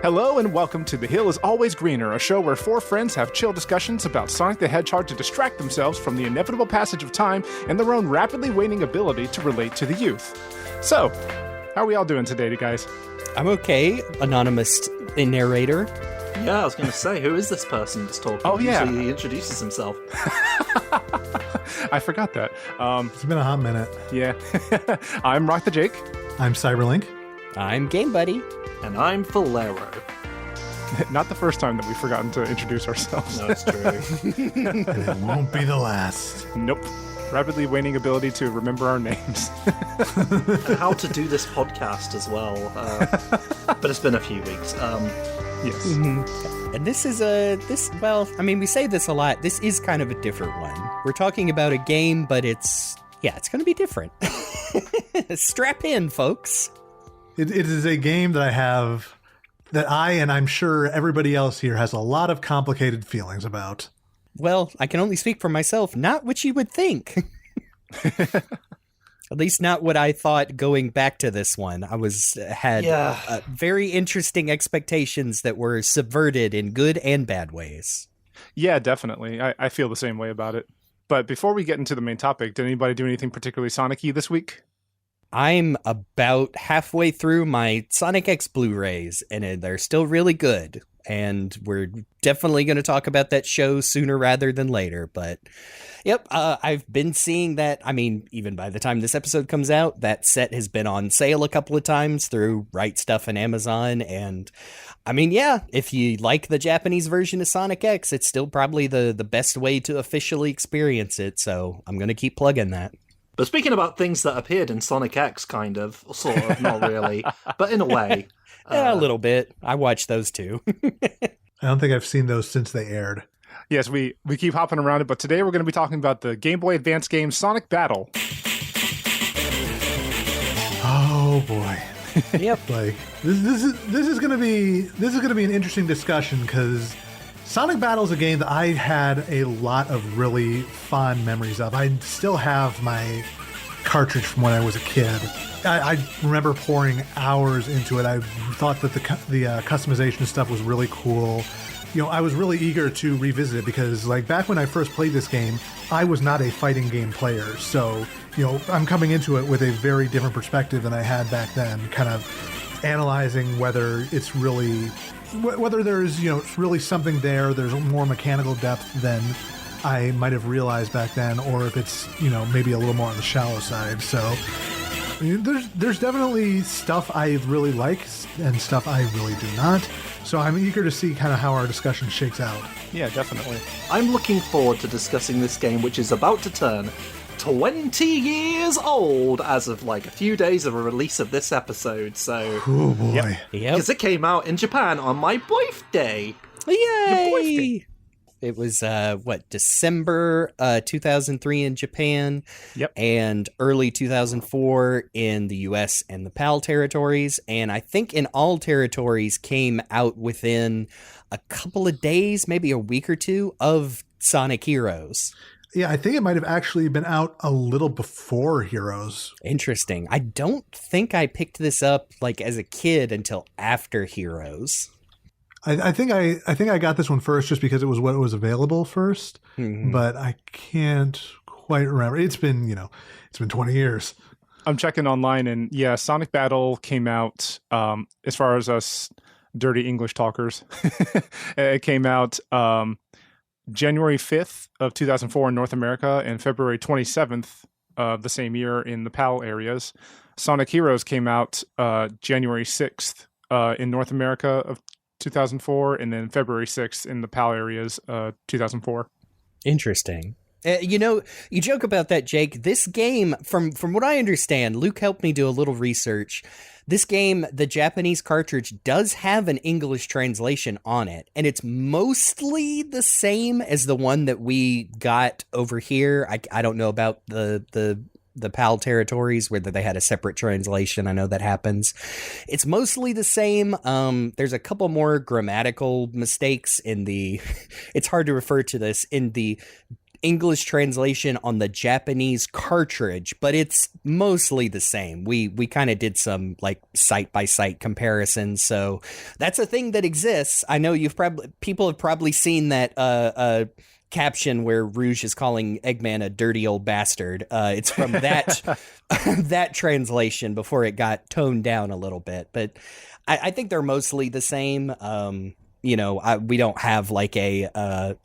Hello and welcome to The Hill is Always Greener, a show where four friends have chill discussions about Sonic the Hedgehog to distract themselves from the inevitable passage of time and their own rapidly waning ability to relate to the youth. So, how are we all doing today, guys? I'm okay, anonymous narrator. Yeah, I was going to say, who is this person that's talking? Oh, yeah. Usually he introduces himself. I forgot that. It's been a hot minute. Yeah. I'm Rock the Jake. I'm Cyberlink. I'm Game Buddy. And I'm Falero. Not the first time that we've forgotten to introduce ourselves. No, it's true. And it won't be the last. Nope. Rapidly waning ability to remember our names. And how to do this podcast as well. But it's been a few weeks. Yes. Mm-hmm. And this is we say this a lot. This is kind of a different one. We're talking about a game, but it's going to be different. Strap in, folks. It is a game that and I'm sure everybody else here has a lot of complicated feelings about. Well, I can only speak for myself. Not what you would think. At least not what I thought going back to this one. I had very interesting expectations that were subverted in good and bad ways. Yeah, definitely. I feel the same way about it. But before we get into the main topic, did anybody do anything particularly Sonic-y this week? I'm about halfway through my Sonic X Blu-rays, and they're still really good. And we're definitely going to talk about that show sooner rather than later. But, yep, I've been seeing that. I mean, even by the time this episode comes out, that set has been on sale a couple of times through Right Stuff and Amazon. And, I mean, yeah, if you like the Japanese version of Sonic X, it's still probably the best way to officially experience it. So I'm going to keep plugging that. But speaking about things that appeared in Sonic X, kind of, sort of, not really, but in a way. Yeah, a little bit. I watched those too. I don't think I've seen those since they aired. Yes, we keep hopping around it, but today we're going to be talking about the Game Boy Advance game Sonic Battle. Oh boy. Yep. Like this is going to be an interesting discussion because Sonic Battle is a game that I had a lot of really fond memories of. I still have my cartridge from when I was a kid. I remember pouring hours into it. I thought that the customization stuff was really cool. You know, I was really eager to revisit it because, like, back when I first played this game, I was not a fighting game player. So, you know, I'm coming into it with a very different perspective than I had back then, kind of analyzing whether there's, you know, it's really something there. There's more mechanical depth than I might have realized back then, or if it's, you know, maybe a little more on the shallow side. So I mean, there's definitely stuff I really like and stuff I really do not. So I'm eager to see kind of how our discussion shakes out. Yeah, definitely. I'm looking forward to discussing this game, which is about to turn 20 years old as of like a few days of a release of this episode. So, oh boy, because it came out in Japan on my birthday. Yay! It was, December 2003 in Japan, yep, and early 2004 in the US and the PAL territories, and I think in all territories came out within a couple of days, maybe a week or two, of Sonic Heroes. Yeah, I think it might have actually been out a little before Heroes. Interesting. I don't think I picked this up, like, as a kid until after Heroes. I think I got this one first just because it was what was available first, but I can't quite remember. It's been 20 years. I'm checking online, and yeah, Sonic Battle came out, as far as us dirty English talkers, it came out January 5th of 2004 in North America and February 27th of the same year in the PAL areas. Sonic Heroes came out January 6th in North America of 2004, and then February 6th in the PAL areas, 2004. Interesting. You know, you joke about that, Jake. This game, from what I understand, Luke helped me do a little research. This game, the Japanese cartridge, does have an English translation on it, and it's mostly the same as the one that we got over here. I don't know about the PAL territories, whether they had a separate translation. I know that happens. It's mostly the same. There's a couple more grammatical mistakes in the, it's hard to refer to this, in the English translation on the Japanese cartridge, but it's mostly the same. We kind of did some like site by site comparisons, so that's a thing that exists. I know people have probably seen that caption where Rouge is calling Eggman a dirty old bastard. It's from that that translation before it got toned down a little bit, but I think they're mostly the same. We don't have like a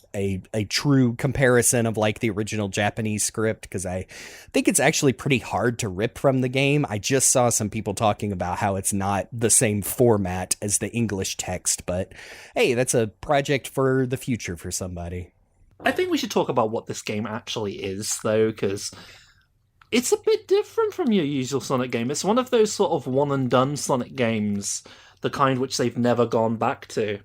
true comparison of like the original Japanese script, because I think it's actually pretty hard to rip from the game. I just saw some people talking about how it's not the same format as the English text, but hey, that's a project for the future for somebody. I think we should talk about what this game actually is, though, because it's a bit different from your usual Sonic game. It's one of those sort of one-and-done Sonic games, the kind which they've never gone back to.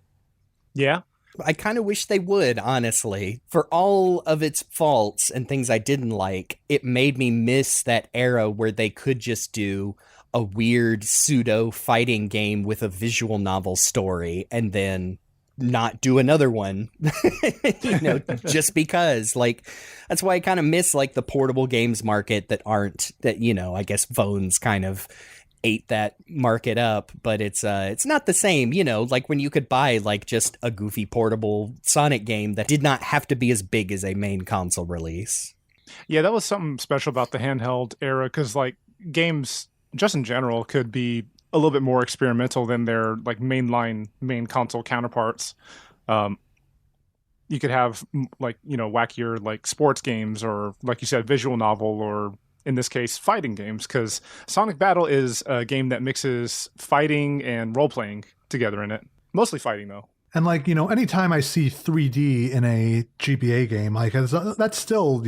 Yeah. I kind of wish they would, honestly. For all of its faults and things I didn't like, it made me miss that era where they could just do a weird pseudo-fighting game with a visual novel story and then not do another one, just because. Like, that's why I kind of miss like the portable games market that I guess phones kind of ate that market up, but it's not the same, like when you could buy like just a goofy portable Sonic game that did not have to be as big as a main console release. Yeah, that was something special about the handheld era, because like games just in general could be a little bit more experimental than their like main console counterparts. You could have like, wackier like sports games, or like you said, visual novel, or in this case, fighting games, because Sonic Battle is a game that mixes fighting and role-playing together in it. Mostly fighting, though. And like, anytime I see 3D in a GBA game, like that's still,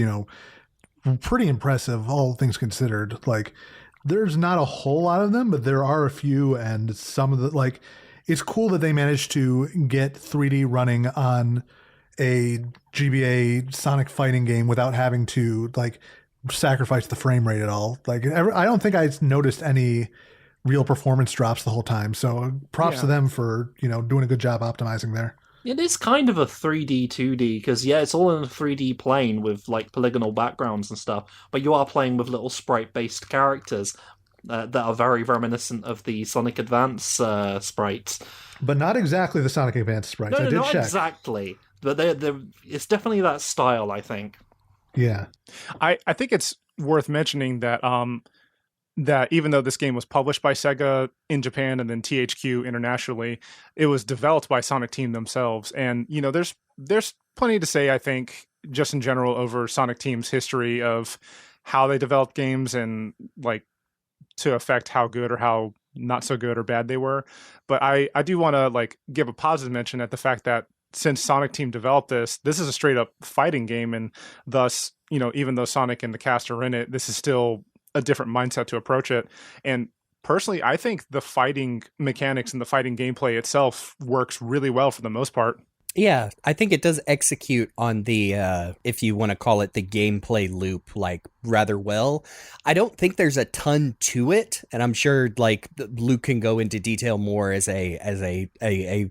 pretty impressive, all things considered. Like, there's not a whole lot of them, but there are a few, and some of the, like, it's cool that they managed to get 3D running on a GBA Sonic fighting game without having to, like, sacrifice the frame rate at all. Like, I don't think I noticed any real performance drops the whole time. So props to them for, doing a good job optimizing there. It is kind of a 3D, 2D, because, it's all in a 3D plane with, like, polygonal backgrounds and stuff, but you are playing with little sprite-based characters that are very reminiscent of the Sonic Advance sprites. But not exactly the Sonic Advance sprites. No, I did not check. exactly. But it's definitely that style, I think. Yeah. I think it's worth mentioning that that even though this game was published by Sega in Japan and then THQ internationally, it was developed by Sonic Team themselves. And, there's plenty to say, I think, just in general over Sonic Team's history of how they developed games and, like, to affect how good or how not so good or bad they were. But I do want to, like, give a positive mention at the fact that since Sonic Team developed this is a straight up fighting game, and thus, even though Sonic and the cast are in it, this is still a different mindset to approach it. And personally, I think the fighting mechanics and the fighting gameplay itself works really well for the most part. Yeah, I think it does execute on the, if you want to call it the gameplay loop, like rather well. I don't think there's a ton to it, and I'm sure like Luke can go into detail more as a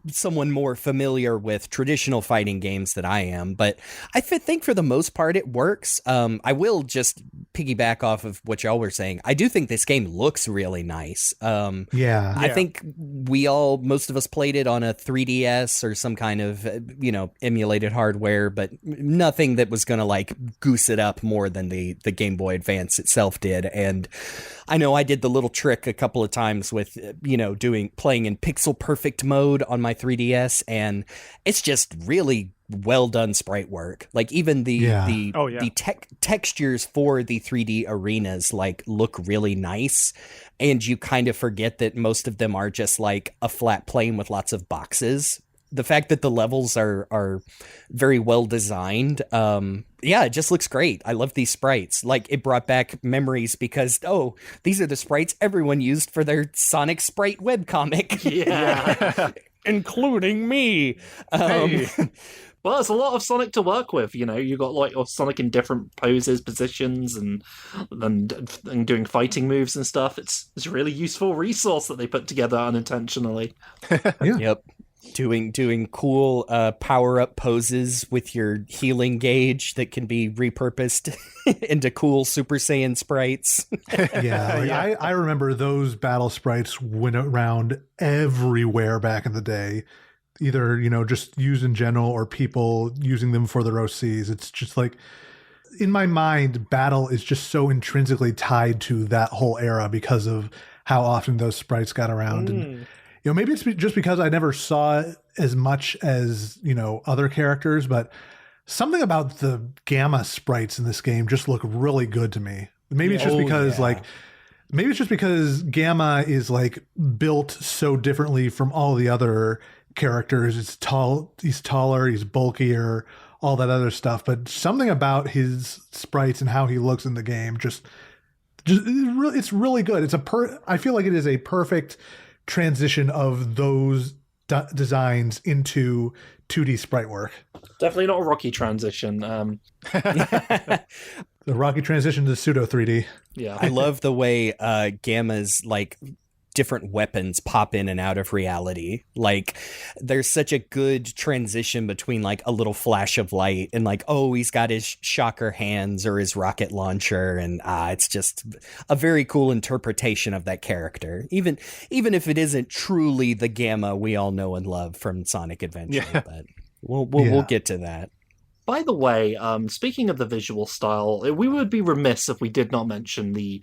someone more familiar with traditional fighting games than I am. But I think for the most part it works. I will just piggyback off of what y'all were saying. I do think this game looks really nice. I think most of us played it on a 3DS or some kind of emulated hardware, but nothing that was gonna like goose it up more than the Game Boy Advance itself did. And I know I did the little trick a couple of times with playing in pixel perfect mode on my 3DS, and it's just really well done sprite work. Like even the textures for the 3D arenas like look really nice, and you kind of forget that most of them are just like a flat plane with lots of boxes. The fact that the levels are very well designed, it just looks great. I love these sprites. Like, it brought back memories because, these are the sprites everyone used for their Sonic Sprite webcomic. Yeah. Including me. Hey. Well, it's a lot of Sonic to work with, you got like your Sonic in different poses, positions, and doing fighting moves and stuff. It's a really useful resource that they put together unintentionally. Yep. Doing cool power-up poses with your healing gauge that can be repurposed into cool Super Saiyan sprites. I remember those battle sprites went around everywhere back in the day. Either, just used in general or people using them for their OCs. It's just like, in my mind, battle is just so intrinsically tied to that whole era because of how often those sprites got around. And, maybe it's just because I never saw it as much as, other characters, but something about the Gamma sprites in this game just look really good to me. Maybe it's just because maybe it's just because Gamma is like built so differently from all the other characters. He's taller, he's bulkier, all that other stuff, but something about his sprites and how he looks in the game it's really good. I feel like it is a perfect transition of those designs into 2D sprite work. Definitely not a rocky transition. The rocky transition to pseudo 3D. Yeah, I love the way Gamma's like different weapons pop in and out of reality. Like there's such a good transition between like a little flash of light and like, oh, he's got his shocker hands or his rocket launcher, and it's just a very cool interpretation of that character, even if it isn't truly the Gamma we all know and love from Sonic Adventure. But we'll get to that. By the way, speaking of the visual style, we would be remiss if we did not mention the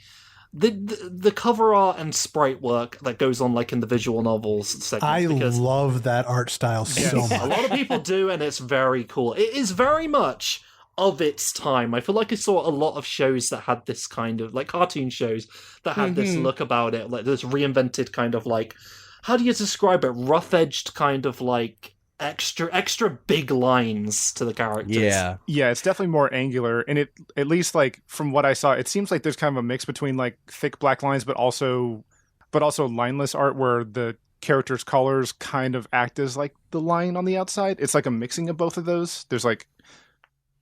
cover art and sprite work that goes on like in the visual novels segment. I love that art style so much. A lot of people do, and it's very cool. It is very much of its time. I feel like I saw a lot of shows that had this kind of, like cartoon shows that had this look about it, like this reinvented kind of like, how do you describe it? Rough-edged kind of like extra big lines to the characters. Yeah, it's definitely more angular, and it, at least like from what I saw, it seems like there's kind of a mix between like thick black lines but also lineless art where the characters' colors kind of act as like the line on the outside. It's like a mixing of both of those. There's like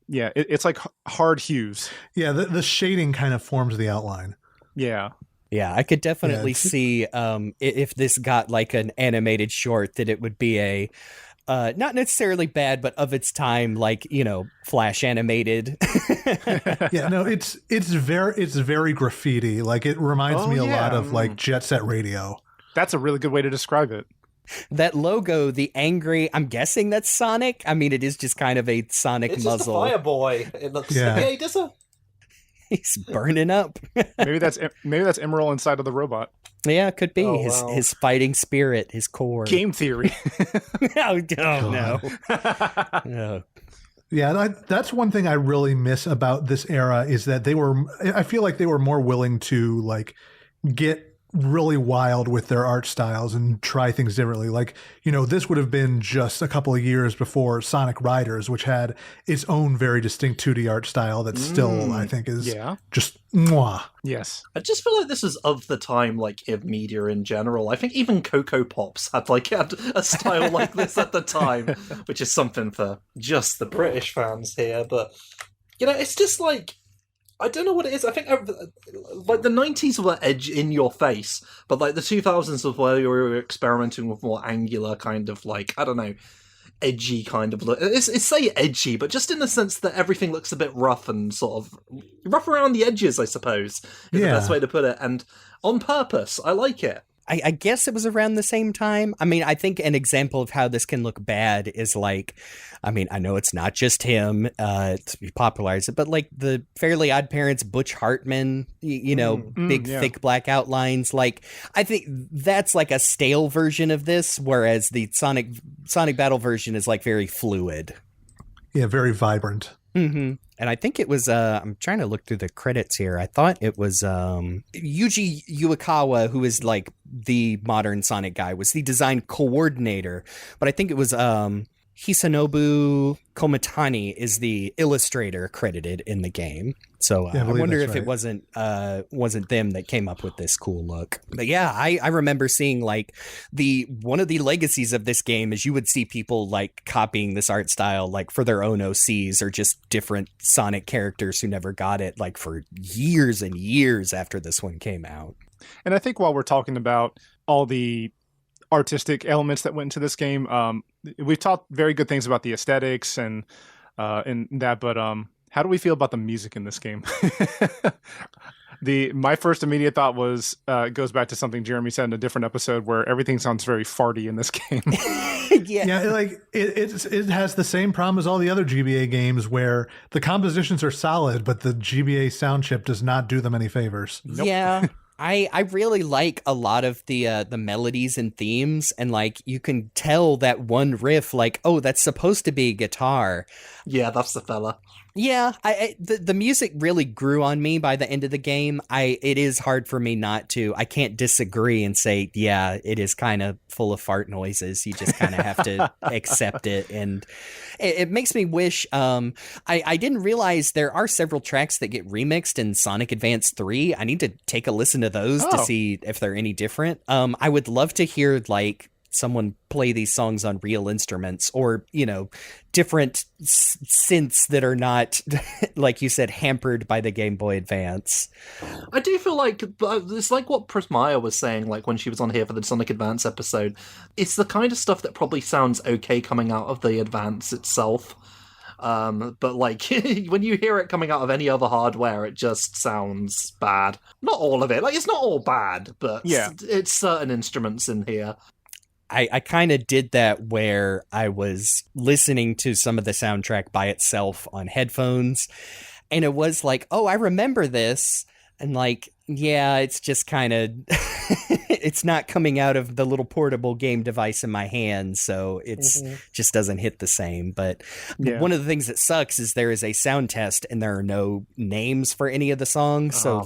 it's like hard hues. The shading kind of forms the outline. Yeah, I could definitely see if this got like an animated short that it would be a not necessarily bad, but of its time, like, Flash animated. It's very graffiti. Like it reminds me a lot of like Jet Set Radio. That's a really good way to describe it. That logo, the angry, I'm guessing that's Sonic. I mean, it is just kind of a Sonic muzzle. It's just a Fireboy. It looks he does a... He's burning up. Maybe that's Emerl inside of the robot. Yeah, it could be his fighting spirit, his core. Game theory. No. No. Yeah, that's one thing I really miss about this era is that I feel like they were more willing to like get really wild with their art styles and try things differently. Like, this would have been just a couple of years before Sonic Riders, which had its own very distinct 2D art style that still, I think, is just mwah. Yes. I just feel like this is of the time, like, in media in general. I think even Cocoa Pops had a style like this at the time, which is something for just the British fans here. But, it's just like, I don't know what it is. I think like the 90s were edge in your face, but like the 2000s was where you were experimenting with more angular kind of like, I don't know, edgy kind of look. It's say edgy, but just in the sense that everything looks a bit rough and sort of rough around the edges, I suppose, is the best way to put it. And on purpose, I like it. I guess it was around the same time. I mean, I think an example of how this can look bad is like, I mean, I know it's not just him to popularize it, but like the Fairly Odd Parents, Butch Hartman, thick black outlines. Like, I think that's like a stale version of this, whereas the Sonic Battle version is like very fluid. Yeah, very vibrant. Mm-hmm. And I think it was, I'm trying to look through the credits here. I thought it was Yuji Uekawa, who is like the modern Sonic guy, was the design coordinator. But I think it was Hisanobu Komatani is the illustrator credited in the game. So I wonder if it wasn't them that came up with this cool look. But yeah, I remember seeing like one of the legacies of this game is you would see people like copying this art style like for their own OCs or just different Sonic characters who never got it like for years and years after this one came out. And I think while we're talking about all the artistic elements that went into this game. We've talked very good things about the aesthetics and that, but how do we feel about the music in this game? My first immediate thought was goes back to something Jeremy said in a different episode, where everything sounds very farty in this game. Yeah, like it has the same problem as all the other GBA games, where the compositions are solid, but the GBA sound chip does not do them any favors. Nope. Yeah. I really like a lot of the melodies and themes, and like you can tell that one riff, like, oh, that's supposed to be guitar. Yeah, that's the fella. Yeah, the music really grew on me by the end of the game. It is hard for me not to. I can't disagree and say, yeah, it is kind of full of fart noises. You just kind of have to accept it, and it makes me wish. I didn't realize there are several tracks that get remixed in Sonic Advance 3. I need to take a listen to those to see if they're any different. I would love to hear like someone play these songs on real instruments, or different synths that are not, like you said, hampered by the Game Boy Advance. I do feel like it's like what Prismaya was saying, like when she was on here for the Sonic Advance episode. It's the kind of stuff that probably sounds okay coming out of the Advance itself, but like when you hear it coming out of any other hardware, it just sounds bad. Not all of it, like it's not all bad, but yeah, it's certain instruments in here. I kind of did that where I was listening to some of the soundtrack by itself on headphones, and it was like, oh, I remember this, and like, yeah, it's just kind of it's not coming out of the little portable game device in my hand, so it's just doesn't hit the same. But one of the things that sucks is there is a sound test and there are no names for any of the songs, so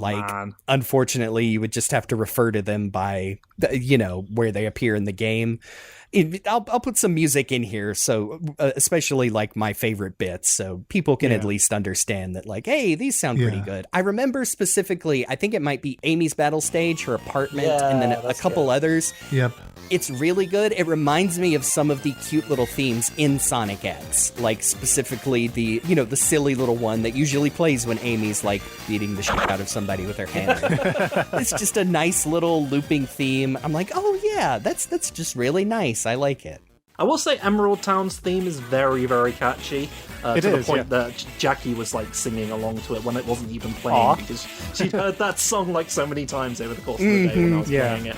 unfortunately you would just have to refer to them by where they appear in the game. I'll put some music in here, so especially like my favorite bits, so people can at least understand that, like, hey, these sound pretty good. I remember specifically, I think it might be Amy's battle stage, her apartment, and then a couple others. Yep. It's really good. It reminds me of some of the cute little themes in Sonic X, like specifically the silly little one that usually plays when Amy's like beating the shit out of somebody with her hammer. It's just a nice little looping theme. I'm like, oh yeah, that's just really nice. I like it. I will say Emerald Town's theme is very, very catchy. To the point that Jackie was like singing along to it when it wasn't even playing, because she'd heard that song like so many times over the course of the day when I was playing it.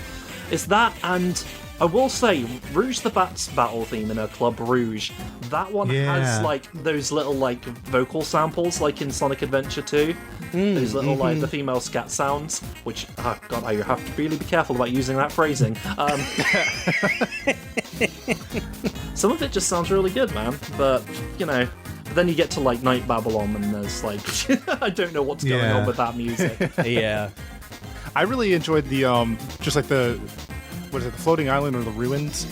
It's that, and I will say Rouge the Bat's battle theme in her Club Rouge, that one has like those little like vocal samples like in Sonic Adventure 2. Those little like the female scat sounds, which God, I have to really be careful about using that phrasing. Some of it just sounds really good, man, but then you get to like Night Babylon and there's like I don't know what's going on with that music. Yeah, I really enjoyed the just like the floating island or the ruins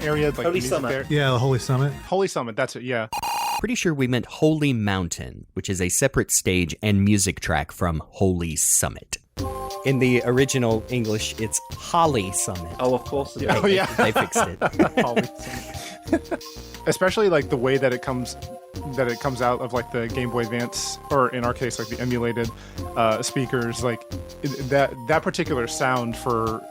area, like Holy Summit there. Yeah, the Holy Summit. Holy Summit, that's it. Yeah. Pretty sure we meant Holy Mountain, which is a separate stage and music track from Holy Summit. In the original English, it's Holly Summit. Oh, of course. They fixed it. Holly Summit. Especially like the way that it comes out of like the Game Boy Advance, or in our case, like the emulated speakers. Like that particular sound for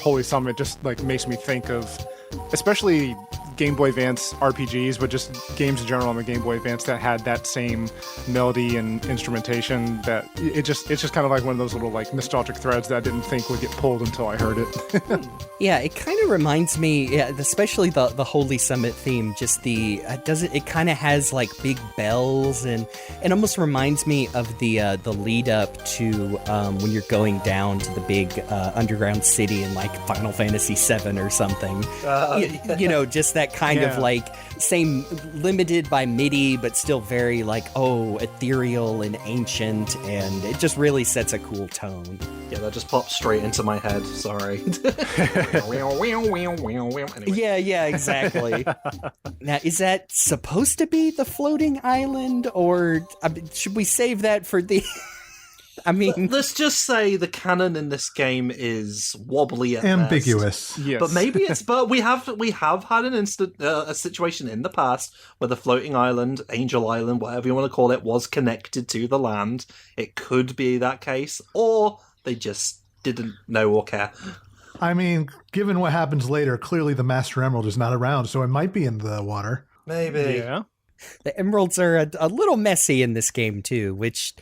Holy Summit just like makes me think of, especially Game Boy Advance RPGs, but just games in general on the Game Boy Advance that had that same melody and instrumentation. That it's just kind of like one of those little like nostalgic threads that I didn't think would get pulled until I heard it. Yeah, it kind of reminds me, especially the Holy Summit theme. Just it kind of has like big bells, and it almost reminds me of the lead up to when you're going down to the big underground city in like Final Fantasy VII or something. Just that kind of like same limited by MIDI, but still very like ethereal and ancient, and it just really sets a cool tone. Yeah, that just popped straight into my head. Sorry. Anyway. Yeah, exactly. Now, is that supposed to be the floating island, or should we save that for the... I mean... Let's just say the canon in this game is wobbly at ambiguous. best. Yes. But maybe it's... But we have had a situation in the past where the floating island, Angel Island, whatever you want to call it, was connected to the land. It could be that case, or they just didn't know or care. I mean, given what happens later, clearly the Master Emerald is not around, so it might be in the water. Maybe. Yeah. The emeralds are a little messy in this game too, which,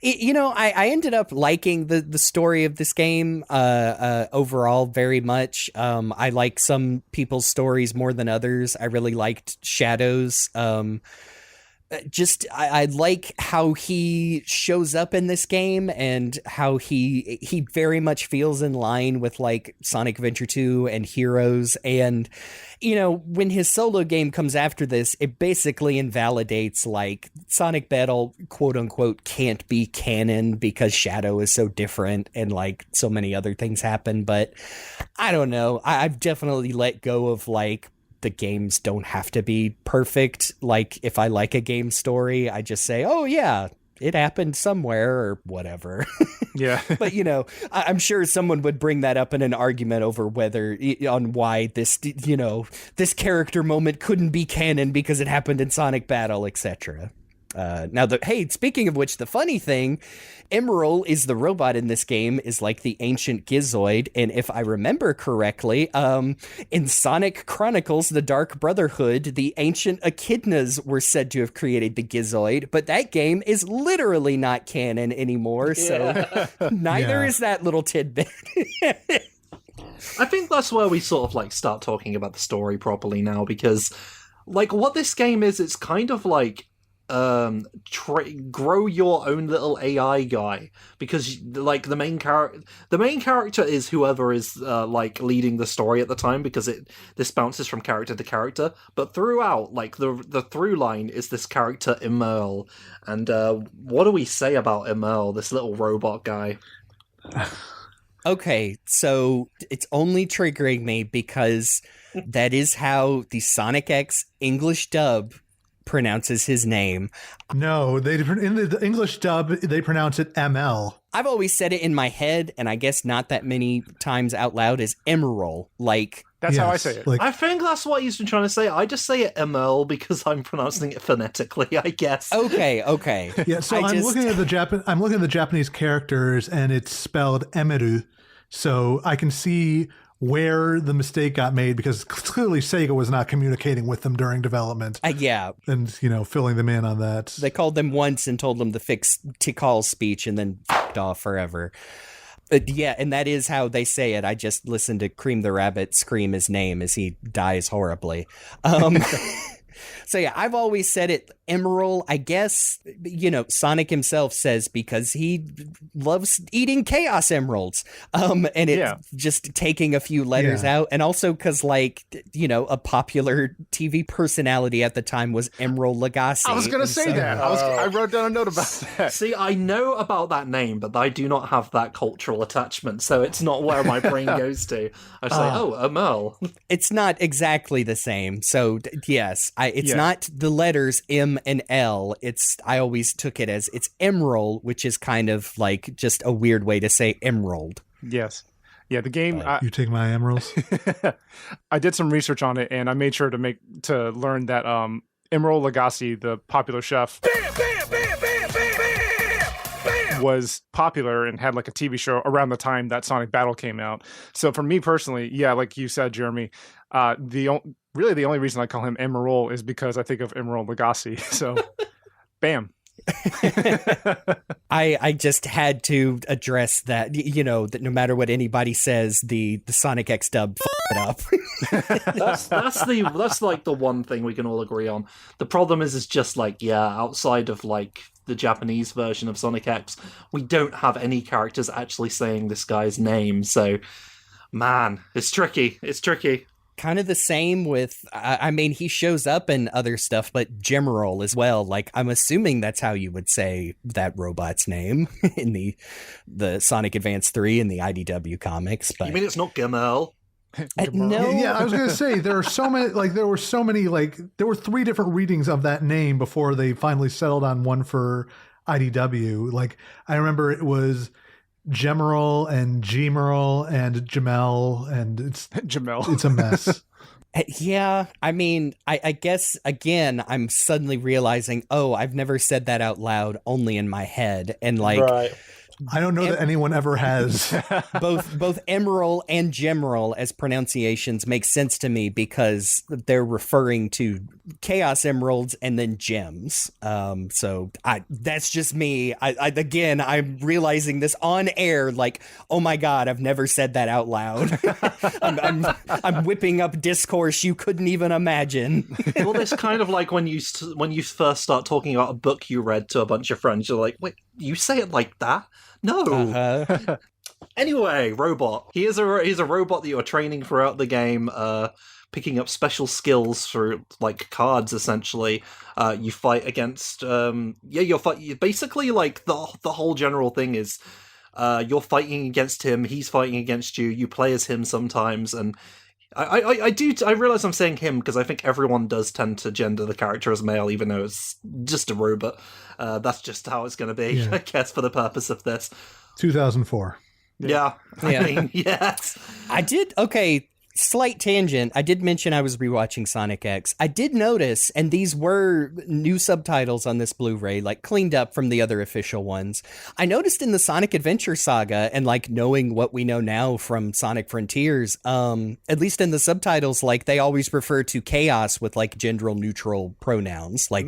you know, I ended up liking the story of this game overall very much. I like some people's stories more than others. I really liked Shadow's. I like how he shows up in this game and how he very much feels in line with like Sonic Adventure 2 and Heroes. And, you know, when his solo game comes after this, it basically invalidates like Sonic Battle, quote unquote, can't be canon because Shadow is so different and like so many other things happen. But I don't know. I've definitely let go of like, the games don't have to be perfect. Like, if I like a game story, I just say, oh, yeah, it happened somewhere or whatever. Yeah. But, you know, I'm sure someone would bring that up in an argument over on why this, you know, this character moment couldn't be canon because it happened in Sonic Battle, etc. Hey, speaking of which, the funny thing, Emerl is the robot in this game, is like the ancient Gizoid, and if I remember correctly, in Sonic Chronicles, The Dark Brotherhood, the ancient Echidnas were said to have created the Gizoid, but that game is literally not canon anymore, so neither is that little tidbit. I think that's where we sort of like start talking about the story properly now, because like what this game is, it's kind of like grow your own little AI guy, because like the main character is whoever is like leading the story at the time, because this bounces from character to character, but throughout like the through line is this character Emerl. And what do we say about Emerl, this little robot guy? Okay, so it's only triggering me because that is how the Sonic X English dub pronounces his name. No, in the English dub, they pronounce it ML. I've always said it in my head, and I guess not that many times out loud, as Emerl. Like, that's how I say it. Like, I think that's what he's been trying to say. I just say it Emerl because I'm pronouncing it phonetically, I guess. Okay. Yeah, so I'm looking at the Japanese characters, and it's spelled Emeru. So I can see where the mistake got made, because clearly Sega was not communicating with them during development. Yeah. And, you know, filling them in on that. They called them once and told them to fix Tikal's speech and then f***ed off forever. Yeah, and that is how they say it. I just listened to Cream the Rabbit scream his name as he dies horribly. So yeah, I've always said it Emerl. I guess, you know, Sonic himself says because he loves eating Chaos Emeralds. And it's just taking a few letters out. And also because, like, you know, a popular TV personality at the time was Emerl Lagasse. I was going to say that. I wrote down a note about that. See, I know about that name, but I do not have that cultural attachment, so it's not where my brain goes to. I say, Emerl. It's not exactly the same. So, yes, it's not the letters M and L. I always took it as it's Emerl, which is kind of like just a weird way to say emerald. Yes. Yeah, the game. You take my emeralds. I did some research on it, and I made sure to learn that Emerl Lagasse, the popular chef, was popular and had like a TV show around the time that Sonic Battle came out. So for me personally, yeah, like you said, Jeremy, the only reason I call him Emerl is because I think of Emerl Lagasse. So, bam. I just had to address that, you know, that no matter what anybody says, the Sonic X dub it up. that's like the one thing we can all agree on. The problem is just like, outside of like the Japanese version of Sonic X, we don't have any characters actually saying this guy's name. So, man, it's tricky. Kind of the same with, I mean, he shows up in other stuff, but Gemerl as well. Like, I'm assuming that's how you would say that robot's name in the Sonic Advance 3 and the IDW comics. But you mean it's not Gemerl? No. Yeah, I was going to say, there were so many, there were 3 different readings of that name before they finally settled on one for IDW. Like, I remember it was Gemerl and Gmerl and Jamel, and it's Jamel. It's a mess. Yeah, I mean, I guess, again, I'm suddenly realizing, I've never said that out loud, only in my head. And like, right. I don't know that anyone ever has. both Emerl and Gemrel as pronunciations make sense to me because they're referring to Chaos Emeralds and then gems. So that's just me. Again, I'm realizing this on air. Like, oh my god, I've never said that out loud. I'm whipping up discourse you couldn't even imagine. Well, it's kind of like when you first start talking about a book you read to a bunch of friends. You're like, wait, you say it like that? No. Uh-huh. Anyway, robot. He's a robot that you are training throughout the game, picking up special skills through like cards. Essentially, you fight against. Basically, like the whole general thing is, you're fighting against him. He's fighting against you. You play as him sometimes, and I realize I'm saying him because I think everyone does tend to gender the character as male, even though it's just a robot. That's just how it's going to be, I guess, for the purpose of this. 2004. Yeah. I mean, yes. Slight tangent. I did mention I was rewatching Sonic X. I did notice, and these were new subtitles on this Blu-ray, like cleaned up from the other official ones. I noticed in the Sonic Adventure saga, and like knowing what we know now from Sonic Frontiers, at least in the subtitles, like they always refer to Chaos with like gender neutral pronouns. Like,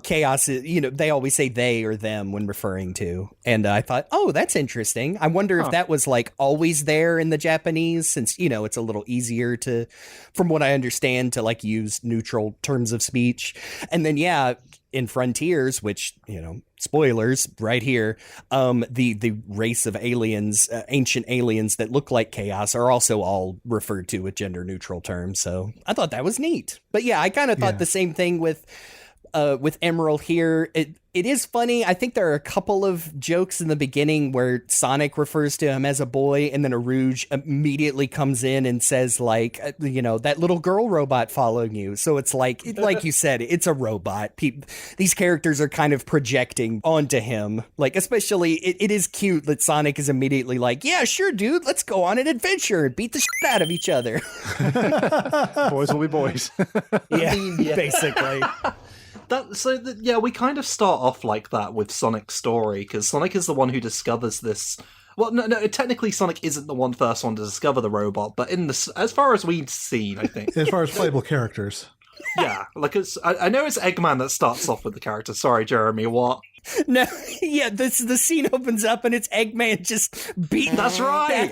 Chaos is, they always say they or them when referring to. And I thought, oh, that's interesting. I wonder if that was like always there in the Japanese, since, it's a little easier to, from what I understand, to like use neutral terms of speech. And then, in Frontiers, which, spoilers right here, the race of aliens, ancient aliens that look like Chaos are also all referred to with gender neutral terms. So I thought that was neat. But I kind of thought the same thing with Emerald here. It is funny. I think there are a couple of jokes in the beginning where Sonic refers to him as a boy, and then a Rouge immediately comes in and says, like, that little girl robot following you. So it's like you said, it's a robot. These characters are kind of projecting onto him. Like, especially, it is cute that Sonic is immediately like, yeah, sure, dude, let's go on an adventure and beat the shit out of each other. Boys will be boys. Basically. We kind of start off like that with Sonic's story, because Sonic is the one who discovers this. Well, no, technically Sonic isn't the first one to discover the robot, but as far as we've seen, I think. As far as playable characters. Yeah, like I know it's Eggman that starts off with the character. Sorry, Jeremy, what? No, the scene opens up and it's Eggman just beating. That's right.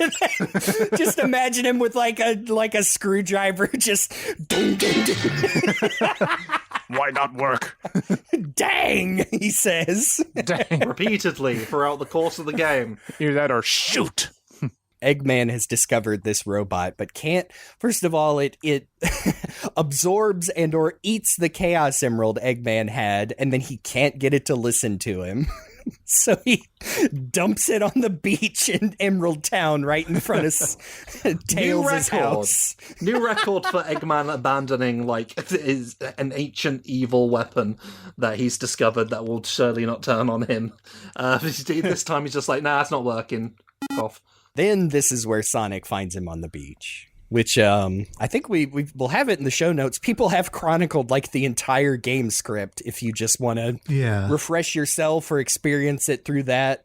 Just imagine him with like a screwdriver, just. Ding, ding, ding. Why not work? Dang, he says. Dang. Repeatedly throughout the course of the game. Either that or shoot. Eggman has discovered this robot, but can't. First of all, it absorbs and or eats the Chaos Emerald Eggman had, and then he can't get it to listen to him. So he dumps it on the beach in Emerald Town right in front of Tails' house. New record for Eggman abandoning is an ancient evil weapon that he's discovered that will surely not turn on him. This time he's just like, nah, it's not working. Off. Then this is where Sonic finds him on the beach, which I think we'll have it in the show notes. People have chronicled like the entire game script if you just want to refresh yourself or experience it through that.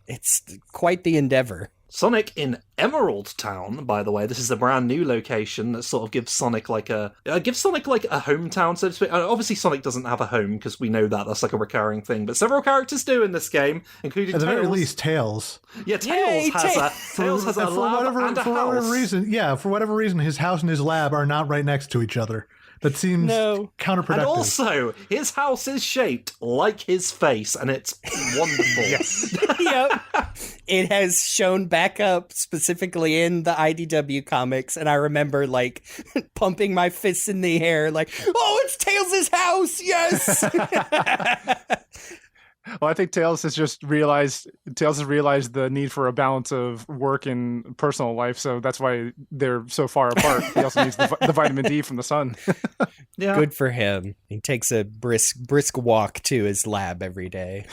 It's quite the endeavor. Sonic in Emerald Town, by the way. This is a brand new location that sort of gives Sonic like a hometown, so to speak. Obviously, Sonic doesn't have a home because we know that's like a recurring thing. But several characters do in this game, including at the Tails. very least, Tails. Yeah, Tails has a lab and a house. For whatever reason, his house and his lab are not right next to each other. That seems counterproductive. And also, his house is shaped like his face, and it's wonderful. Yes. Yep. It has shown back up specifically in the IDW comics, and I remember like pumping my fists in the air, like, "Oh, it's Tails' house! Yes!" Well, I think Tails has realized the need for a balance of work and personal life, so that's why they're so far apart. He also needs the vitamin D from the sun. Yeah. Good for him. He takes a brisk walk to his lab every day.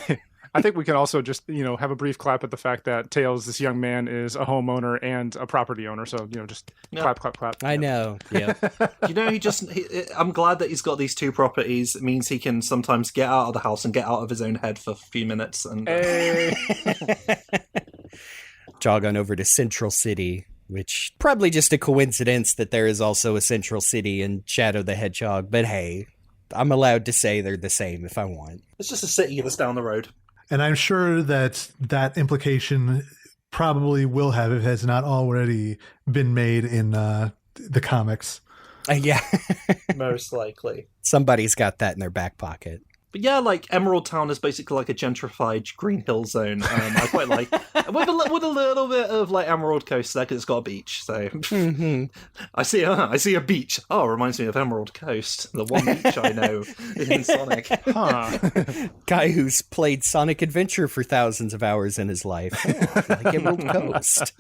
I think we can also just, have a brief clap at the fact that Tails, this young man, is a homeowner and a property owner. So, just clap, clap, clap. I know. Yeah. I'm glad that he's got these two properties. It means he can sometimes get out of the house and get out of his own head for a few minutes. And Hey. Jog on over to Central City, which probably just a coincidence that there is also a Central City in Shadow the Hedgehog. But hey, I'm allowed to say they're the same if I want. it's just a city that's down the road. And I'm sure that implication probably will have, if it has not already been made in the comics. Yeah. Most likely. Somebody's got that in their back pocket. But yeah, like Emerald Town is basically like a gentrified Green Hill Zone. I quite like with a little bit of like Emerald Coast there because it's got a beach. So I see a beach. Oh, it reminds me of Emerald Coast, the one beach I know in Sonic. Guy who's played Sonic Adventure for thousands of hours in his life. Oh, like Emerald Coast.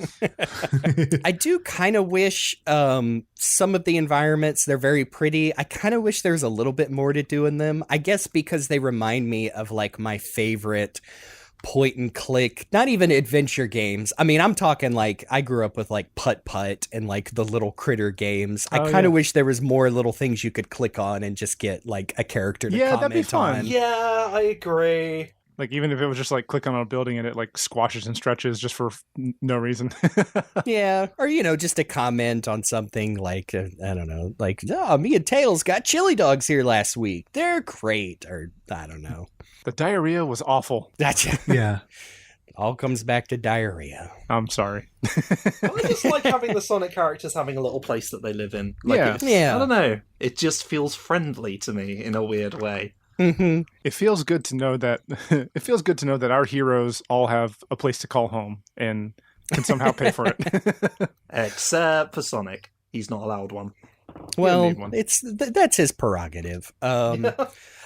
I do kind of wish some of the environments, they're very pretty. I kind of wish there's a little bit more to do in them. I guess because they remind me of like my favorite point and click, not even adventure games. I mean, I'm talking like I grew up with like Putt Putt and like the little critter games. I kind of wish there was more little things you could click on and just get like a character to comment that'd be fun. on. Yeah, I agree. Like, even if it was just like click on a building and it like squashes and stretches just for no reason. Yeah. Or, just a comment on something like, I don't know, like, oh, me and Tails got chili dogs here last week. They're great. Or, I don't know. The diarrhea was awful. That's Yeah. It all comes back to diarrhea. I'm sorry. I just like having the Sonic characters having a little place that they live in. Like, Yeah. I don't know. It just feels friendly to me in a weird way. Mm-hmm. It feels good to know that our heroes all have a place to call home and can somehow pay for it. Except for Sonic. He's not allowed one. Well, need one. that's his prerogative.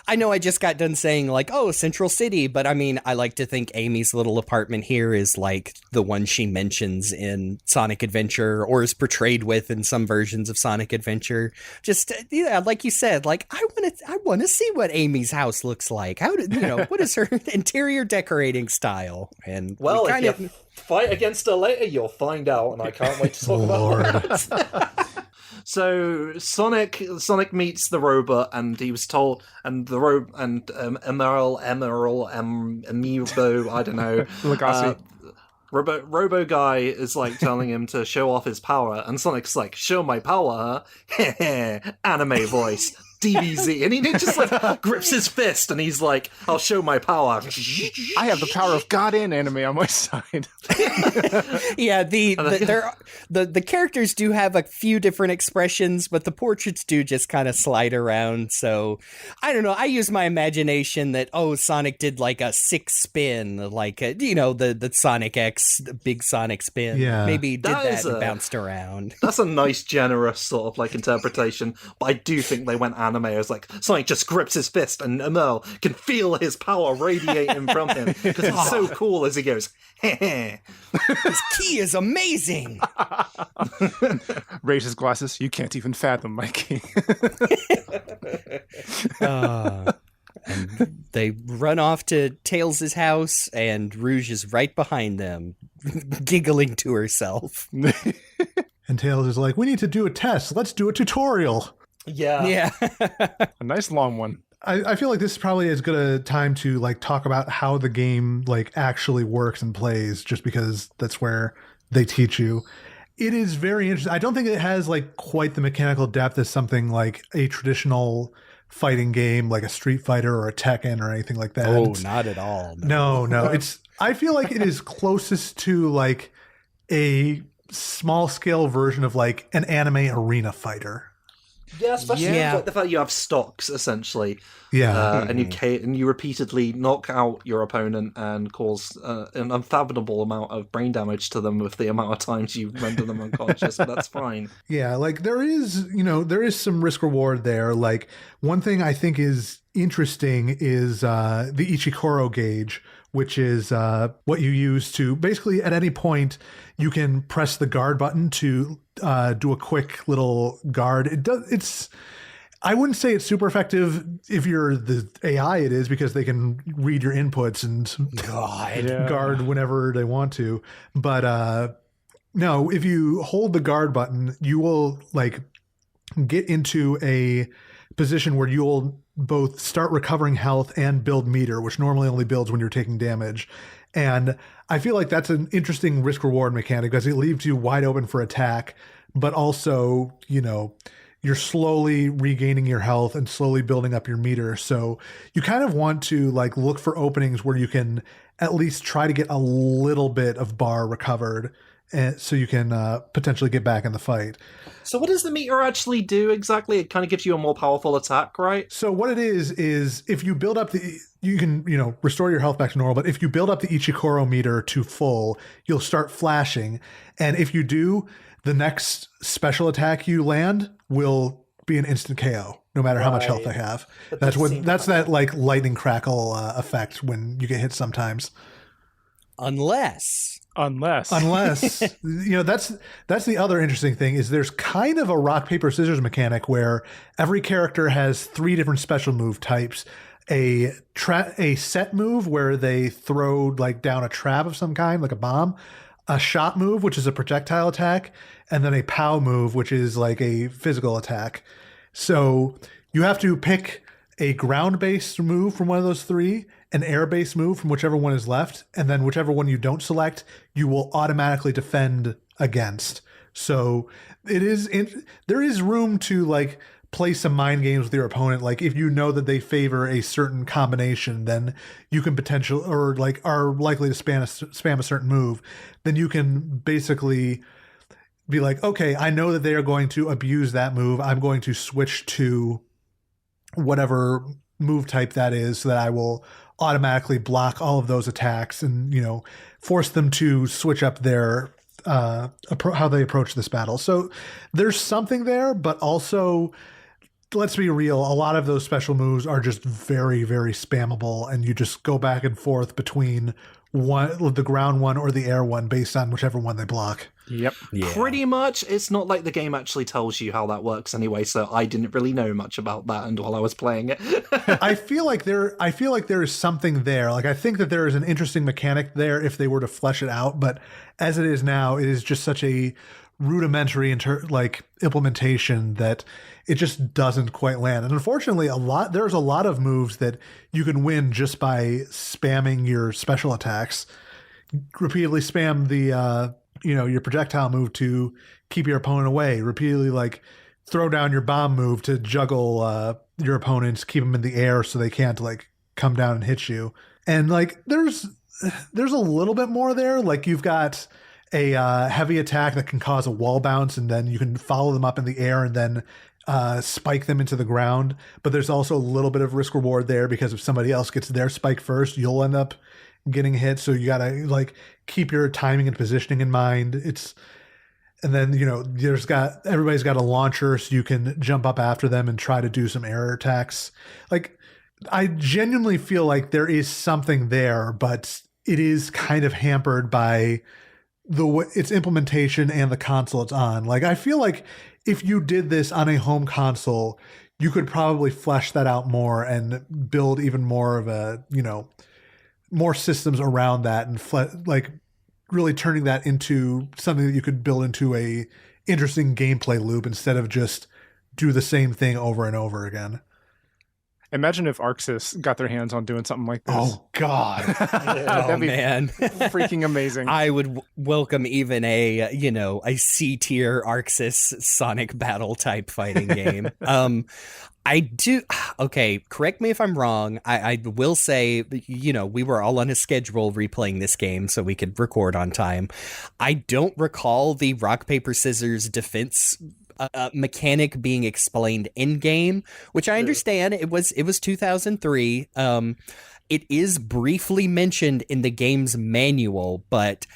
I know I just got done saying like, oh, Central City, but I mean, I like to think Amy's little apartment here is like the one she mentions in Sonic Adventure or is portrayed with in some versions of Sonic Adventure. Just, like you said, like I want to see what Amy's house looks like. What is her interior decorating style? And Well, if you fight against her later, you'll find out, and I can't wait to talk about that. So Sonic meets the robot, and he was told, and the Emerl, Amiibo, I don't know, Legacy. Robo guy is like telling him to show off his power, and Sonic's like, "Show my power, anime voice." DBZ, and he just like grips his fist, and he's like, "I'll show my power." I have the power of God and anime on my side. Yeah, the characters do have a few different expressions, but the portraits do just kind of slide around. So I don't know. I use my imagination that Sonic did like a 6 spin, like the Sonic X, the big Sonic spin. Yeah, maybe he did that and a- bounced around. That's a nice, generous sort of like interpretation, but I do think they went anime. It's like Sonic just grips his fist, and Emerl can feel his power radiating from him because it's so cool as he goes, "Heh." His key is amazing. Raise his glasses. You can't even fathom my key. And they run off to Tails' house, and Rouge is right behind them, giggling to herself. And Tails is like, we need to do a test. Let's do a tutorial. Yeah. A nice long one. I feel like this is probably as good a time to like talk about how the game like actually works and plays, just because that's where they teach you. It is very interesting. I don't think it has like quite the mechanical depth as something like a traditional fighting game, like a Street Fighter or a Tekken or anything like that. Oh, not at all. No. I feel like it is closest to like a small scale version of like an anime arena fighter. Yeah, especially Like the fact you have stocks essentially, Yeah. and you repeatedly knock out your opponent and cause an unfathomable amount of brain damage to them with the amount of times you render them unconscious. But that's fine. Yeah, like there is some risk reward there. Like one thing I think is interesting is the Ichikoro gauge, which is what you use to basically at any point you can press the guard button to do a quick little guard. I wouldn't say it's super effective if you're the AI. It is because they can read your inputs and guard whenever they want to. But no, if you hold the guard button, you will like get into a position where you'll both start recovering health and build meter, which normally only builds when you're taking damage. And I feel like that's an interesting risk reward mechanic because it leaves you wide open for attack, but also, you know, you're slowly regaining your health and slowly building up your meter. So you kind of want to like look for openings where you can at least try to get a little bit of bar recovered, and so you can potentially get back in the fight. So what does the meter actually do exactly? It kind of gives you a more powerful attack, right? So what it is if you build up you can, you know, restore your health back to normal, but if you build up the Ichikoro meter to full, you'll start flashing. And if you do, the next special attack you land will be an instant KO, no matter how much health they have. That's that like lightning crackle effect when you get hit sometimes. Unless you know, that's the other interesting thing is there's kind of a rock paper scissors mechanic where every character has 3 different special move types. A set move where they throw like down a trap of some kind, like a bomb, a shot move, which is a projectile attack, and then a POW move, which is like a physical attack. So you have to pick a ground-based move from one of those 3, an air-based move from whichever one is left, and then whichever one you don't select, you will automatically defend against. So there is room to like play some mind games with your opponent. Like if you know that they favor a certain combination, then you can potentially, or like are likely to spam a certain move, then you can basically be like, okay, I know that they are going to abuse that move. I'm going to switch to whatever move type that is so that I will automatically block all of those attacks and, you know, force them to switch up their how they approach this battle. So there's something there, but also, let's be real, a lot of those special moves are just very, very spammable, and you just go back and forth between the ground one or the air one based on whichever one they block. Yep. Yeah. Pretty much. It's not like the game actually tells you how that works anyway, so I didn't really know much about that while I was playing it. I feel like there is something there. Like I think that there is an interesting mechanic there if they were to flesh it out, but as it is now, it is just such a rudimentary implementation that it just doesn't quite land. And unfortunately, there's a lot of moves that you can win just by spamming your special attacks. Repeatedly spam the your projectile move to keep your opponent away. Repeatedly like throw down your bomb move to juggle your opponents, keep them in the air so they can't like come down and hit you. And like there's a little bit more there. Like you've got a heavy attack that can cause a wall bounce, and then you can follow them up in the air and then spike them into the ground. But there's also a little bit of risk reward there because if somebody else gets their spike first, you'll end up getting hit. So you gotta like keep your timing and positioning in mind. And then, you know, everybody's got a launcher, so you can jump up after them and try to do some air attacks. Like I genuinely feel like there is something there, but it is kind of hampered by its implementation and the console it's on. Like I feel like if you did this on a home console, you could probably flesh that out more and build even more of a, you know, more systems around that and like really turning that into something that you could build into a interesting gameplay loop instead of just do the same thing over and over again. Imagine if Arxis got their hands on doing something like this. Oh God. That'd be man. freaking amazing. I would welcome even a C tier Arxis Sonic battle type fighting game. I do. Okay, correct me if I'm wrong. I will say, you know, we were all on a schedule replaying this game so we could record on time. I don't recall the rock, paper, scissors defense mechanic being explained in game, which I understand. It was 2003. It is briefly mentioned in the game's manual, but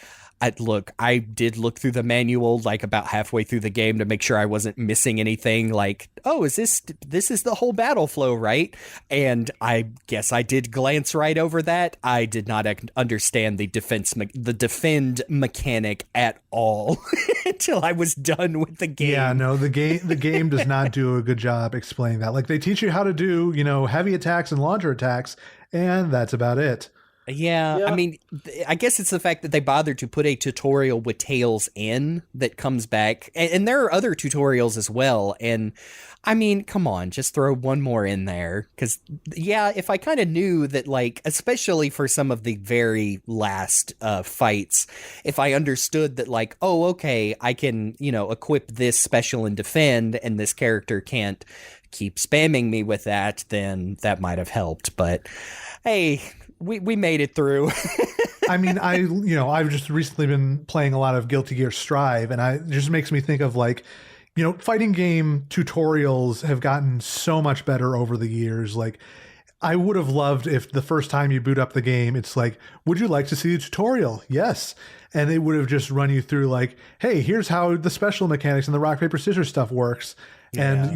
I did look through the manual like about halfway through the game to make sure I wasn't missing anything. Like, oh, is this is the whole battle flow, right? And I guess I did glance right over that. I did not understand the defend mechanic at all until I was done with the game. Yeah, no, the game does not do a good job explaining that. Like, they teach you how to do, heavy attacks and launcher attacks, and that's about it. Yeah, I mean, I guess it's the fact that they bothered to put a tutorial with Tails in that comes back. And there are other tutorials as well. And I mean, come on, just throw one more in there. Because, yeah, if I kind of knew that, like, especially for some of the very last fights, if I understood that, like, oh, okay, I can, equip this special and defend, and this character can't keep spamming me with that, then that might have helped. But, hey, we made it through. I mean, I've just recently been playing a lot of Guilty Gear Strive, and it just makes me think of, like, fighting game tutorials have gotten so much better over the years. Like, I would have loved if the first time you boot up the game, it's like, would you like to see a tutorial? Yes. And they would have just run you through, like, hey, here's how the special mechanics and the rock, paper, scissors stuff works. And,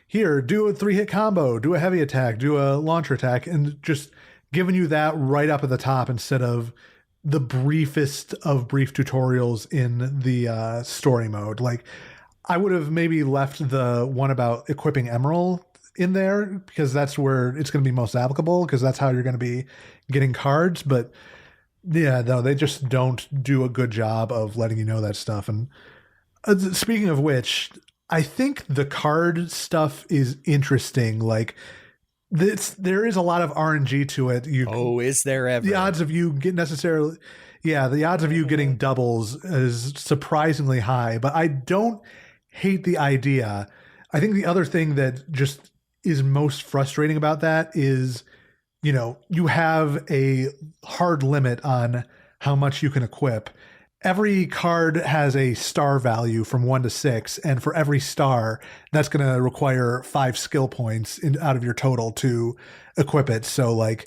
here, do a 3-hit combo, do a heavy attack, do a launcher attack, and just giving you that right up at the top instead of the briefest of brief tutorials in the story mode. Like, I would have maybe left the one about equipping Emerl in there because that's where it's going to be most applicable, because that's how you're going to be getting cards. But yeah, no, they just don't do a good job of letting you know that stuff. And speaking of which, I think the card stuff is interesting. Like, there is a lot of RNG to it. Is there ever? The odds of you getting doubles is surprisingly high, but I don't hate the idea. I think the other thing that just is most frustrating about that is, you have a hard limit on how much you can equip. Every card has a star value from 1 to 6, and for every star, that's going to require 5 skill points out of your total to equip it. So, like,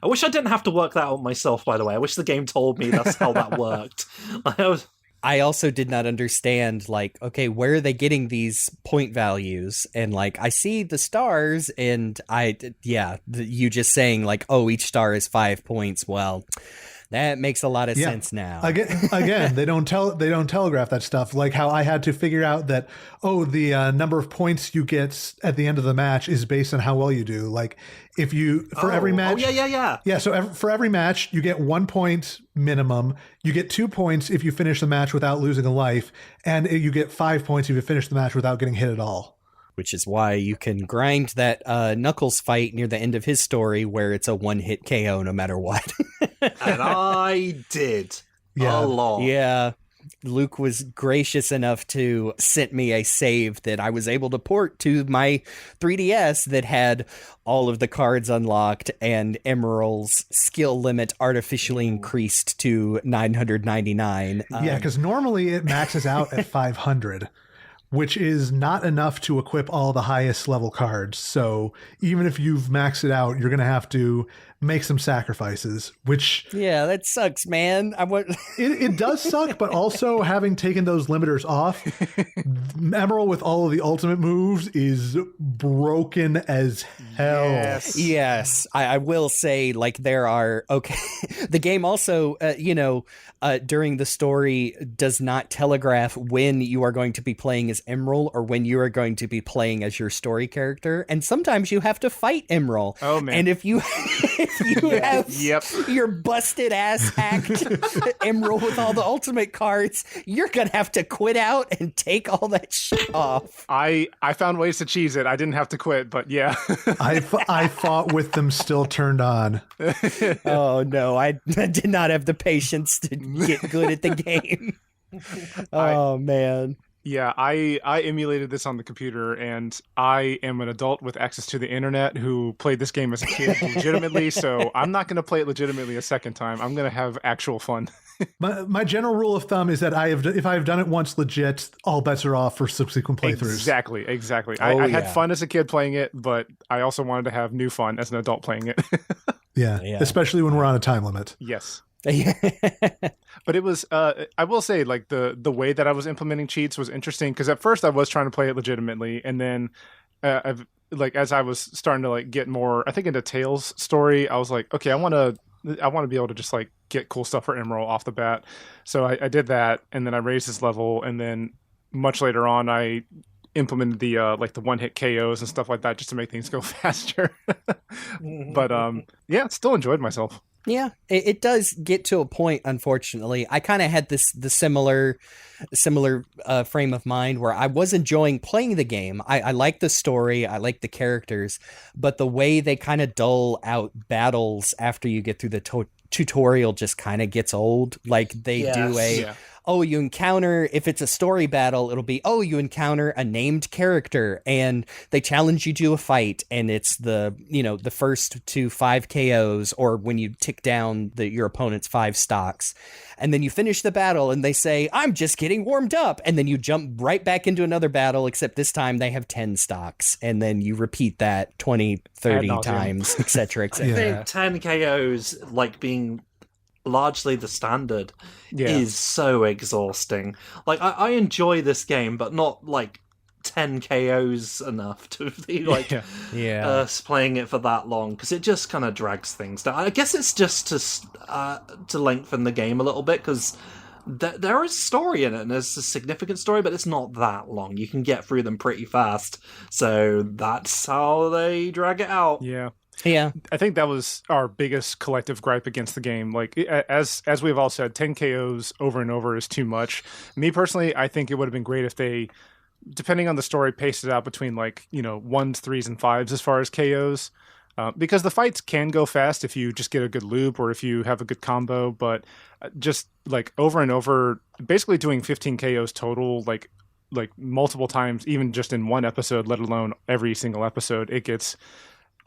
I wish I didn't have to work that out myself, by the way. I wish the game told me that's how that worked. I also did not understand, like, okay, where are they getting these point values? And, like, I see the stars, and you just saying, like, oh, each star is 5 points. Well, that makes a lot of sense now. Again, they don't telegraph that stuff. Like how I had to figure out that, the number of points you get at the end of the match is based on how well you do. Like, if you every match, yeah. So for every match, you get 1 point minimum. You get 2 points if you finish the match without losing a life, and you get 5 points if you finish the match without getting hit at all. Which is why you can grind that Knuckles fight near the end of his story where it's a 1-hit KO no matter what. And I did a lot. Yeah. Luke was gracious enough to send me a save that I was able to port to my 3DS that had all of the cards unlocked and Emerald's skill limit artificially increased to 999. Yeah, because normally it maxes out at 500. Which is not enough to equip all the highest level cards. So even if you've maxed it out, you're going to have to make some sacrifices, which... Yeah, that sucks, man. It does suck, but also having taken those limiters off, Emerl with all of the ultimate moves is broken as hell. Yes. I will say, like, there are... Okay. The game also, during the story does not telegraph when you are going to be playing as Emerl or when you are going to be playing as your story character. And sometimes you have to fight Emerl. Oh, man. And if you have your busted ass hacked Emerl with all the ultimate cards, you're going to have to quit out and take all that shit off. I found ways to cheese it. I didn't have to quit, but yeah. I fought with them still turned on. Oh, no. I did not have the patience to get good at the game. Oh, man. Yeah, I emulated this on the computer, and I am an adult with access to the internet who played this game as a kid legitimately, so I'm not going to play it legitimately a second time. I'm going to have actual fun. My general rule of thumb is that if I've done it once legit, all bets are off for subsequent playthroughs. Exactly. I had fun as a kid playing it, but I also wanted to have new fun as an adult playing it. Yeah, especially when we're on a time limit. Yes. But it was I will say, like, the way that I was implementing cheats was interesting, because at first I was trying to play it legitimately, and then I've like, as I was starting to like get more, I think, into Tails' story, I was like, okay, I want to be able to just like get cool stuff for Emerald off the bat. So I did that, and then I raised his level, and then much later on I implemented the like the one-hit KOs and stuff like that, just to make things go faster. But yeah, still enjoyed myself. Yeah, it does get to a point, unfortunately. I kind of had the similar frame of mind where I was enjoying playing the game. I like the story, I like the characters, but the way they kind of dull out battles after you get through the tutorial just kind of gets old. Like, they do oh, you encounter, if it's a story battle, it'll be, oh, you encounter a named character and they challenge you to a fight, and it's the, you know, the first to 5 KOs, or when you tick down your opponent's 5 stocks, and then you finish the battle and they say, I'm just getting warmed up, and then you jump right back into another battle, except this time they have 10 stocks, and then you repeat that 20, 30 times, etc., etc. I think 10 KOs, like, being largely the standard, is so exhausting. Like, I enjoy this game, but not like 10 KOs enough to be like playing it for that long, because it just kind of drags things down. I guess it's just to lengthen the game a little bit, because there is story in it, and there's a significant story, but it's not that long. You can get through them pretty fast, so that's how they drag it out. Yeah, I think that was our biggest collective gripe against the game. Like, as we've all said, 10 KOs over and over is too much. Me personally, I think it would have been great if they, depending on the story, paced it out between, like, you know, 1s, 3s, and 5s as far as KOs. Because the fights can go fast if you just get a good loop or if you have a good combo, but just like over and over, basically doing 15 KOs total, like multiple times, even just in one episode, let alone every single episode, it gets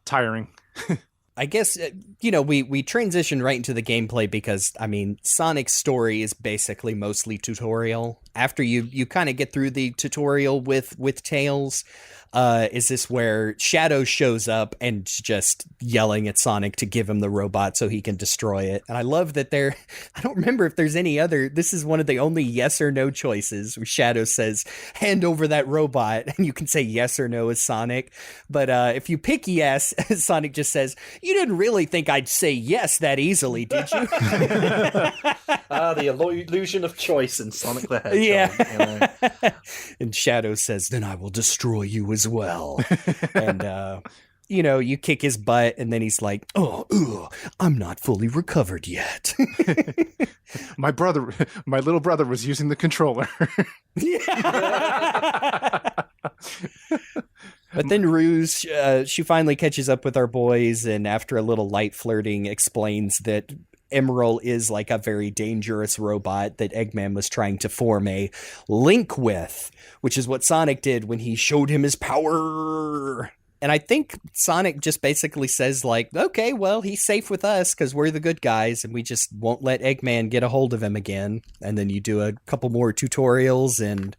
tiring. I guess, you know, we transition right into the gameplay because, I mean, Sonic's story is basically mostly tutorial. After you kind of get through the tutorial with Tails, is this where Shadow shows up and just yelling at Sonic to give him the robot so he can destroy it. And I love that I don't remember if there's any other, this is one of the only yes or no choices where Shadow says, hand over that robot, and you can say yes or no as Sonic. But if you pick yes, Sonic just says, you didn't really think I'd say yes that easily, did you? The illusion of choice in Sonic the Hedgehog. Yeah. You know? And Shadow says, then I will destroy you as well. And, you know, you kick his butt, and then he's like, I'm not fully recovered yet. My little brother was using the controller. But then Rouge, she finally catches up with our boys, and after a little light flirting, explains that Emerl is like a very dangerous robot that Eggman was trying to form a link with, which is what Sonic did when he showed him his power. And I think Sonic just basically says, like, okay, well, he's safe with us because we're the good guys, and we just won't let Eggman get a hold of him again. And then you do a couple more tutorials, and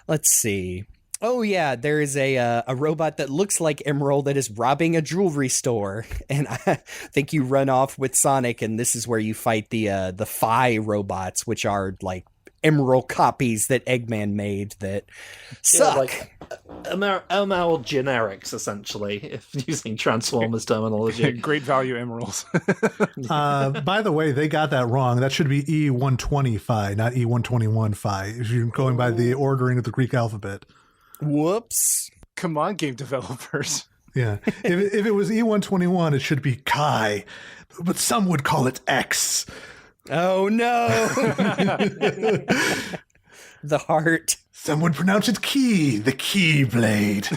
let's see. Oh, yeah, there is a robot that looks like Emerald that is robbing a jewelry store. And I think you run off with Sonic, and this is where you fight the Phi robots, which are like Emerald copies that Eggman made that suck. Yeah, like Emerl generics, essentially, if using Transformers terminology. Great value emeralds. By the way, they got that wrong. That should be E120 Phi, not E121 Phi, if you're going by the ordering of the Greek alphabet. Whoops. Come on, game developers. Yeah. If it was E121, it should be Chi, but some would call it X. Oh, no. The heart. Some would pronounce it Key, the Keyblade.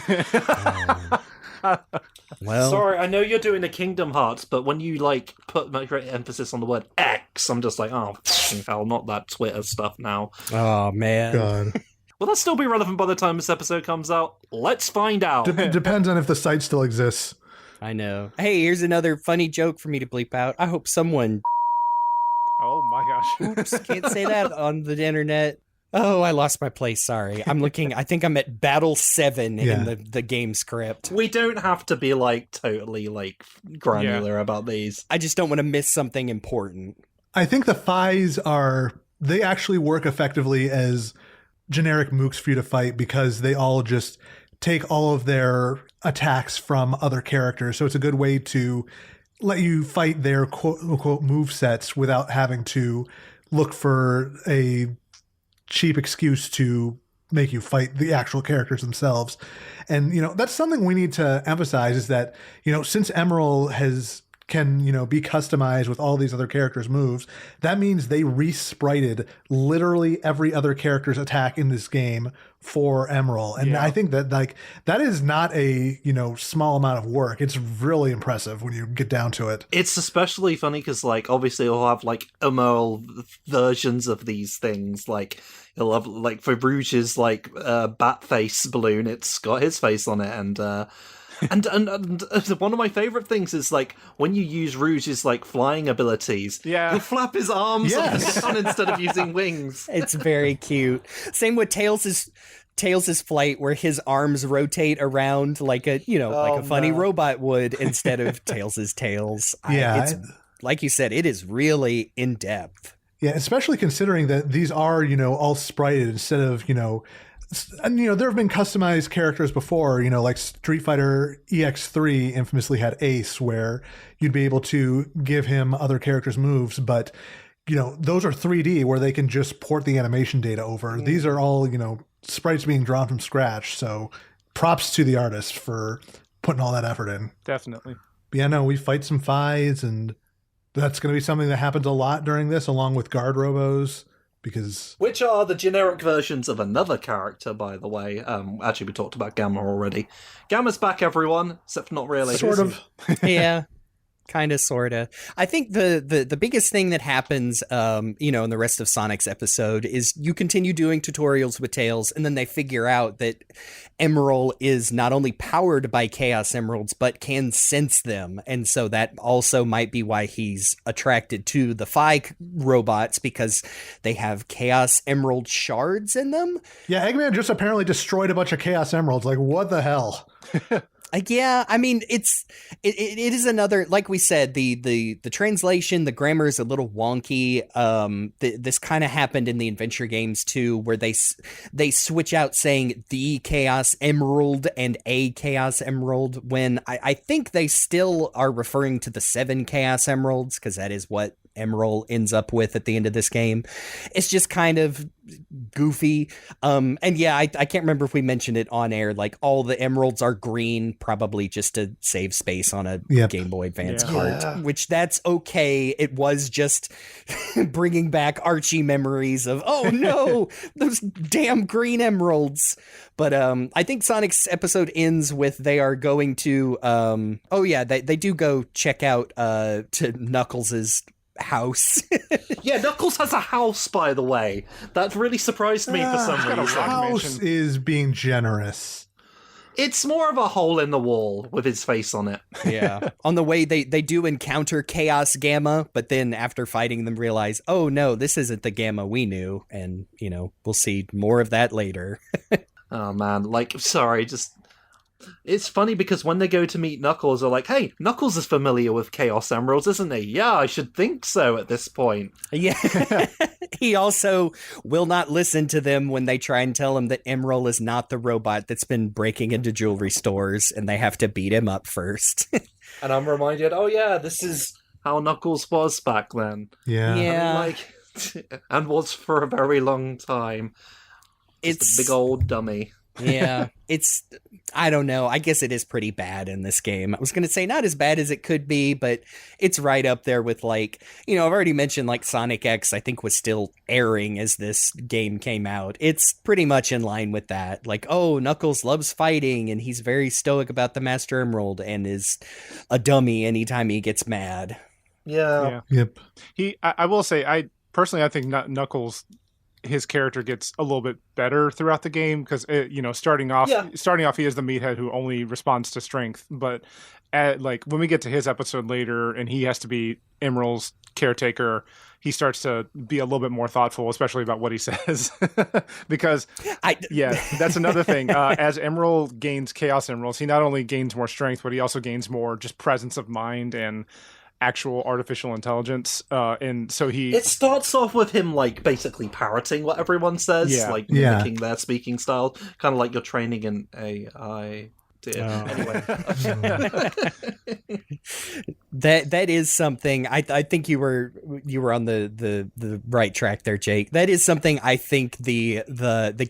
Well, sorry, I know you're doing the Kingdom Hearts, but when you like put my great emphasis on the word X, I'm just like, oh, fucking hell, not that Twitter stuff now. Oh, man. God. Will that still be relevant by the time this episode comes out? Let's find out. Depends on if the site still exists. I know. Hey, here's another funny joke for me to bleep out. I hope someone... Oh my gosh. Oops, can't say that on the internet. Oh, I lost my place. Sorry. I'm looking, I think I'm at Battle 7 in the game script. We don't have to be like totally like granular about these. I just don't want to miss something important. I think the Phis they actually work effectively as generic mooks for you to fight because they all just take all of their attacks from other characters. So it's a good way to let you fight their quote unquote move sets without having to look for a cheap excuse to make you fight the actual characters themselves. And, that's something we need to emphasize is that, since Emerl can be customized with all these other characters' moves, that means they re-sprited literally every other character's attack in this game for Emerl. And I think that that is not a small amount of work. It's really impressive when you get down to it. It's especially funny because obviously you'll have Emerl versions of these things. You'll have for Rouge's bat face balloon, it's got his face on it, and one of my favorite things is when you use Rouge's flying abilities, he'll flap his arms up and down instead of using wings. It's very cute. Same with Tails' flight, where his arms rotate around like a funny robot would instead of Tails' tails. It's, like you said, it is really in depth. Yeah, especially considering that these are all sprited instead of and there have been customized characters before, like Street Fighter EX3 infamously had Ace, where you'd be able to give him other characters' moves, but those are 3D where they can just port the animation data over. These are all sprites being drawn from scratch. So props to the artist for putting all that effort in. Definitely. But we fight some Phis, and that's going to be something that happens a lot during this, along with guard robos. Which are the generic versions of another character, by the way. Actually, we talked about Gamma already. Gamma's back, everyone, except not really. Sort of. Yeah. Kind of, sort of. I think the biggest thing that happens, in the rest of Sonic's episode is you continue doing tutorials with Tails, and then they figure out that Emerl is not only powered by Chaos Emeralds, but can sense them. And so that also might be why he's attracted to the Phi robots, because they have Chaos Emerald shards in them. Yeah, Eggman just apparently destroyed a bunch of Chaos Emeralds. What the hell? Yeah, I mean, it is another, like we said, the translation, the grammar is a little wonky. This kind of happened in the adventure games too, where they switch out saying the Chaos Emerald and a Chaos Emerald, when I think they still are referring to the 7 Chaos Emeralds, because that is what Emerl ends up with at the end of this game. It's just kind of goofy. And yeah, I can't remember if we mentioned it on air. All the emeralds are green, probably just to save space on a Game Boy Advance cart, which that's okay. It was just bringing back Archie memories of, oh no, those damn green emeralds. But I think Sonic's episode ends with they are going to, they do go check out to Knuckles' house. Yeah, Knuckles has a house, by the way. That really surprised me for some reason. House is being generous. It's more of a hole in the wall with his face on it. Yeah. On the way, they do encounter Chaos Gamma, but then after fighting them realize, oh no, this isn't the Gamma we knew. And, we'll see more of that later. Oh man, it's funny because when they go to meet Knuckles, they're like, hey, Knuckles is familiar with Chaos Emeralds, isn't he? Yeah, I should think so at this point. Yeah. He also will not listen to them when they try and tell him that Emerl is not the robot that's been breaking into jewelry stores, and they have to beat him up first. And I'm reminded, oh yeah, this is how Knuckles was back then. Yeah. And was for a very long time. It's a big old dummy. Yeah, I don't know. I guess it is pretty bad in this game. I was going to say not as bad as it could be, but it's right up there with I've already mentioned Sonic X, I think was still airing as this game came out. It's pretty much in line with that. Knuckles loves fighting and he's very stoic about the Master Emerald and is a dummy anytime he gets mad. Yeah. Yep. I will say, I think Knuckles, his character gets a little bit better throughout the game because starting off he is the meathead who only responds to strength, but when we get to his episode later and he has to be Emerald's caretaker, he starts to be a little bit more thoughtful, especially about what he says. Because that's another thing. As Emerald gains Chaos Emeralds, he not only gains more strength, but he also gains more just presence of mind and actual artificial intelligence. And so It starts off with him like basically parroting what everyone says, like mimicking their speaking style, kind of like you're training an AI. Anyway, that is something I think you were on the right track there, Jake. That is something I think the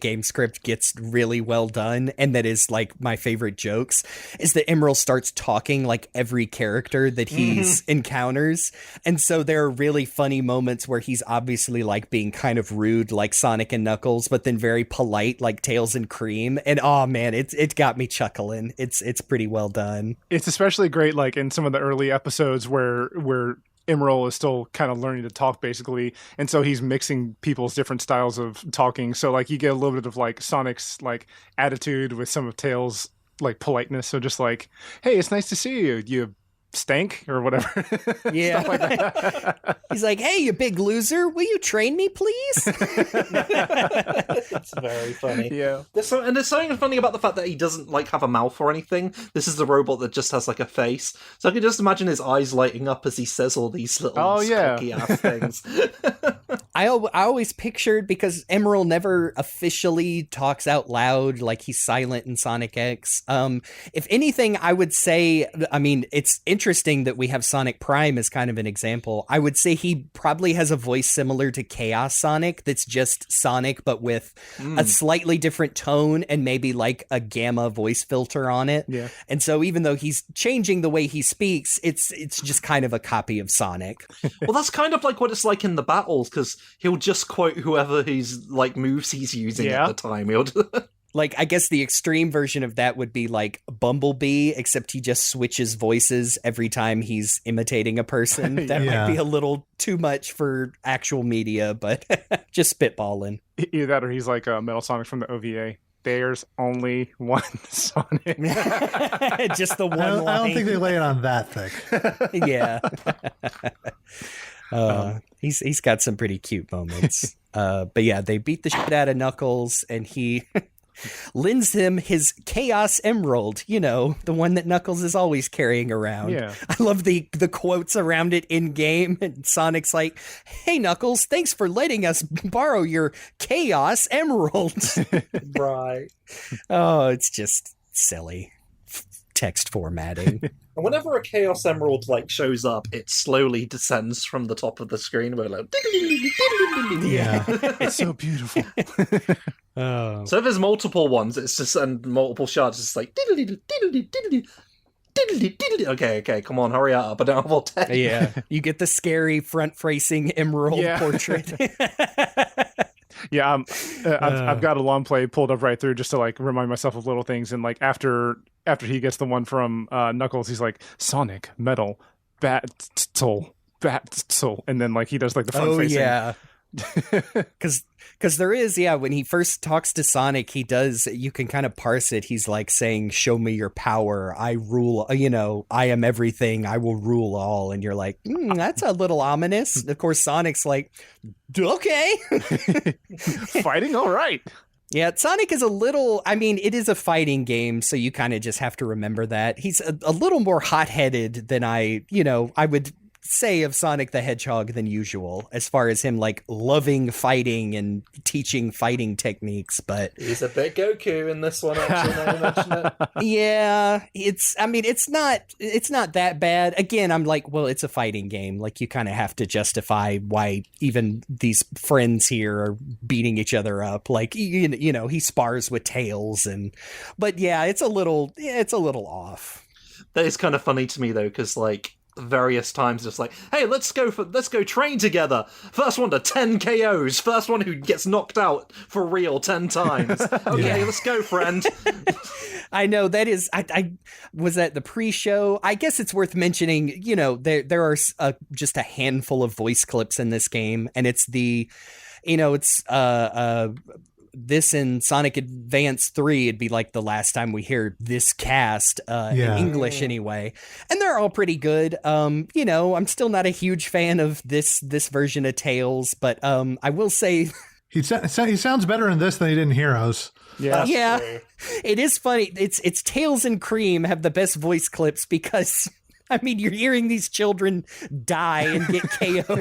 game script gets really well done, and that is like my favorite jokes is that Emerl starts talking like every character that he's encounters, and so there are really funny moments where he's obviously like being kind of rude like Sonic and Knuckles, but then very polite like Tails and Cream, and oh man, it got me chuckling. It's pretty well done. It's especially great like in some of the early episodes where Emerl is still kind of learning to talk basically, and so he's mixing people's different styles of talking, so like you get a little bit of like Sonic's like attitude with some of Tails' like politeness, so just like, hey, it's nice to see you, you stank or whatever. Yeah. Stuff like that. He's like, hey, you big loser, will you train me, please? it's very funny. Yeah. There's something funny about the fact that he doesn't like have a mouth or anything. This is the robot that just has like a face. So I can just imagine his eyes lighting up as he says all these little cocky ass things. I always pictured, because Emerl never officially talks out loud, like he's silent in Sonic X. If anything, I would say, I mean, it's interesting that we have Sonic Prime as kind of an example. I would say he probably has a voice similar to Chaos Sonic that's just Sonic, but with a slightly different tone and maybe like a gamma voice filter on it. Yeah. And so even though he's changing the way he speaks, it's just kind of a copy of Sonic. Well, that's kind of like what it's like in the battles, because he'll just quote whoever his like moves he's using at the time. He'll Like, I guess the extreme version of that would be like Bumblebee, except he just switches voices every time he's imitating a person. That might be a little too much for actual media, but just spitballing. Either that or he's like Metal Sonic from the OVA. There's only one Sonic. Just the one line. I don't think they lay it on that thick. Yeah. He's got some pretty cute moments. But yeah, they beat the shit out of Knuckles, and he lends him his Chaos Emerald, you know, the one that Knuckles is always carrying around. Yeah. I love the quotes around it in game, and Sonic's like, hey Knuckles, thanks for letting us borrow your Chaos Emerald. right. Oh, it's just silly text formatting. And whenever a Chaos Emerald like shows up, it slowly descends from the top of the screen. We're like, Yeah. It's so beautiful. Oh. So if there's multiple ones, it's just, and multiple shots, it's like okay, come on, hurry up. I don't have all day. Yeah. You get the scary front-facing Emerald portrait. Yeah, I've got a long play pulled up right through just to like remind myself of little things, and like after he gets the one from Knuckles, he's like Sonic, Metal, Battle, and then like he does like the front facing. Oh yeah. Because there is, when he first talks to Sonic, he does, you can kind of parse it. He's like saying, show me your power. I rule, I am everything. I will rule all. And you're like, that's a little ominous. Of course, Sonic's like, okay. Fighting? All right. Yeah, Sonic is a little, I mean, it is a fighting game, so you kind of just have to remember that. He's a little more hot-headed than I would say of Sonic the Hedgehog than usual, as far as him like loving fighting and teaching fighting techniques, but he's a bit Goku in this one, actually, now you mention it. Yeah, it's not that bad. Again, I'm like, well, it's a fighting game. Like, you kind of have to justify why even these friends here are beating each other up. Like, you know, he spars with Tails, but yeah, it's a little off. That is kind of funny to me though, because like various times just like, hey, let's go train together. First one to 10 KOs. First one who gets knocked out for real 10 times. Okay, let's go, friend. I know that is. I was at the pre-show. I guess it's worth mentioning. You know, there are just a handful of voice clips in this game, and it's this in Sonic Advance 3, it'd be like the last time we hear this cast in English anyway. And they're all pretty good. You know, I'm still not a huge fan of this version of Tails, but I will say he sounds better in this than he did in Heroes. Yeah. It is funny. It's Tails and Cream have the best voice clips because I mean, you're hearing these children die and get KO'd.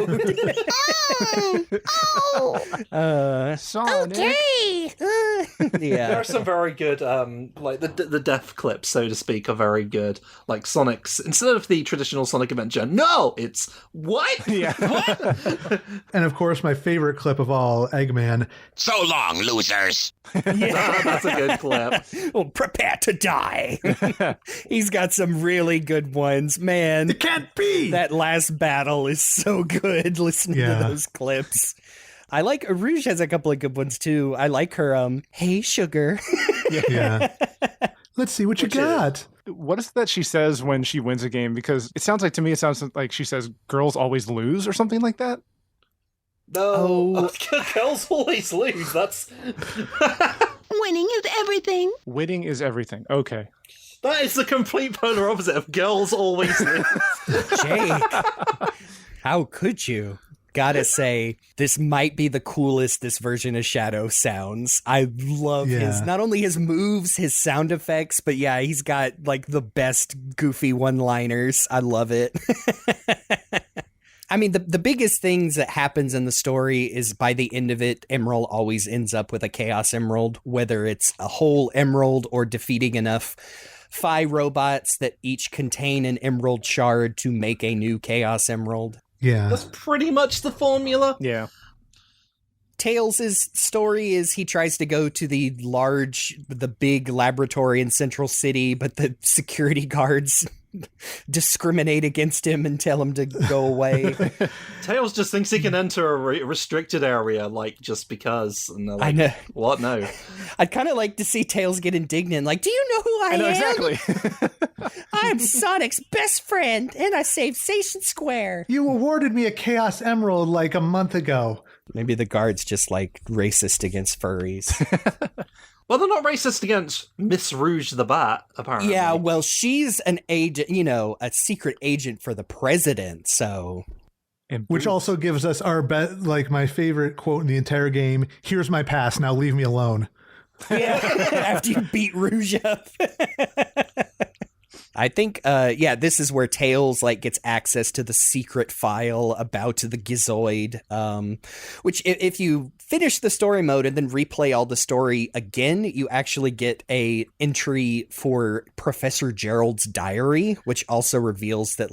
Sonic. Okay. Yeah. There are some very good, like the death clips, so to speak, are very good. Like Sonic's, instead of the traditional Sonic Adventure, no, it's what? Yeah. What? And of course, my favorite clip of all, Eggman. So long, losers. That's a good clip. Well, prepare to die. He's got some really good ones, man. It can't be! That last battle is so good. Listening to those clips. I like Rouge has a couple of good ones too. I like her hey sugar. Yeah. Let's see what you got. What is that she says when she wins a game? Because it sounds like she says girls always lose or something like that. No, girls always lose. That's Winning is everything. Winning is everything. Okay. that is the complete polar opposite of girls always lose. Jake, how could you? Gotta say, this might be the coolest this version of Shadow sounds. I love not only his moves, his sound effects, but yeah, he's got like the best goofy one-liners. I love it. I mean, the biggest things that happens in the story is by the end of it, Emerl always ends up with a Chaos Emerald, whether it's a whole emerald or defeating enough Phi robots that each contain an emerald shard to make a new Chaos Emerald. Yeah. That's pretty much the formula. Yeah. Tails' story is he tries to go to the big laboratory in Central City, but the security guards discriminate against him and tell him to go away. Tails just thinks he can enter a restricted area, like, just because. And they're like, I know. What? No. I'd kind of like to see Tails get indignant, like, do you know who I am? know exactly. I'm Sonic's best friend, and I saved Station Square. You awarded me a Chaos Emerald like a month ago. Maybe the guard's just, like, racist against furries. Well, they're not racist against Miss Rouge the Bat, apparently. Yeah, well, she's an agent, a secret agent for the president, so... Which also gives us our my favorite quote in the entire game. Here's my pass. Now leave me alone. Yeah, after you beat Rouge up. I think, this is where Tails gets access to the secret file about the Gizoid, which if you finish the story mode and then replay all the story again, you actually get a entry for Professor Gerald's diary, which also reveals that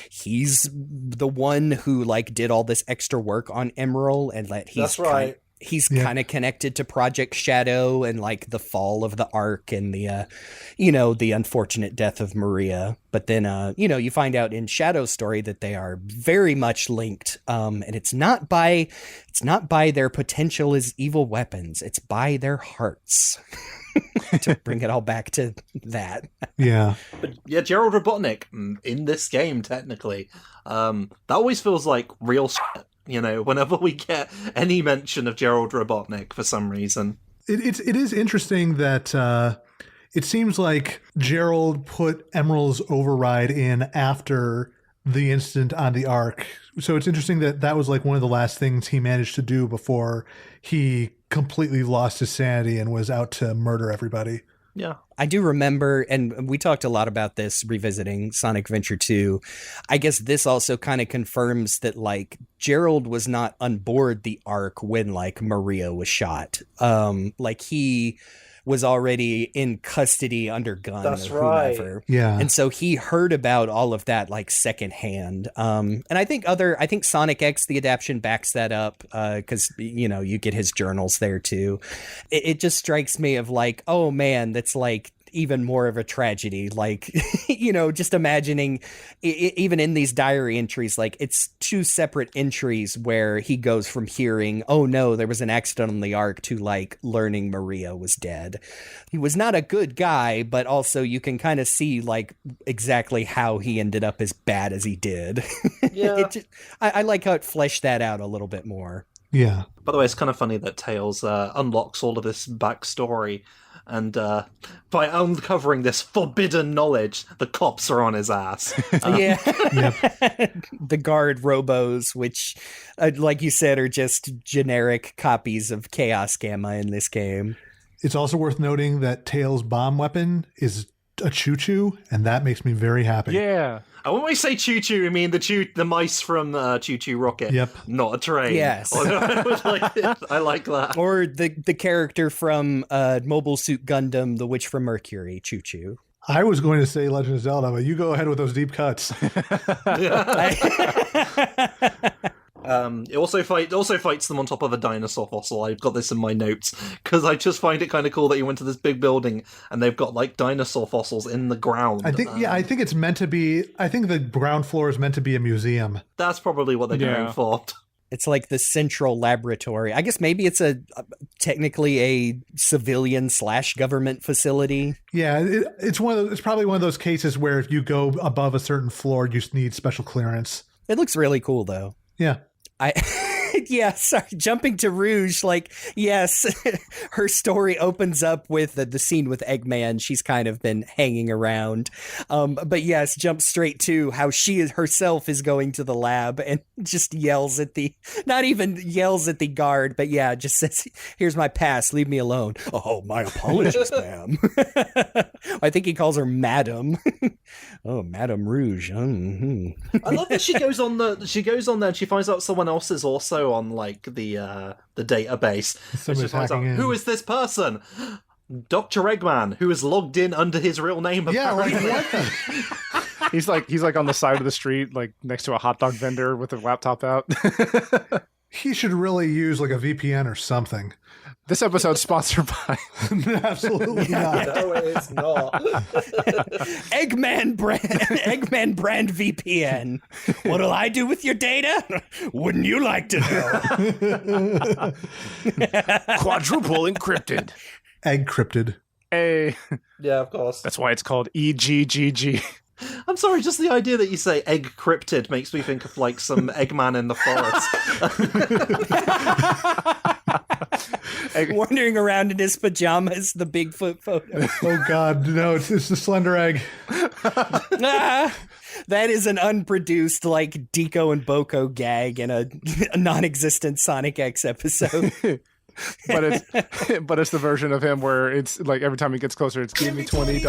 he's the one who did all this extra work on Emerl, and that he's That's right. He's kind of connected to Project Shadow and the fall of the Ark and the, the unfortunate death of Maria. But then, you find out in Shadow's story that they are very much linked. And it's not by their potential as evil weapons. It's by their hearts. To bring it all back to that. Yeah. But yeah, Gerald Robotnik in this game, technically, that always feels like real shit. Whenever we get any mention of Gerald Robotnik for some reason. It is interesting that it seems like Gerald put Emerald's override in after the incident on the Ark. So it's interesting that was one of the last things he managed to do before he completely lost his sanity and was out to murder everybody. Yeah. I do remember, and we talked a lot about this revisiting Sonic Adventure 2. I guess this also kind of confirms that Gerald was not on board the Ark when Maria was shot. He was already in custody under gun. That's or right. whomever. Yeah. And so he heard about all of that secondhand. And I think Sonic X, the adaptation, backs that up because, you get his journals there too. It just strikes me of oh man, that's even more of a tragedy. Just imagining even in these diary entries, it's two separate entries where he goes from hearing, oh no, there was an accident on the Ark, to learning Maria was dead. He was not a good guy, but also you can kind of see exactly how he ended up as bad as he did. Yeah. I like how it fleshed that out a little bit more. Yeah. By the way, it's kind of funny that Tails unlocks all of this backstory. And by uncovering this forbidden knowledge, the cops are on his ass. Yeah. The guard robos, which, like you said, are just generic copies of Chaos Gamma in this game. It's also worth noting that Tails' bomb weapon is a choo-choo, and that makes me very happy. Yeah. And when we say choo-choo, I mean the mice from Choo-Choo Rocket. Yep. Not a train. Yes. I like that. Or the character from Mobile Suit Gundam, the witch from Mercury, Choo Choo. I was going to say Legend of Zelda, but you go ahead with those deep cuts. It also fights them on top of a dinosaur fossil. I've got this in my notes because I just find it kind of cool that you went to this big building and they've got like dinosaur fossils in the ground. I think it's meant to be. I think the ground floor is meant to be a museum. That's probably what they're going for. It's like the central laboratory. I guess maybe it's technically a civilian / government facility. Yeah, it's probably one of those cases where if you go above a certain floor, you need special clearance. It looks really cool though. Yeah. Yeah, sorry, jumping to Rouge, like, yes, her story opens up with the scene with Eggman. She's kind of been hanging around. But yes, jump straight to how she herself is going to the lab and just yells at not even yells at the guard, but yeah, just says, here's my pass, leave me alone. Oh, my apologies, ma'am. I think he calls her Madam. Oh, Madame Rouge. Mm-hmm. I love that she goes on there and she finds out someone else is also on like the database. She finds out, who is this person? Dr. Eggman, who is logged in under his real name. Apparently. Yeah, like what? He's like on the side of the street, like next to a hot dog vendor with a laptop out. He should really use like a VPN or something. This episode's sponsored by... Absolutely not. No, it's not. Eggman brand VPN. What'll I do with your data? Wouldn't you like to know? Quadruple encrypted. Egg cryptid. Hey. Yeah, of course. That's why it's called EGGG. I'm sorry, just the idea that you say egg cryptid makes me think of like some Eggman in the forest. Wandering around in his pajamas, the Bigfoot photo. Oh God, no! It's the Slender Egg. That is an unproduced like Deco and Boko gag in a non-existent Sonic X episode. But it's the version of him where it's like every time he gets closer, it's give me $20.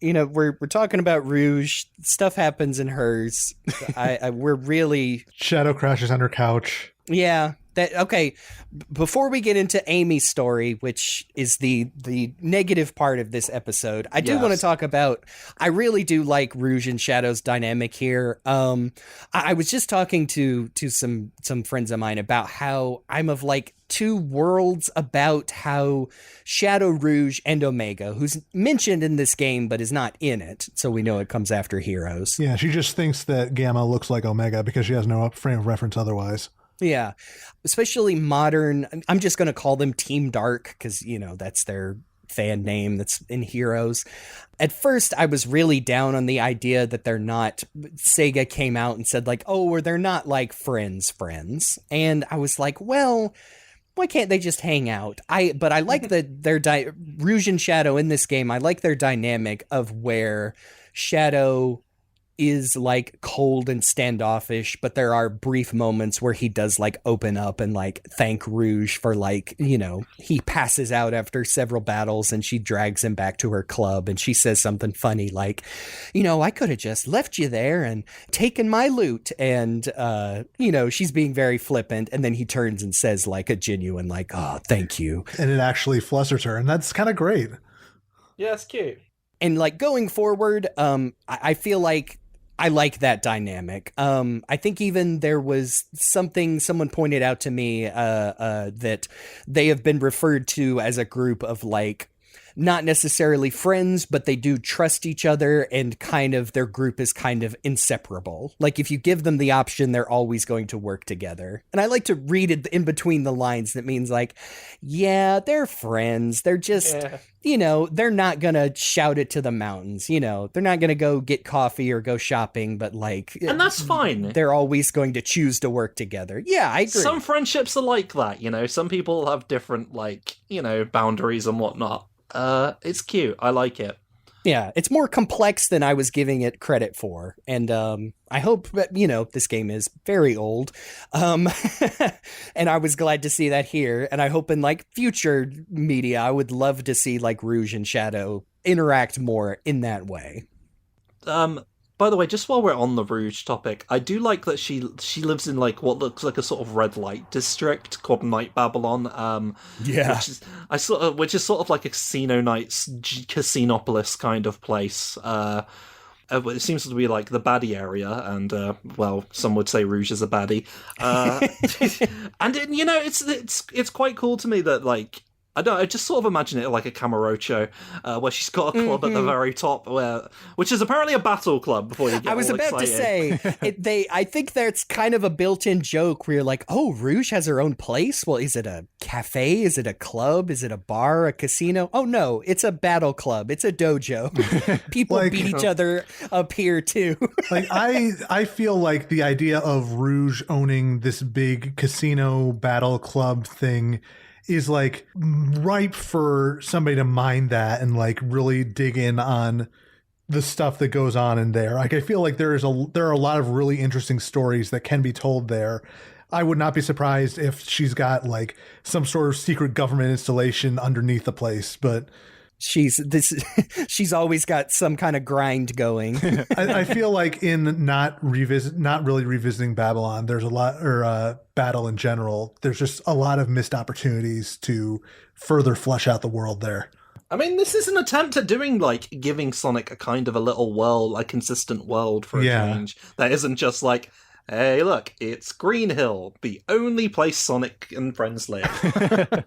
You know, we're talking about Rouge. Stuff happens in hers. We're really Shadow crashes on her couch. Yeah. Okay. Before we get into Amy's story, which is the negative part of this episode, I do want to talk about. I really do like Rouge and Shadow's dynamic here. I was just talking to some friends of mine about how I'm of like two worlds about how Shadow, Rouge, and Omega, who's mentioned in this game but is not in it, so we know it comes after Heroes. Yeah, she just thinks that Gamma looks like Omega because she has no frame of reference otherwise. Yeah, especially modern. I'm just going to call them Team Dark because, you know, that's their fan name that's in Heroes. At first, I was really down on the idea that they're not. Sega came out and said like, oh, or they're not like friends. And I was like, well, why can't they just hang out? But I like their Rouge and Shadow in this game. I like their dynamic of where Shadow is like cold and standoffish, but there are brief moments where he does like open up and like thank Rouge for like, you know, he passes out after several battles and she drags him back to her club and she says something funny like, you know, I could have just left you there and taken my loot. And, you know, she's being very flippant. And then he turns and says like a genuine like, oh, thank you. And it actually flusters her. And that's kind of great. Yeah, it's cute. And like going forward, I feel like I like that dynamic. I think even there was something someone pointed out to me that they have been referred to as a group of like not necessarily friends, but they do trust each other and kind of their group is kind of inseparable. Like if you give them the option, they're always going to work together. And I like to read it in between the lines. That means like, yeah, they're friends. They're just, you know, they're not going to shout it to the mountains. You know, they're not going to go get coffee or go shopping, but like, and that's fine. They're always going to choose to work together. Yeah, I agree. Some friendships are like that, you know, some people have different like, you know, boundaries and whatnot. It's cute. I like it. Yeah, it's more complex than I was giving it credit for. And I hope that, this game is very old. And I was glad to see that here. And I hope in like future media, I would love to see like Rouge and Shadow interact more in that way. By the way, just while we're on the Rouge topic, I do like that she lives in like what looks like a sort of red light district called Night Babylon. Yeah, which is sort of like a Casino Nights Casinopolis kind of place. It seems to be like the baddie area, and well, some would say Rouge is a baddie. And it's quite cool to me that like. I just sort of imagine it like a Camarocho, where she's got a club at the very top, which is apparently a battle club. Before you get I was all about excited. to say, I think that's kind of a built-in joke where you're like, oh, Rouge has her own place? Well, is it a cafe? Is it a club? Is it a bar, a casino? Oh, no, it's a battle club. It's a dojo. People beat each other up here, too. Like, I feel like the idea of Rouge owning this big casino battle club thing is like ripe for somebody to mine that and like really dig in on the stuff that goes on in there. Like I feel like there are a lot of really interesting stories that can be told there. I would not be surprised if she's got like some sort of secret government installation underneath the place, but she's always got some kind of grind going. I feel like in not really revisiting Babylon, there's a lot, or Battle in general, there's just a lot of missed opportunities to further flesh out the world there. I mean, this is an attempt at doing, like, giving Sonic a kind of a little world, a consistent world for a change. That isn't just like, hey, look, it's Green Hill, the only place Sonic and friends live.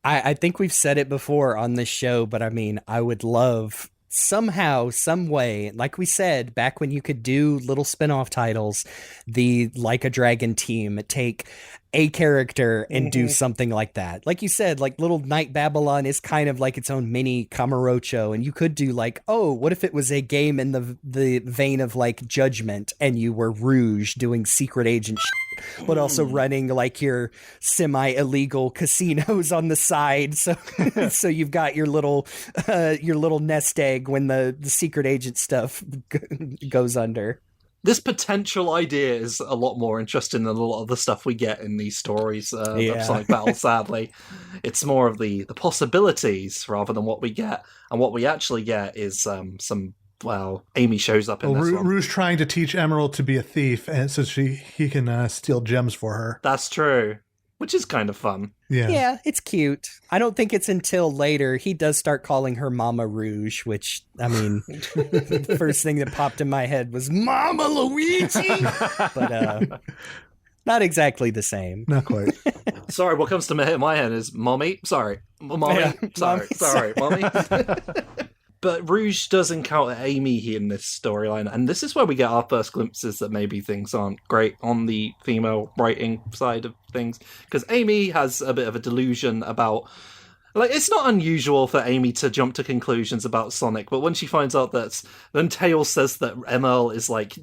I think we've said it before on this show, but I mean, I would love somehow, some way, like we said, back when you could do little spin-off titles, the Like a Dragon team take a character and do something like that. Like you said, like Little Night Babylon is kind of like its own mini Camarocho, and you could do like, oh, what if it was a game in the vein of like Judgment, and you were Rouge doing secret agent shit, but also running like your semi-illegal casinos on the side. So so you've got your little nest egg when the secret agent stuff goes under. This potential idea is a lot more interesting than a lot of the stuff we get in these stories of Sonic Battle, sadly. It's more of the possibilities rather than what we get. And what we actually get is Amy shows up in this one. Rouge trying to teach Emerl to be a thief, and so he can steal gems for her. That's true. Which is kind of fun. Yeah, it's cute. I don't think it's until later he does start calling her Mama Rouge, which, I mean, the first thing that popped in my head was Mama Luigi! But not exactly the same. Not quite. Sorry, what comes to my head is Mommy. Sorry. Mommy. Yeah, Sorry, Mommy. But Rouge does encounter Amy here in this storyline, and this is where we get our first glimpses that maybe things aren't great on the female writing side of things, because Amy has a bit of a delusion about... Like, it's not unusual for Amy to jump to conclusions about Sonic, but when she finds out that... Then Tails says that Emerl is, like,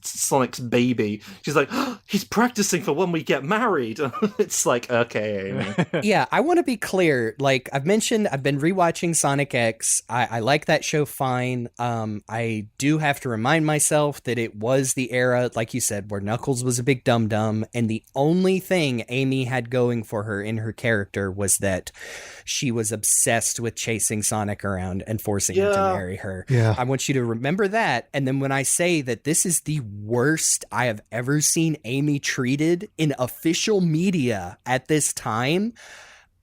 Sonic's baby, she's like, oh, he's practicing for when we get married. It's like, okay, Amy. Yeah, I want to be clear. Like, I've mentioned, I've been rewatching Sonic X. I like that show fine. I do have to remind myself that it was the era, like you said, where Knuckles was a big dum-dum, and the only thing Amy had going for her in her character was that she was obsessed with chasing Sonic around and forcing him to marry her. Yeah. I want you to remember that. And then when I say that this is the worst I have ever seen Amy treated in official media at this time,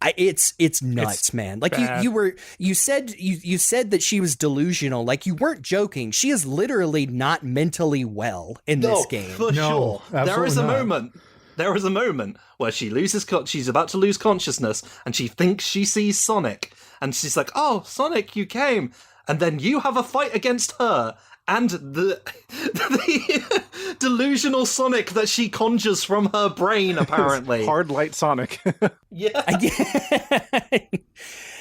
it's nuts, man. Like you said that she was delusional. Like, you weren't joking. She is literally not mentally well in this game. For sure. There is a moment. There is a moment where she she's about to lose consciousness, and she thinks she sees Sonic, and she's like, oh, Sonic, you came. And then you have a fight against her, and delusional Sonic that she conjures from her brain, apparently. Hard light Sonic. Yeah.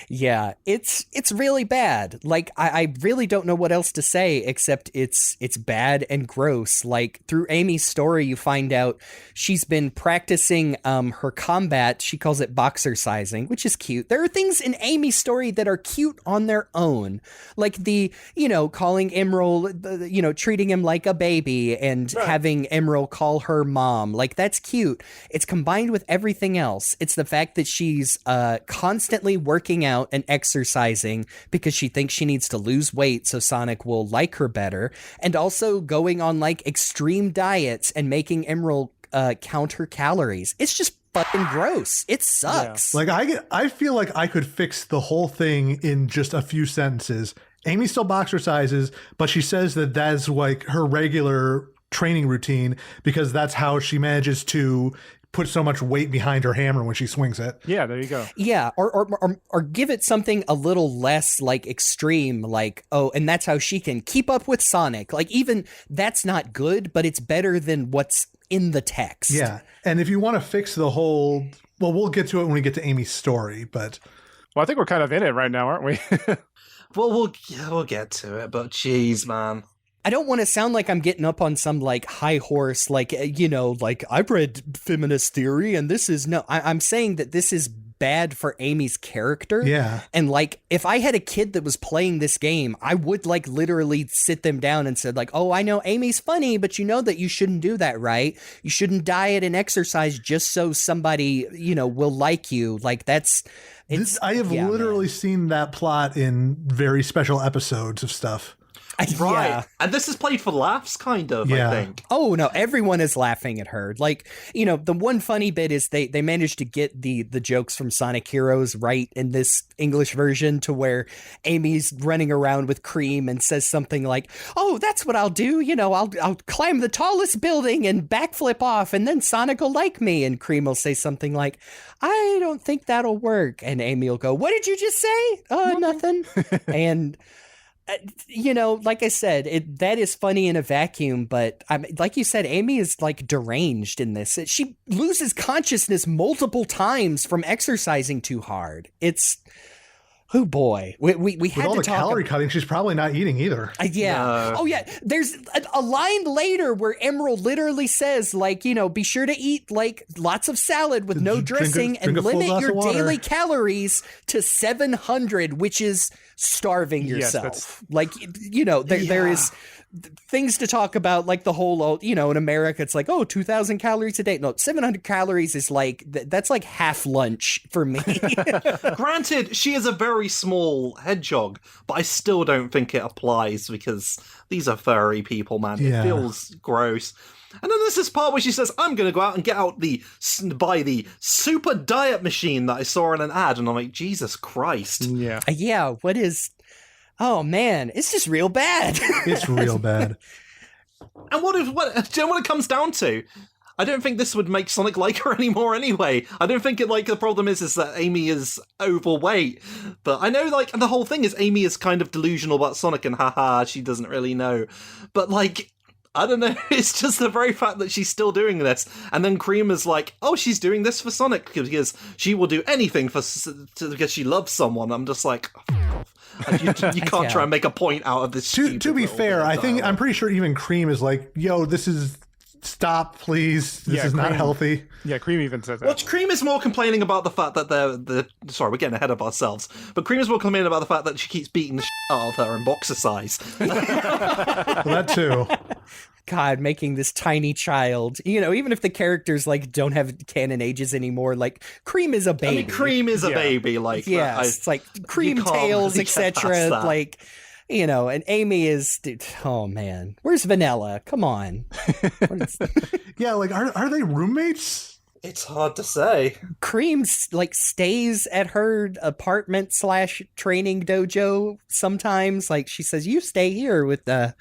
Yeah, it's really bad. Like, I really don't know what else to say except it's bad and gross. Like, through Amy's story, you find out she's been practicing her combat. She calls it boxercising, which is cute. There are things in Amy's story that are cute on their own. Like calling Emerl, treating him like a baby and having Emerl call her mom. Like, that's cute. It's combined with everything else. It's the fact that she's constantly working out and exercising because she thinks she needs to lose weight so Sonic will like her better, and also going on like extreme diets and making Emerald count her calories. It's just fucking gross. It sucks. Yeah. Like I feel like I could fix the whole thing in just a few sentences. Amy still boxercises, but she says that that's like her regular training routine because that's how she manages to put so much weight behind her hammer when she swings it. Yeah, there you go. Yeah, or give it something a little less like extreme, like, oh, and that's how she can keep up with Sonic. Like, even that's not good, but it's better than what's in the text. Yeah, and if you want to fix the whole, well, we'll get to it when we get to Amy's story, but Well, I think we're kind of in it right now, aren't we? Well, we'll get to it, but jeez, man. I don't want to sound like I'm getting up on some like high horse, like, like I've read feminist theory and this is I'm saying that this is bad for Amy's character. Yeah. And like, if I had a kid that was playing this game, I would like literally sit them down and said like, oh, I know Amy's funny, but you know that you shouldn't do that, right? You shouldn't diet and exercise just so somebody, will like you. Like I have literally seen that plot in very special episodes of stuff. Right. Yeah. And this is played for laughs, kind of, Yeah. I think. Oh, no, everyone is laughing at her. Like, the one funny bit is they managed to get the jokes from Sonic Heroes right in this English version to where Amy's running around with Cream and says something like, oh, that's what I'll do. I'll climb the tallest building and backflip off and then Sonic will like me. And Cream will say something like, I don't think that'll work. And Amy will go, what did you just say? Nothing. And... like I said, that is funny in a vacuum, but like you said, Amy is like deranged in this. She loses consciousness multiple times from exercising too hard. It's, oh boy, we With had all to the talk calorie cutting, she's probably not eating either. yeah. No. Oh, yeah. There's a line later where Emerald literally says, like, be sure to eat, like, lots of salad with no dressing and drink a full limit glass your of water. daily calories to 700, which is starving Yes, yourself. Like, there is things to talk about, like the whole, in America, it's like, 2,000 calories a day. No, 700 calories is like, that's like half lunch for me. Granted, she is a very small hedgehog, but I still don't think it applies because these are furry people, man. Yeah. It feels gross. And then there's this part where she says, I'm going to go out and get out buy the super diet machine that I saw in an ad. And I'm like, Jesus Christ. Yeah. Yeah, what is... Oh, man, it's just real bad. It's real bad. And do you know what it comes down to? I don't think this would make Sonic like her anymore anyway. I don't think the problem is that Amy is overweight. But I know, like, the whole thing is Amy is kind of delusional about Sonic and haha, she doesn't really know. But, like, I don't know, it's just the very fact that she's still doing this. And then Cream is like, oh, she's doing this for Sonic because she will do anything because she loves someone. I'm just like, oh, you can't try and make a point out of this. To be fair, I'm pretty sure even Cream is like, yo, this is... Stop, please. This is not Cream. healthy. Yeah, Cream even says that. Well, Cream is more complaining about the fact that sorry, we're getting ahead of ourselves. But Cream is more complaining about the fact that she keeps beating the shit out of her in boxer size. Well, that too. God, making this tiny child, even if the characters like don't have canon ages anymore, like Cream is a baby. I mean, Cream is a baby, like yeah, it's like Cream can't tails, really get past etc. that. Like, and Amy is, dude, oh man, where's Vanilla? Come on. Yeah, like are they roommates? It's hard to say. Cream like stays at her apartment / training dojo sometimes. Like she says, you stay here with the.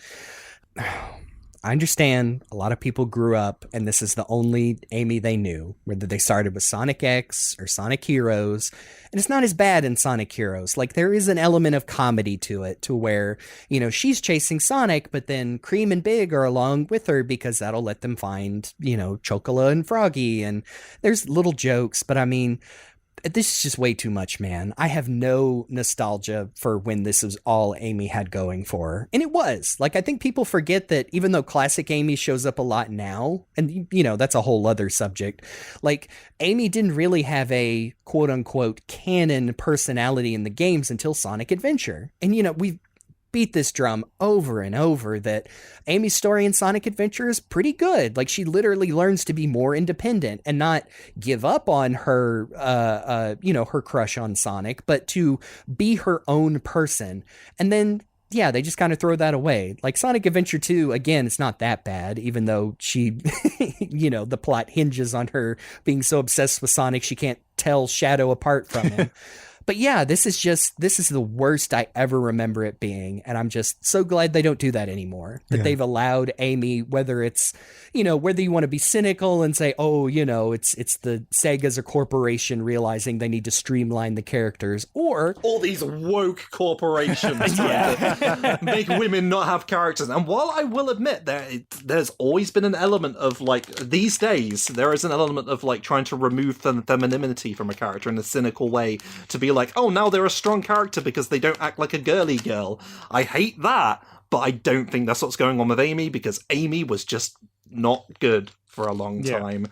I understand a lot of people grew up and this is the only Amy they knew, whether they started with Sonic X or Sonic Heroes. And it's not as bad in Sonic Heroes. Like, there is an element of comedy to it, to where, you know, she's chasing Sonic, but then Cream and Big are along with her because that'll let them find, you know, Chocola and Froggy. And there's little jokes, but I mean, this is just way too much, man. I have no nostalgia for when this was all Amy had going for her. And it was. Like, I think people forget that even though classic Amy shows up a lot now, and, you know, that's a whole other subject, like, Amy didn't really have a quote-unquote canon personality in the games until Sonic Adventure. And, you know, we've beat this drum over and over that Amy's story in Sonic Adventure is pretty good. Like, she literally learns to be more independent and not give up on her, you know, her crush on Sonic, but to be her own person. And then, yeah, they just kind of throw that away. Like, Sonic Adventure 2, again, it's not that bad, even though she, you know, the plot hinges on her being so obsessed with Sonic she can't tell Shadow apart from him. But yeah, this is the worst I ever remember it being. And I'm just so glad they don't do that anymore. That they've allowed Amy, whether it's, you know, whether you want to be cynical and say, oh, you know, it's the Sega's a corporation realizing they need to streamline the characters, or all these woke corporations trying to make women not have characters. And while I will admit there's always been an element of, like, these days, there is an element of, like, trying to remove the femininity from a character in a cynical way to be like, oh, now they're a strong character because they don't act like a girly girl. I hate that, but I don't think that's what's going on with Amy, because Amy was just not good for a long time.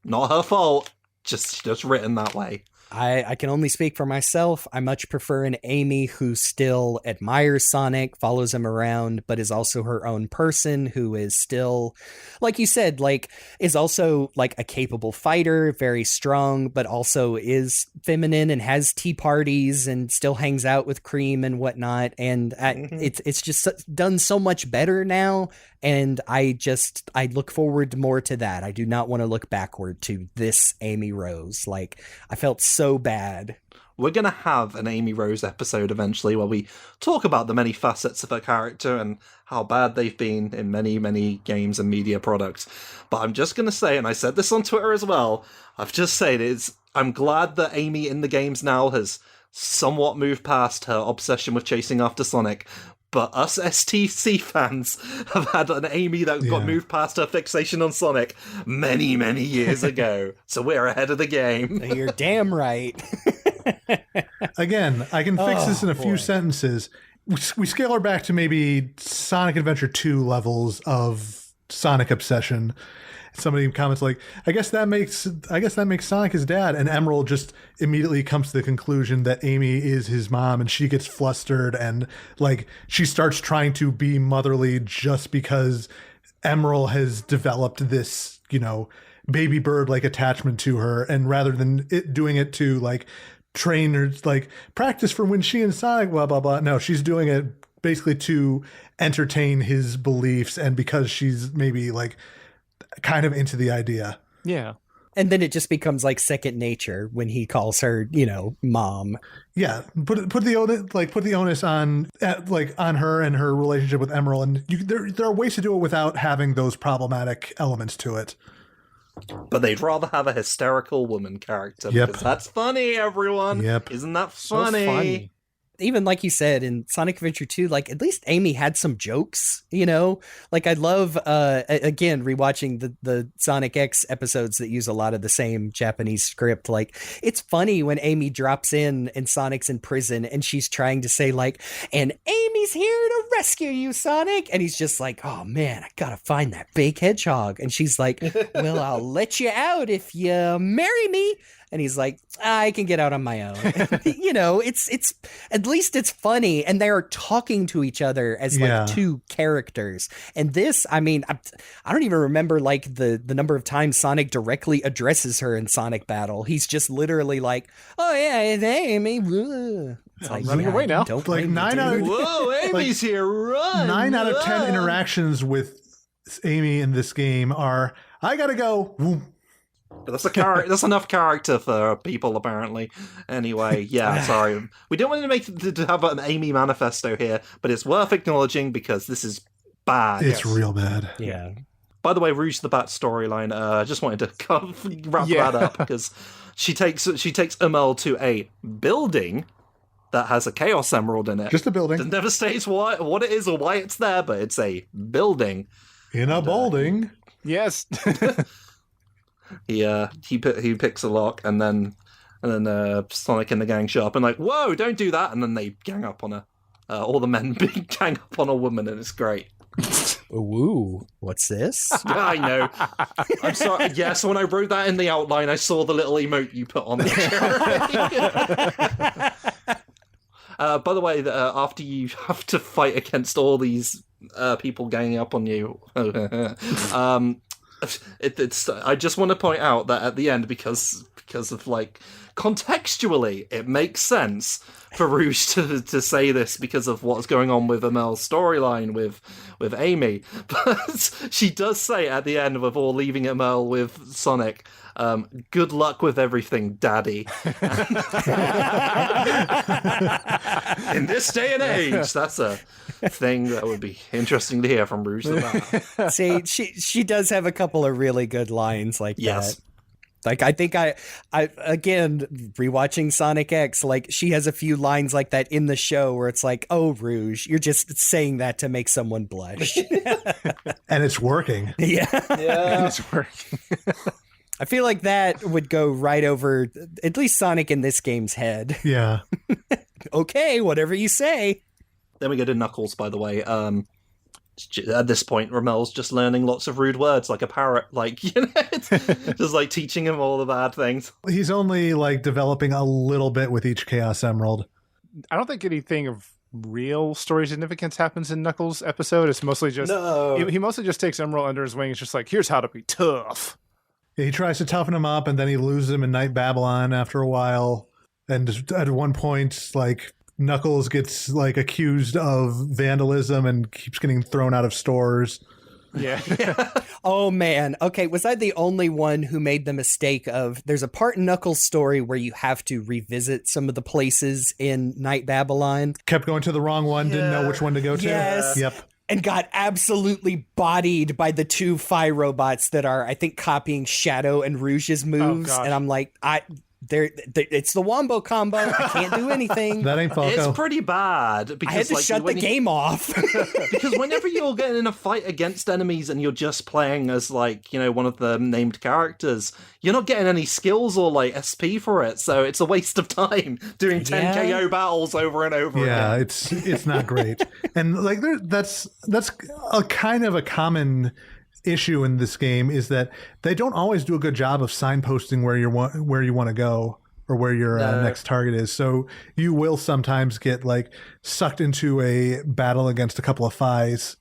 Not her fault, just written that way. I can only speak for myself. I much prefer an Amy who still admires Sonic, follows him around, but is also her own person, who is still, like you said, like, is also like a capable fighter, very strong, but also is feminine and has tea parties and still hangs out with Cream and whatnot. And it's just done so much better now. And I look forward more to that. I do not want to look backward to this Amy Rose. Like, I felt so bad. We're going to have an Amy Rose episode eventually where we talk about the many facets of her character and how bad they've been in many, many games and media products. But I'm just going to say, and I said this on Twitter as well, I've just said I'm glad that Amy in the games now has somewhat moved past her obsession with chasing after Sonic. But us STC fans have had an Amy that got moved past her fixation on Sonic many, many years ago. So we're ahead of the game. You're damn right. Again, I can fix this in a few sentences. We scale her back to maybe Sonic Adventure 2 levels of Sonic obsession. Somebody comments like, I guess that makes Sonic his dad, and Emerl just immediately comes to the conclusion that Amy is his mom, and she gets flustered and, like, she starts trying to be motherly just because Emerl has developed this, you know, baby bird like attachment to her, and rather than doing it to, like, train or, like, practice for when she and Sonic blah blah blah, no, she's doing it basically to entertain his beliefs, and because she's maybe, like, kind of into the idea. Yeah. And then it just becomes like second nature when he calls her, you know, mom. Yeah, put the onus on her and her relationship with Emerald, and there are ways to do it without having those problematic elements to it. But they'd rather have a hysterical woman character because that's funny, everyone. Yep. Isn't that funny? So funny. Even like you said in Sonic Adventure 2, like, at least Amy had some jokes, you know? Like, I love, again, rewatching the Sonic X episodes that use a lot of the same Japanese script. Like, it's funny when Amy drops in and Sonic's in prison and she's trying to say, like, and Amy's here to rescue you, Sonic. And he's just like, oh man, I gotta find that big hedgehog. And she's like, well, I'll let you out if you marry me. And he's like, I can get out on my own. You know, it's at least it's funny. And they are talking to each other as like two characters. And this, I mean, I don't even remember like the number of times Sonic directly addresses her in Sonic Battle. He's just literally like, oh yeah, it's Amy. It's like, running away now. Don't like 9 out of whoa, Amy's here, run. 9 out of 10 interactions with Amy in this game are, I gotta go. But that's enough character for people, apparently. Anyway, yeah, sorry. We don't want to have an Amy manifesto here, but it's worth acknowledging because this is bad. It's real bad. Yeah. By the way, Rouge the Bat storyline. I just wanted to kind of wrap that up because she takes Emerl to a building that has a Chaos Emerald in it. Just a building. It never states what it is or why it's there, but it's a building. In a building. Yes. He picks a lock, and then Sonic and the gang show up and like, whoa, don't do that, and then they gang up on her. All the men gang up on a woman, and it's great. Ooh, what's this? Yeah, I know. I'm sorry. Yeah, so when I wrote that in the outline, I saw the little emote you put on the by the way, after you have to fight against all these people ganging up on you, it's. I just want to point out that at the end, because of like contextually, it makes sense for Rouge to say this because of what's going on with Emerl's storyline with Amy. But she does say at the end, before leaving Emerl with Sonic, good luck with everything, Daddy. In this day and age, that's a thing that would be interesting to hear from Rouge the Bat. See, she does have a couple of really good lines like Yes. that. Like, I think I again, rewatching Sonic X, like, she has a few lines like that in the show where it's like, oh, Rouge, you're just saying that to make someone blush. And it's working. Yeah. It's working. I feel like that would go right over at least Sonic in this game's head. Yeah. Okay, whatever you say. Then we go to Knuckles, by the way. At this point, Romel's just learning lots of rude words like a parrot, like, you know, it's just like teaching him all the bad things. He's only like developing a little bit with each Chaos Emerald. I don't think anything of real story significance happens in Knuckles' episode. It's mostly just he mostly just takes Emerald under his wing. It's just like, here's how to be tough. He tries to toughen him up, and then he loses him in Night Babylon after a while. And at one point, like, Knuckles gets like accused of vandalism and keeps getting thrown out of stores. Yeah. Oh man. Okay, was I the only one who made the mistake of there's a part in Knuckles' story where you have to revisit some of the places in Night Babylon? Kept going to the wrong one, didn't know which one to go to. Yes. Yep. And got absolutely bodied by the two Phi robots that are, I think, copying Shadow and Rouge's moves. gosh. And I'm like, it's the Wombo combo. I can't do anything. That ain't Falco. It's pretty bad because I had to shut the game off. Because whenever you're getting in a fight against enemies and you're just playing as, like, you know, one of the named characters, you're not getting any skills or like SP for it, so it's a waste of time doing 10 KO battles over and over Yeah, again. it's not great. And like that's a kind of a common issue in this game, is that they don't always do a good job of signposting where you want to go or where your next target is. So you will sometimes get like sucked into a battle against a couple of Phis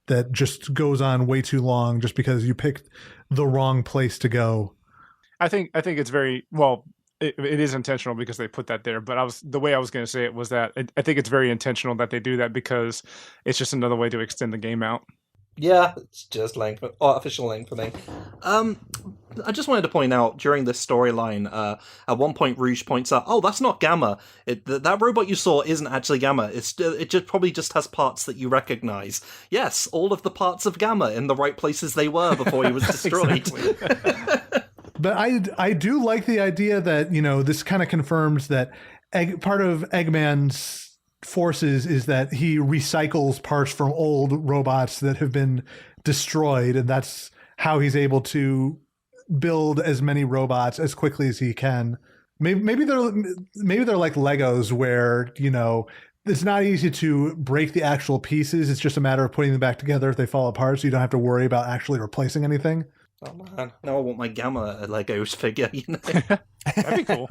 that just goes on way too long just because you picked the wrong place to go. I think it's very well. It is intentional because they put that there. But the way I was going to say it was that I think it's very intentional that they do that because it's just another way to extend the game out. Yeah, it's just artificial lengthening. I just wanted to point out during this storyline, at one point Rouge points out, "Oh, that's not Gamma. That robot you saw isn't actually Gamma. It just probably just has parts that you recognize. Yes, all of the parts of Gamma in the right places they were before he was destroyed." But I do like the idea that, you know, this kind of confirms that part of Eggman's forces is that he recycles parts from old robots that have been destroyed, and that's how he's able to build as many robots as quickly as he can. Maybe they're like Legos, where, you know, it's not easy to break the actual pieces. It's just a matter of putting them back together if they fall apart, so you don't have to worry about actually replacing anything. Oh man, now I want my Gamma Legos figure, you know. That'd be cool.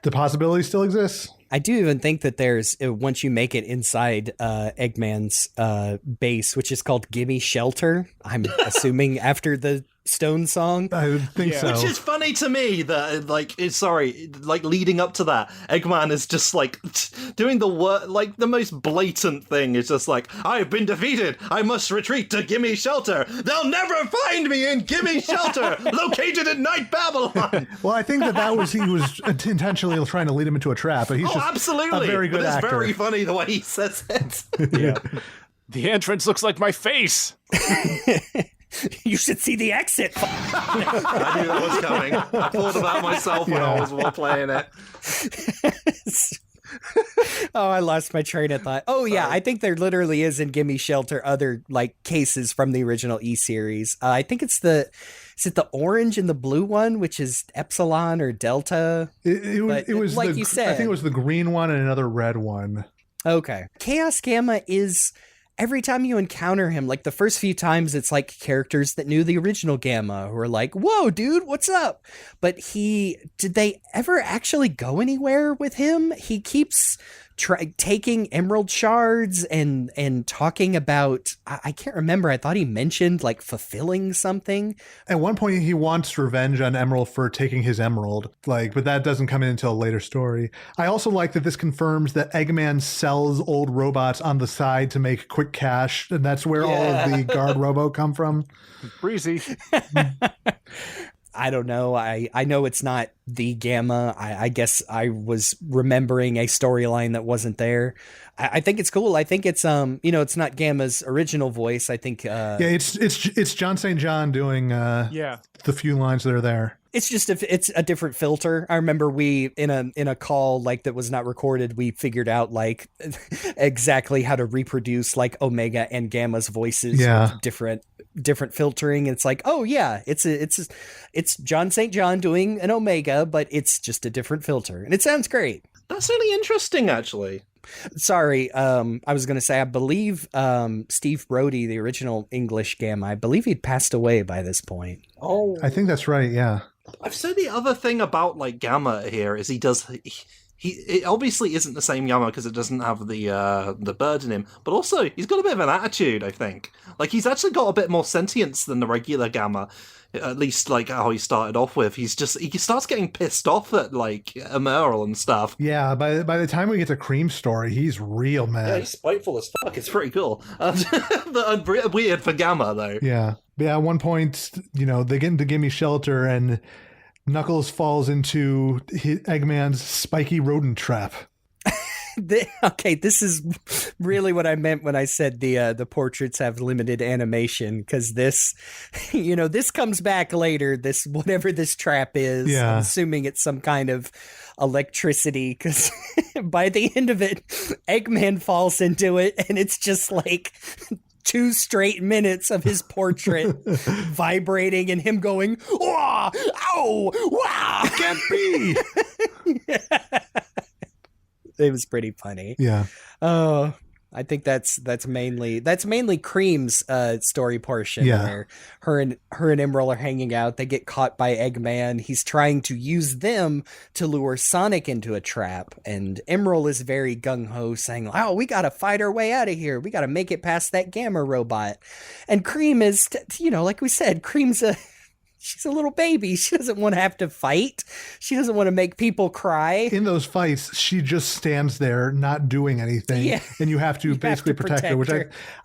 The possibility still exists. I do even think that there's, once you make it inside Eggman's base, which is called Gimme Shelter, I'm assuming after the Stone song. I would think so. Which is funny to me that, like, leading up to that, Eggman is just, like, doing the most blatant thing. It's just like, I've been defeated. I must retreat to Gimme Shelter. They'll never find me in Gimme Shelter, located in Night Babylon. Well, I think that was he was intentionally trying to lead him into a trap, but he's just absolutely. a very good but it's actor. very funny the way he says it. Yeah. The entrance looks like my face. You should see the exit. I knew that was coming. I thought about myself when I was playing it. Oh, I lost my train of thought. Oh, yeah, I think there literally is in Gimme Shelter other like cases from the original E-series. I think is it the orange and the blue one, which is Epsilon or Delta? It was like you said. I think it was the green one and another red one. Okay. Chaos Gamma is, every time you encounter him, like the first few times, it's like characters that knew the original Gamma who are like, whoa, dude, what's up? But did they ever actually go anywhere with him? He keeps taking emerald shards and talking about, I can't remember, I thought he mentioned like fulfilling something. At one point he wants revenge on Emerl for taking his emerald, but that doesn't come in until a later story. I also like that this confirms that Eggman sells old robots on the side to make quick cash, and that's where all of the guard robo come from. Breezy. I don't know. I know it's not the Gamma. I guess I was remembering a storyline that wasn't there. I think it's cool. I think it's it's not Gamma's original voice. I think it's John St. John doing the few lines that are there. It's just it's a different filter. I remember we in a call like that was not recorded, we figured out like exactly how to reproduce like Omega and Gamma's voices with different filtering. It's like, oh yeah, it's John St. John doing an Omega, but it's just a different filter, and it sounds great. That's really interesting, actually. Sorry, I was going to say, I believe Steve Brody, the original English Gamma, I believe he'd passed away by this point. Oh, I think that's right. Yeah. I've said the other thing about like Gamma here is it obviously isn't the same Gamma because it doesn't have the bird in him, but also he's got a bit of an attitude. I think like he's actually got a bit more sentience than the regular Gamma. At least like how he started off with. He starts getting pissed off at like Emerl and stuff. Yeah, by the time we get to Cream's story, he's real mad. Yeah, he's spiteful as fuck. It's pretty cool. But weird for Gamma though. Yeah. But yeah, at one point, they get into Gimme Shelter and Knuckles falls into Eggman's spiky rodent trap. Okay, this is really what I meant when I said the portraits have limited animation, because this comes back later, this whatever this trap is. Yeah. I'm assuming it's some kind of electricity, because by the end of it, Eggman falls into it, and it's just like 2 straight minutes of his portrait vibrating and him going, "Wah, ow, wow, Can't be." Yeah. It was pretty funny. Yeah. Oh, I think that's mainly Cream's story portion, where her and Emerl are hanging out. They get caught by Eggman. He's trying to use them to lure Sonic into a trap, and Emerl is very gung ho, saying, "Oh, we gotta fight our way out of here. We gotta make it past that Gamma robot." And Cream is, like we said, she's a little baby. She doesn't want to have to fight. She doesn't want to make people cry. In those fights, she just stands there not doing anything. Yeah. And you have to basically protect her, which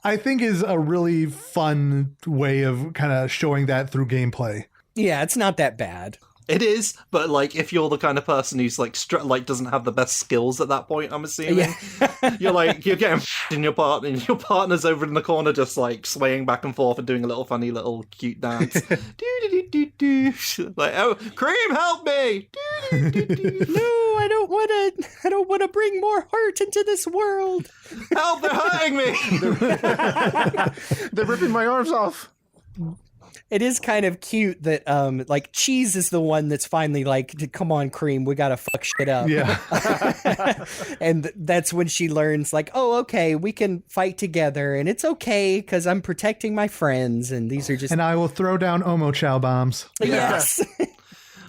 I think is a really fun way of kind of showing that through gameplay. Yeah, it's not that bad. It is, but like if you're the kind of person who's like doesn't have the best skills at that point, I'm assuming you're getting in your partner's over in the corner just like swaying back and forth and doing a little funny little cute dance. Like, oh, Cream, help me! No, I don't want to bring more heart into this world. Help! They're hurting me. They're ripping my arms off. It is kind of cute that like Cheese is the one that's finally like, come on, Cream, we gotta fuck shit up. Yeah. And that's when she learns like, oh, okay, we can fight together and it's okay because I'm protecting my friends and these are just... And I will throw down Omo Chow bombs. Yes.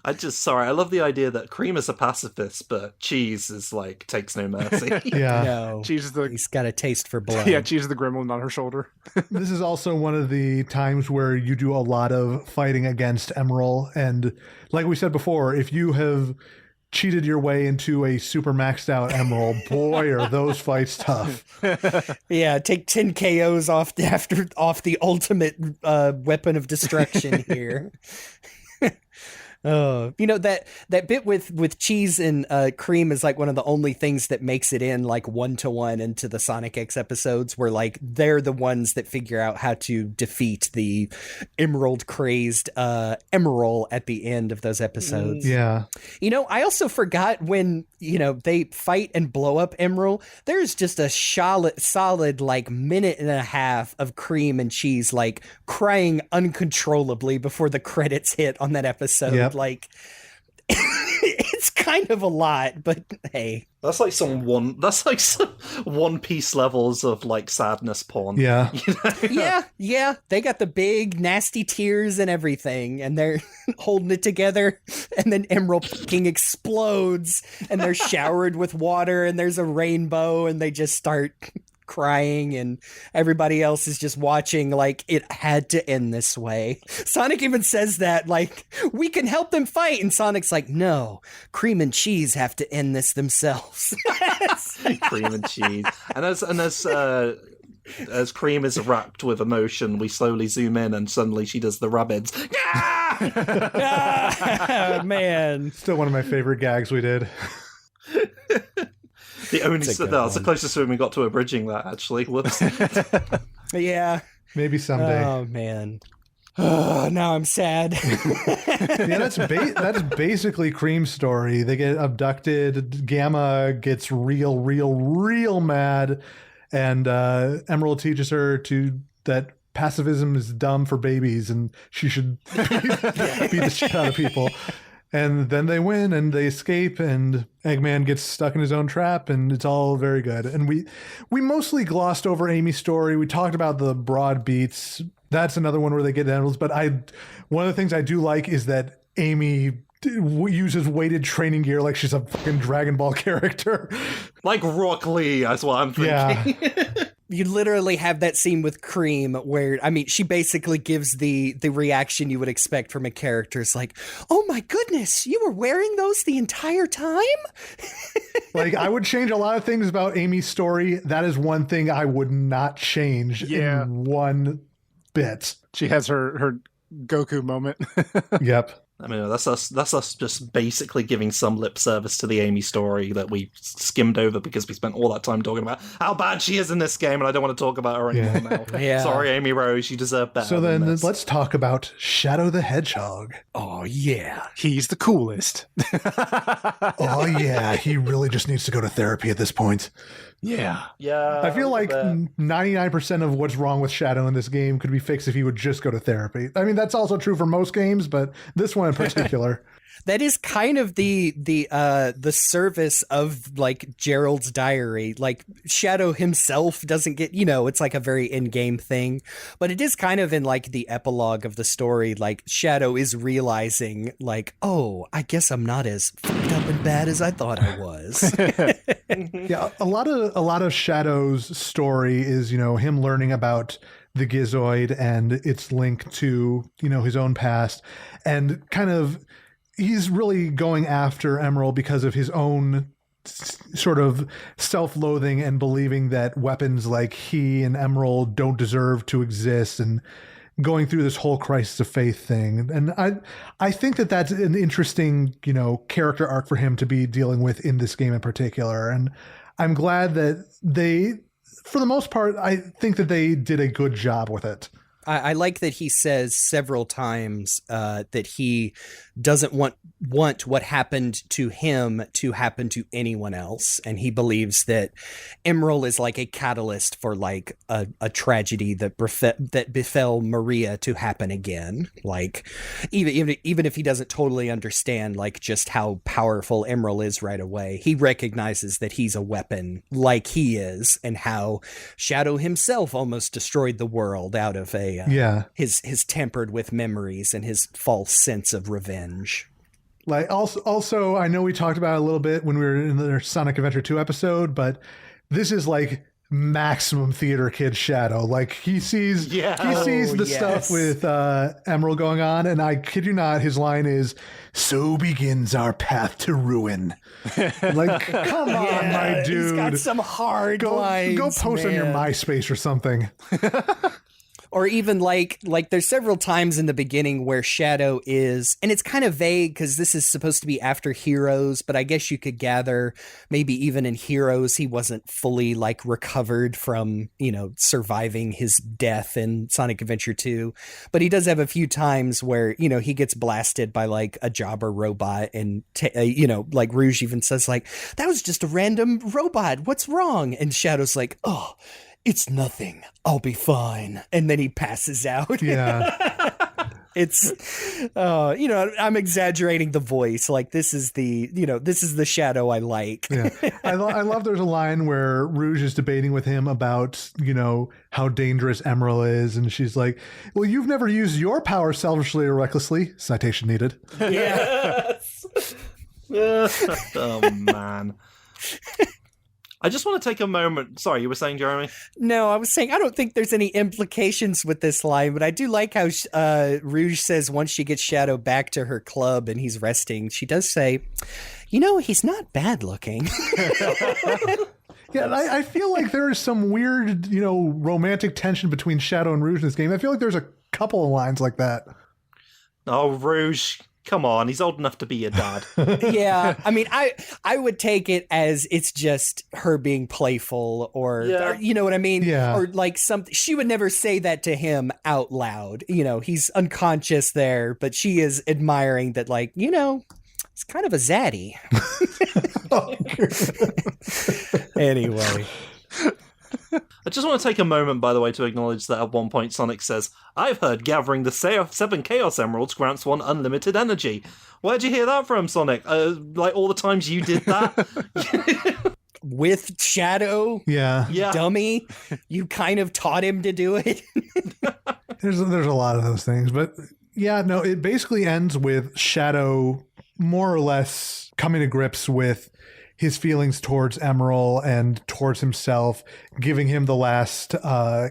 I love the idea that Cream is a pacifist, but Cheese is like, takes no mercy. Yeah. No, Cheese is he's got a taste for blood. Yeah, Cheese is the gremlin on her shoulder. This is also one of the times where you do a lot of fighting against Emerl. And like we said before, if you have cheated your way into a super maxed out Emerl, boy, are those fights tough. Yeah, take 10 KOs off the ultimate weapon of destruction here. That bit with Cheese and Cream is like one of the only things that makes it in like 1-to-1 into the Sonic X episodes, where like they're the ones that figure out how to defeat the emerald crazed Emerl at the end of those episodes. Yeah. I also forgot when they fight and blow up Emerl. There's just a solid like minute and a half of Cream and Cheese like crying uncontrollably before the credits hit on that episode. Yep. Like it's kind of a lot, but hey, that's like some One Piece levels of like sadness porn. Yeah. yeah, they got the big nasty tears and everything, and they're holding it together, and then Emerald fucking explodes, and they're showered with water, and there's a rainbow, and they just start crying, and everybody else is just watching like it had to end this way. Sonic even says that, like, we can help them fight, and Sonic's like, no, Cream and Cheese have to end this themselves. Cream and Cheese. And as Cream is wrapped with emotion, we slowly zoom in, and suddenly she does the rabbits. Man, Still one of my favorite gags we did. That's the closest one we got to abridging that, actually. Whoops. yeah, Maybe someday. oh man. Now I'm sad. Yeah, that's basically Cream's story. They get abducted. Gamma gets real mad, and Emerald teaches her that pacifism is dumb for babies, and she should beat the shit out of people. And then they win, and they escape, and Eggman gets stuck in his own trap, and it's all very good. And we mostly glossed over Amy's story. We talked about the broad beats. That's another one where they get emeralds. But one of the things I do like is that Amy uses weighted training gear like she's a fucking Dragon Ball character. Like Rock Lee, that's what I'm thinking. Yeah. You literally have that scene with Cream where, I mean, she basically gives the reaction you would expect from a character. It's like, oh my goodness, you were wearing those the entire time? Like, I would change a lot of things about Amy's story. That is one thing I would not change in one bit. She has her Goku moment. Yep. I mean, that's us just basically giving some lip service to the Amy story that we skimmed over because we spent all that time talking about how bad she is in this game, and I don't want to talk about her anymore now. Yeah. Sorry, Amy Rose, you deserve better. So then this. let's talk about Shadow the Hedgehog. Oh, yeah. He's the coolest. Oh, yeah. He really just needs to go to therapy at this point. Yeah. Yeah. I feel like 99% of what's wrong with Shadow in this game could be fixed if he would just go to therapy. I mean, that's also true for most games, but this one in particular. That is kind of the service of like Gerald's diary. Like Shadow himself doesn't get, it's like a very in-game thing, but it is kind of in like the epilogue of the story. Like Shadow is realizing like, oh, I guess I'm not as fucked up and bad as I thought I was. Yeah, a lot of Shadow's story is, him learning about the Gizoid and its link to, his own past, and kind of he's really going after Emerald because of his own sort of self-loathing and believing that weapons like he and Emerald don't deserve to exist, and going through this whole crisis of faith thing. And I think that that's an interesting, character arc for him to be dealing with in this game in particular. And I'm glad that they, for the most part, I think that they did a good job with it. I like that he says several times that he doesn't want what happened to him to happen to anyone else. And he believes that Emerald is like a catalyst for like a tragedy that befell Maria to happen again. Like even if he doesn't totally understand like just how powerful Emerald is right away, he recognizes that he's a weapon like he is, and how Shadow himself almost destroyed the world out of his tempered with memories and his false sense of revenge. Like also, I know we talked about it a little bit when we were in the Sonic Adventure 2 episode, but this is like maximum theater kid Shadow. Like he sees the stuff with Emerald going on, and I kid you not, his line is, "So begins our path to ruin." Like, come on, my dude. He's got some hard lines. Go post on your MySpace or something. Or even like there's several times in the beginning where Shadow is, and it's kind of vague because this is supposed to be after Heroes, but I guess you could gather maybe even in Heroes he wasn't fully like recovered from, surviving his death in Sonic Adventure 2. But he does have a few times where, he gets blasted by like a jobber robot and, like Rouge even says like, that was just a random robot. What's wrong? And Shadow's like, oh, it's nothing. I'll be fine. And then he passes out. Yeah. It's, I'm exaggerating the voice. Like this is the Shadow I like. Yeah. I love there's a line where Rouge is debating with him about, how dangerous Emerl is. And she's like, well, you've never used your power selfishly or recklessly. Citation needed. Yes. Oh, man. I just want to take a moment. Sorry, you were saying, Jeremy? No, I was saying I don't think there's any implications with this line, but I do like how Rouge says once she gets Shadow back to her club and he's resting, she does say, he's not bad looking. Yeah, I feel like there is some weird, romantic tension between Shadow and Rouge in this game. I feel like there's a couple of lines like that. Oh, Rouge. Come on, he's old enough to be your dad. Yeah, I mean, I would take it as it's just her being playful, or you know what I mean? Yeah. Or like something. She would never say that to him out loud. He's unconscious there, but she is admiring that, like, it's kind of a zaddy. Anyway. I just want to take a moment, by the way, to acknowledge that at one point Sonic says, I've heard gathering the 7 Chaos Emeralds grants one unlimited energy. Where'd you hear that from, Sonic? Like all the times you did that? With Shadow? Yeah. Dummy? You kind of taught him to do it? There's a lot of those things. But yeah, no, it basically ends with Shadow more or less coming to grips with his feelings towards Emerl and towards himself, giving him the last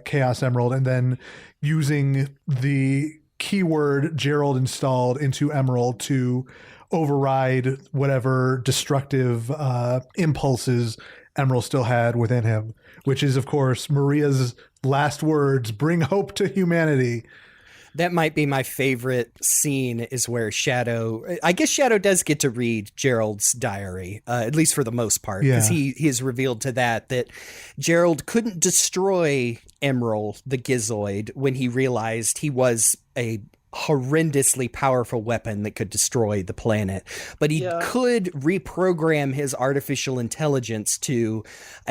Chaos Emerald, and then using the keyword Gerald installed into Emerl to override whatever destructive impulses Emerl still had within him, which is, of course, Maria's last words, bring hope to humanity. That might be my favorite scene, is where I guess Shadow does get to read Gerald's diary, at least for the most part, because he is revealed to that Gerald couldn't destroy Emerl, the Gizoid, when he realized he was a horrendously powerful weapon that could destroy the planet, but he could reprogram his artificial intelligence to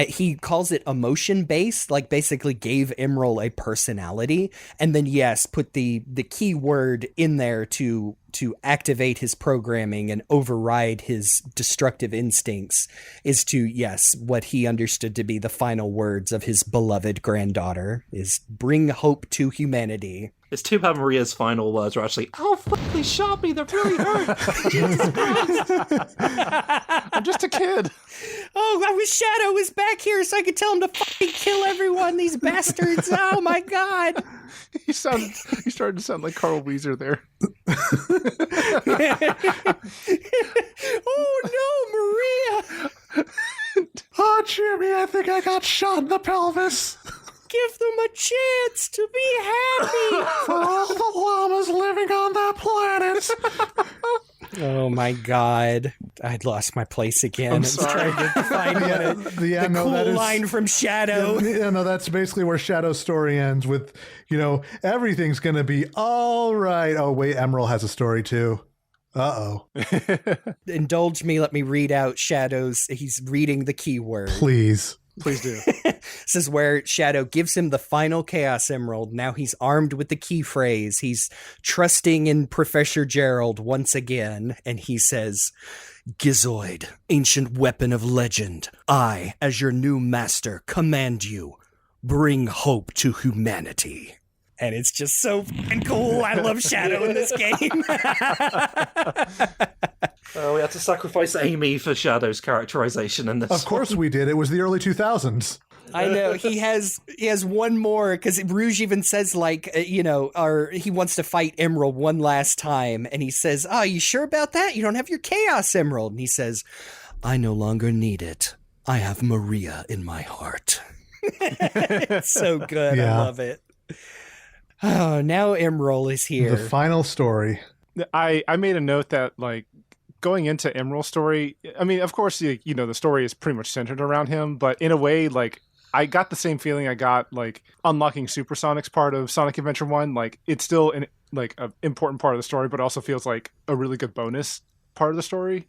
he calls it emotion based, like basically gave Emerl a personality, and then put the key word in there to activate his programming and override his destructive instincts, is to what he understood to be the final words of his beloved granddaughter, is bring hope to humanity. It's too bad Maria's final words are actually, "Oh, fuck, they shot me, that really hurt." Jesus Christ. I'm just a kid. Oh, I wish Shadow was back here so I could tell him to fucking kill everyone, these bastards. Oh my God. You started to sound like Carl Weezer there. Oh no, Maria. Oh, Jimmy, I think I got shot in the pelvis. Give them a chance to be happy. For all the llamas living on that planet. Oh my God. I'd lost my place again. I'm I was sorry. trying to find the cool line from Shadow. That's basically where Shadow's story ends with, everything's going to be all right. Oh, wait, Emerl has a story too. Uh-oh. Indulge me. Let me read out Shadow's. He's reading the keyword. Please. Please do. This is where Shadow gives him the final Chaos Emerald. Now he's armed with the key phrase. He's trusting in Professor Gerald once again. And he says, Gizoid, ancient weapon of legend, I, as your new master, command you, bring hope to humanity. And it's just so fucking cool. I love Shadow in this game. We had to sacrifice Amy for Shadow's characterization in this. Of course we did. It was the early 2000s. I know. He has one more, because Rouge even says, like, or he wants to fight Emerl one last time. And he says, oh, you sure about that? You don't have your Chaos Emerald. And he says, I no longer need it. I have Maria in my heart. It's so good. Yeah. I love it. Oh, now Emerl is here. The final story. I made a note that like going into Emerald's story, I mean, of course, the story is pretty much centered around him, but in a way, like I got the same feeling I got like unlocking Supersonic's part of Sonic Adventure 1. Like it's still an important part of the story, but also feels like a really good bonus part of the story.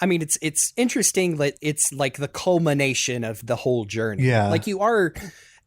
I mean, it's interesting that it's like the culmination of the whole journey. Yeah. Like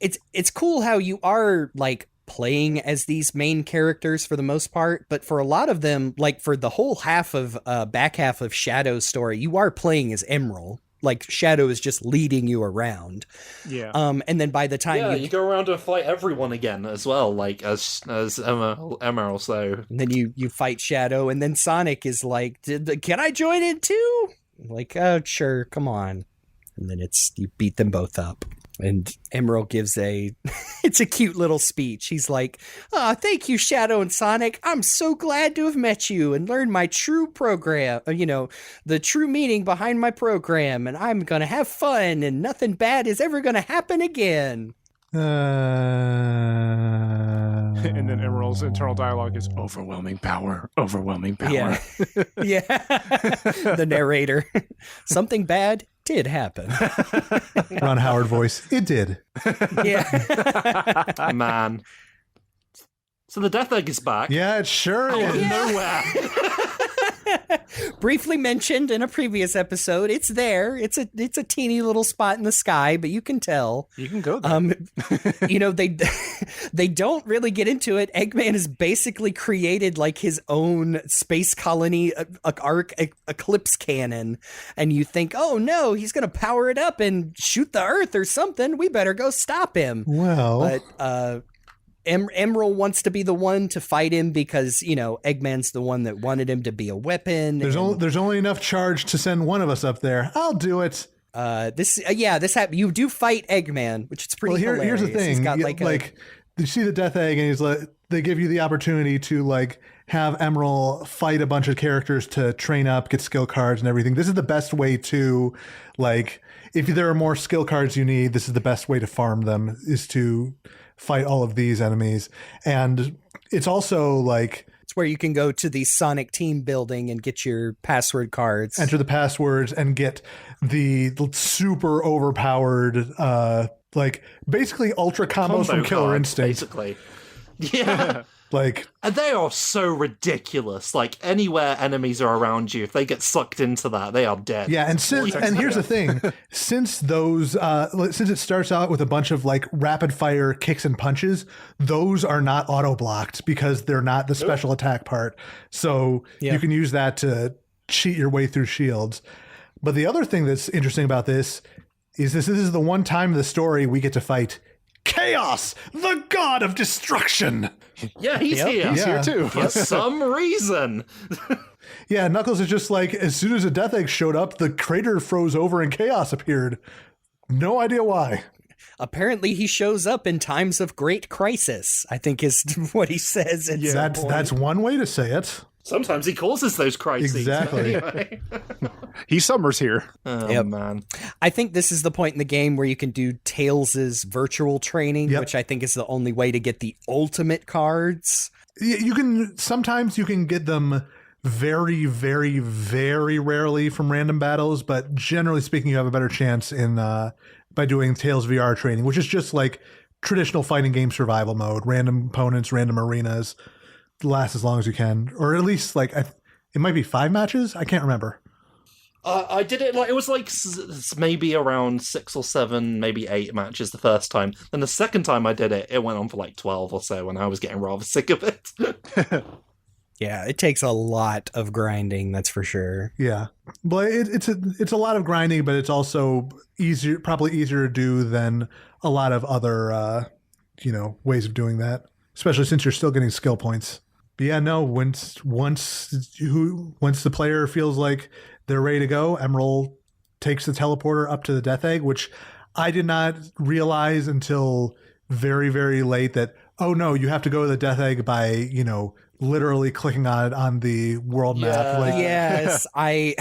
it's cool how you are like playing as these main characters for the most part, but for a lot of them, like for the whole back half of Shadow's story, you are playing as Emerl. Like Shadow is just leading you around. Yeah. And then by the time you go around and fight everyone again as well, like as Emerl. So and then you fight Shadow, and then Sonic is like, "Can I join in too?" Like, "Oh, sure, come on." And then you beat them both up. And Emerald gives it's a cute little speech. He's like, "Oh, thank you, Shadow and Sonic. I'm so glad to have met you and learned my true program, the true meaning behind my program. And I'm going to have fun and nothing bad is ever going to happen again." And then Emerald's internal dialogue is overwhelming power, overwhelming power. Yeah. Yeah. The narrator. Something bad did happen. Ron Howard voice. It did. Yeah. man. So the Death Egg is back. Yeah, it sure Out of is. nowhere. Briefly mentioned in a previous episode, it's there. It's a teeny little spot in the sky, but you can tell. You can go there. They don't really get into it. Eggman has basically created like his own space colony eclipse cannon, and you think, oh no, he's gonna power it up and shoot the Earth or something. We better go stop him. Well, But Emerald wants to be the one to fight him because, Eggman's the one that wanted him to be a weapon. there's only enough charge to send one of us up there. I'll do it. You do fight Eggman, which is pretty hilarious. Here's the thing. He's got you see the Death Egg, and he's like, they give you the opportunity to like have Emerald fight a bunch of characters to train up, get skill cards and everything. This is the best way to like, if there are more skill cards you need, this is the best way to farm them, is to fight all of these enemies. And it's also like, it's where you can go to the Sonic team building and get your password cards, enter the passwords, and get the super overpowered, like basically ultra combos from Killer cards, Instinct. basically. Yeah. Like, And they are so ridiculous. Like, anywhere enemies are around you, if they get sucked into that, they are dead. yeah, and here's the thing: since it starts out with a bunch of like rapid fire kicks and punches, those are not auto blocked because they're not the special attack part. So you can use that to cheat your way through shields. But the other thing that's interesting about this is the one time in the story we get to fight Chaos, the god of destruction. Yeah, he's here. He's here too. For some reason. Yeah, Knuckles is just like, as soon as a Death Egg showed up, the crater froze over and Chaos appeared. No idea why. Apparently he shows up in times of great crisis, I think is what he says. That's one way to say it. Sometimes he causes those crises. Exactly. Anyway. He summers here. Oh, man. I think this is the point in the game where you can do Tails' virtual training, which I think is the only way to get the ultimate cards. Sometimes you can get them very, very, very rarely from random battles, but generally speaking, you have a better chance by doing Tails VR training, which is just like traditional fighting game survival mode, random opponents, random arenas, last as long as you can, or at least like it might be 5 matches. I can't remember. I did it it was like maybe around 6 or 7, maybe 8 matches the first time. Then the second time I did it, it went on for like 12 or so, and I was getting rather sick of it. Yeah, it takes a lot of grinding, that's for sure. Yeah, but it's a lot of grinding, but it's also probably easier to do than a lot of other ways of doing that, especially since you're still getting skill points. But yeah, no, once the player feels like they're ready to go, Emerald takes the teleporter up to the Death Egg, which I did not realize until very, very late that, oh no, you have to go to the Death Egg by, literally clicking on it on the world map. Like, Yes, I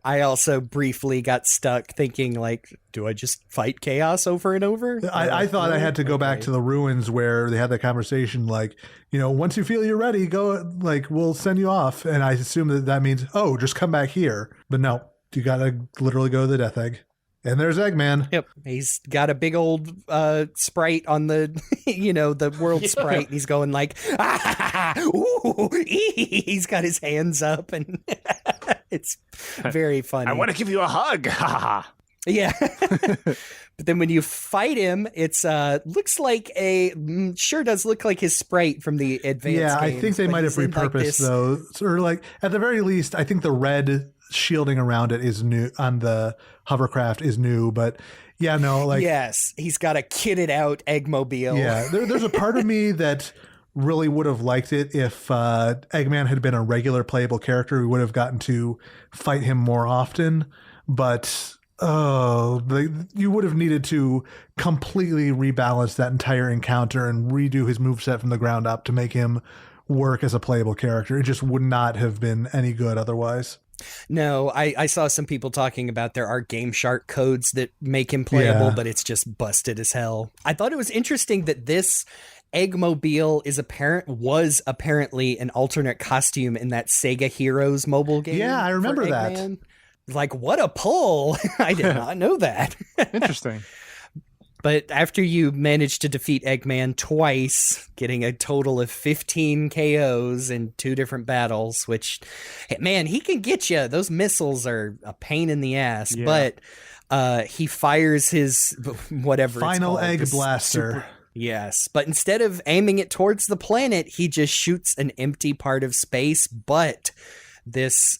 also briefly got stuck thinking, like, do I just fight chaos over and over? I thought I had to go back to the ruins where they had that conversation, like, once you feel you're ready, go, like, we'll send you off. And I assume that means, oh, just come back here. But no, you gotta literally go to the Death Egg. And there's Eggman. Yep, he's got a big old sprite on the, the world sprite. And he's going like, ooh, he's got his hands up, and it's very funny. I want to give you a hug. Yeah. But then when you fight him, it's looks like sure does look like his sprite from the advanced Yeah, I games, think they but might have he's in, like, repurposed this- those. Or, like, at the very least, I think the red shielding around it is new on the hovercraft is new, but yeah, no, like, yes, he's got a kitted out Eggmobile. yeah, there's a part of me that really would have liked it if Eggman had been a regular playable character. We would have gotten to fight him more often, but you would have needed to completely rebalance that entire encounter and redo his moveset from the ground up to make him work as a playable character. It just would not have been any good otherwise. No, I saw some people talking about there are Game Shark codes that make him playable, Yeah. but it's just busted as hell. I thought it was interesting that this Eggmobile was apparently an alternate costume in that Sega Heroes mobile game. Yeah, I remember for that. Eggman. Like, what a pull. I did not know that. Interesting. But after you manage to defeat Eggman twice, getting a total of 15 KOs in 2 different battles, which, man, he can get you. Those missiles are a pain in the ass. Yeah. But he fires his whatever Final it's called, egg this blaster. Yes, but instead of aiming it towards the planet, he just shoots an empty part of space. But this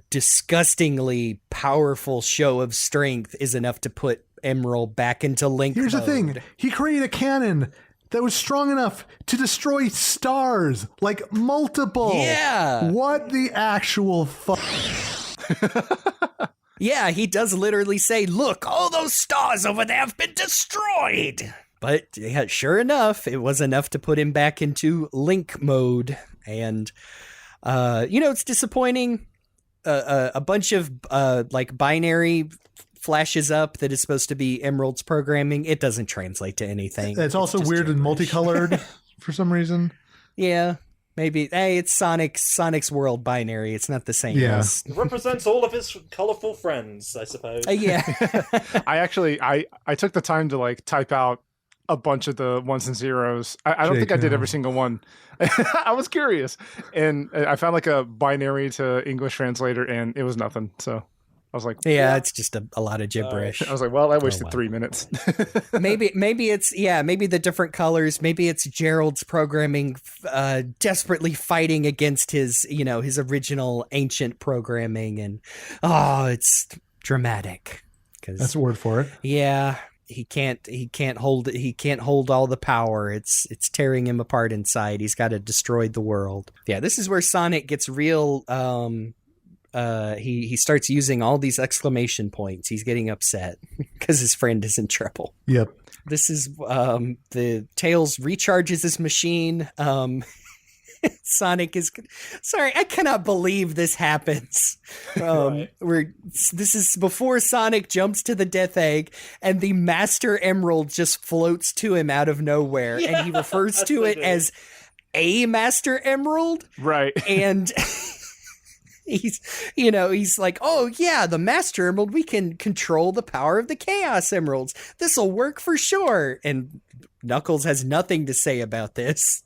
disgustingly powerful show of strength is enough to put Emerl back into Link Here's the mode. thing. He created a cannon that was strong enough to destroy stars, like multiple. Yeah. What the actual fuck? Yeah, he does literally say, look, all those stars over there have been destroyed. But yeah, sure enough, it was enough to put him back into Link mode. And, it's disappointing. A bunch of like binary flashes up that is supposed to be Emerald's programming. It doesn't translate to anything. It's also just weird and gibberish. multicolored for some reason. Yeah, maybe. Hey, it's Sonic's world binary. It's not the same. Yeah. as- It represents all of his colourful friends, I suppose. Yeah. I took the time to like type out a bunch of the ones and zeros. I don't Jake, think I did no. every single one. I was curious, and I found like a binary to English translator, and it was nothing. So I was like, Yeah, it's just a lot of gibberish. I was like, well, I wasted well. 3 minutes. maybe it's maybe the different colors, maybe it's Gerald's programming desperately fighting against his his original ancient programming, and it's dramatic That's because a word for it. he can't hold all the power. It's tearing him apart inside. He's got to destroy the world. Yeah, this is where Sonic gets real he starts using all these exclamation points. He's getting upset because his friend is in trouble. Yep. This is the Tails recharges his machine. Sonic is sorry, I cannot believe this happens. This is before Sonic jumps to the Death Egg, and the Master Emerald just floats to him out of nowhere, and he refers to it as a Master Emerald, Right. and he's like, oh yeah, the Master Emerald, we can control the power of the Chaos Emeralds. This'll work for sure. And Knuckles has nothing to say about this.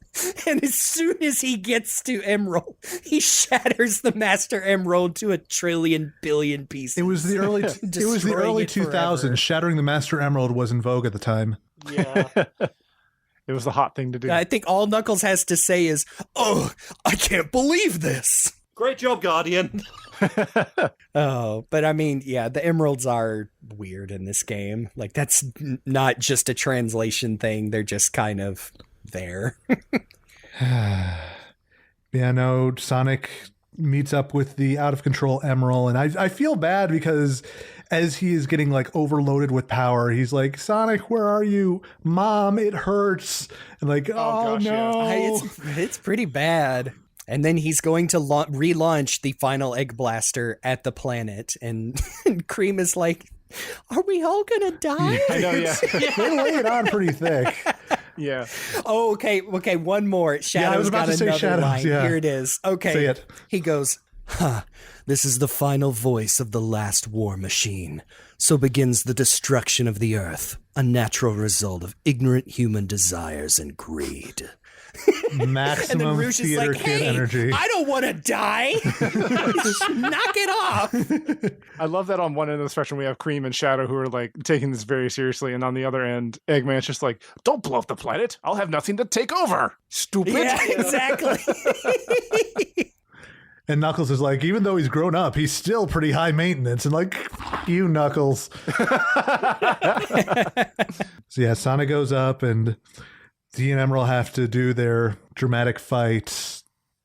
And as soon as he gets to Emerald, he shatters the Master Emerald to a trillion billion pieces. It was the early Destroying it 2000s. forever. Shattering the Master Emerald was in vogue at the time. Yeah. It was the hot thing to do. I think all Knuckles has to say is, oh, I can't believe this. Great job, Guardian. Oh, but I mean, yeah, the emeralds are weird in this game. Like, that's not just a translation thing. They're just kind of there. Yeah, no, Sonic meets up with the out of control Emerl, and I feel bad because as he is getting like overloaded with power, he's like, Sonic, where are you? Mom, it hurts. And like, oh, gosh, no. yeah. It's pretty bad. And then he's going to relaunch the final egg blaster at the planet. And Cream is like, are we all going to die? I know, yeah. They lay it on pretty thick. Yeah. Oh, okay. One more. Shadow's I was about got to say another Shadows, line. yeah. Here it is. Okay. Say it. He goes, this is the final voice of the last war machine. So begins the destruction of the earth, a natural result of ignorant human desires and greed. And then Maximum Rouge is theater like, kid hey, energy. I don't want to die. Knock it off. I love that on one end of the spectrum we have Cream and Shadow who are like taking this very seriously, and on the other end, Eggman's just like, don't blow up the planet. I'll have nothing to take over. Stupid. Yeah, exactly. And Knuckles is like, even though he's grown up, he's still pretty high maintenance. And like, "F- you, Knuckles." So yeah, Sonic goes up and D and Emerald have to do their dramatic fight.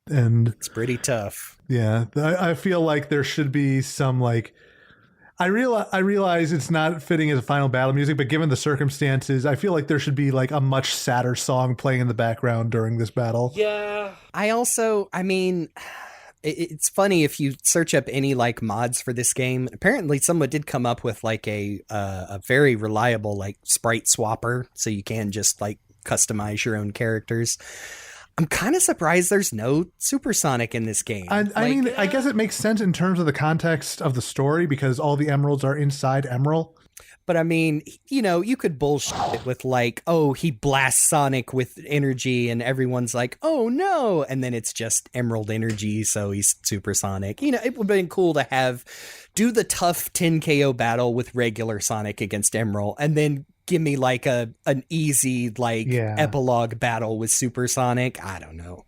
And It's pretty tough. yeah, I feel like there should be some like, I realize it's not fitting as a final battle music, but given the circumstances, I feel like there should be like a much sadder song playing in the background during this battle. Yeah. I mean, it's funny if you search up any like mods for this game. Apparently, someone did come up with like a very reliable like sprite swapper, so you can just like customize your own characters. I'm kind of surprised there's no Supersonic in this game. I mean, I guess it makes sense in terms of the context of the story because all the emeralds are inside Emerl. But I mean, you know, you could bullshit it with like, oh, he blasts Sonic with energy and everyone's like, oh no. And then it's just Emerald energy, so he's supersonic. You know, it would have been cool to do the tough 10 KO battle with regular Sonic against Emerald and then give me like an easy like epilogue battle with Supersonic. I don't know.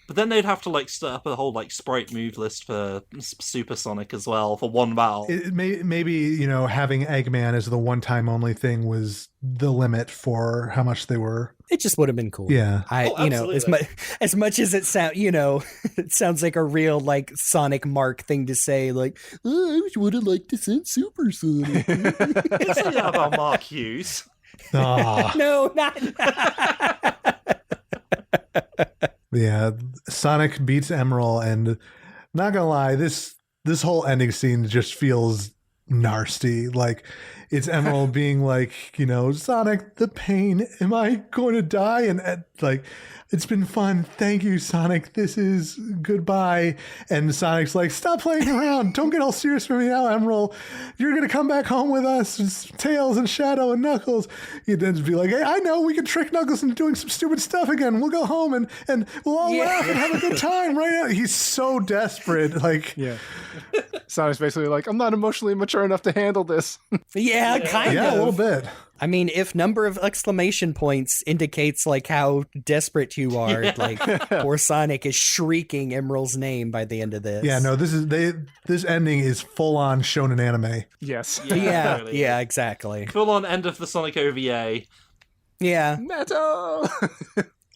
But then they'd have to like set up a whole like sprite move list for Supersonic as well for one battle. Maybe, you know, having Eggman as the one time only thing was the limit for how much they were. It just would have been cool. Yeah. You know, as much as it sound, you know, it sounds like a real like Sonic Mark thing to say, like, oh, I would have liked to send Supersonic. Don't say that about Mark Hughes. No, not. Yeah, Sonic beats Emerald, and not gonna lie, this whole ending scene just feels nasty. Like, it's Emerald being like, you know, Sonic, the pain, am I going to die? And like, it's been fun. Thank you, Sonic. This is goodbye. And Sonic's like, stop playing around. Don't get all serious for me now, Emerald. You're going to come back home with us. It's Tails and Shadow and Knuckles. He'd then just be like, hey, I know we can trick Knuckles into doing some stupid stuff again. We'll go home and we'll all laugh and have a good time right now. He's so desperate. Like, yeah. Sonic's basically like, I'm not emotionally mature enough to handle this. Yeah, kind of. Yeah, a little bit. I mean, if number of exclamation points indicates like how desperate you are, like poor Sonic is shrieking Emerald's name by the end of this. Yeah, no, this ending is full on shonen anime. Yes. Yeah, exactly. Full on end of the Sonic OVA. Yeah. Metal.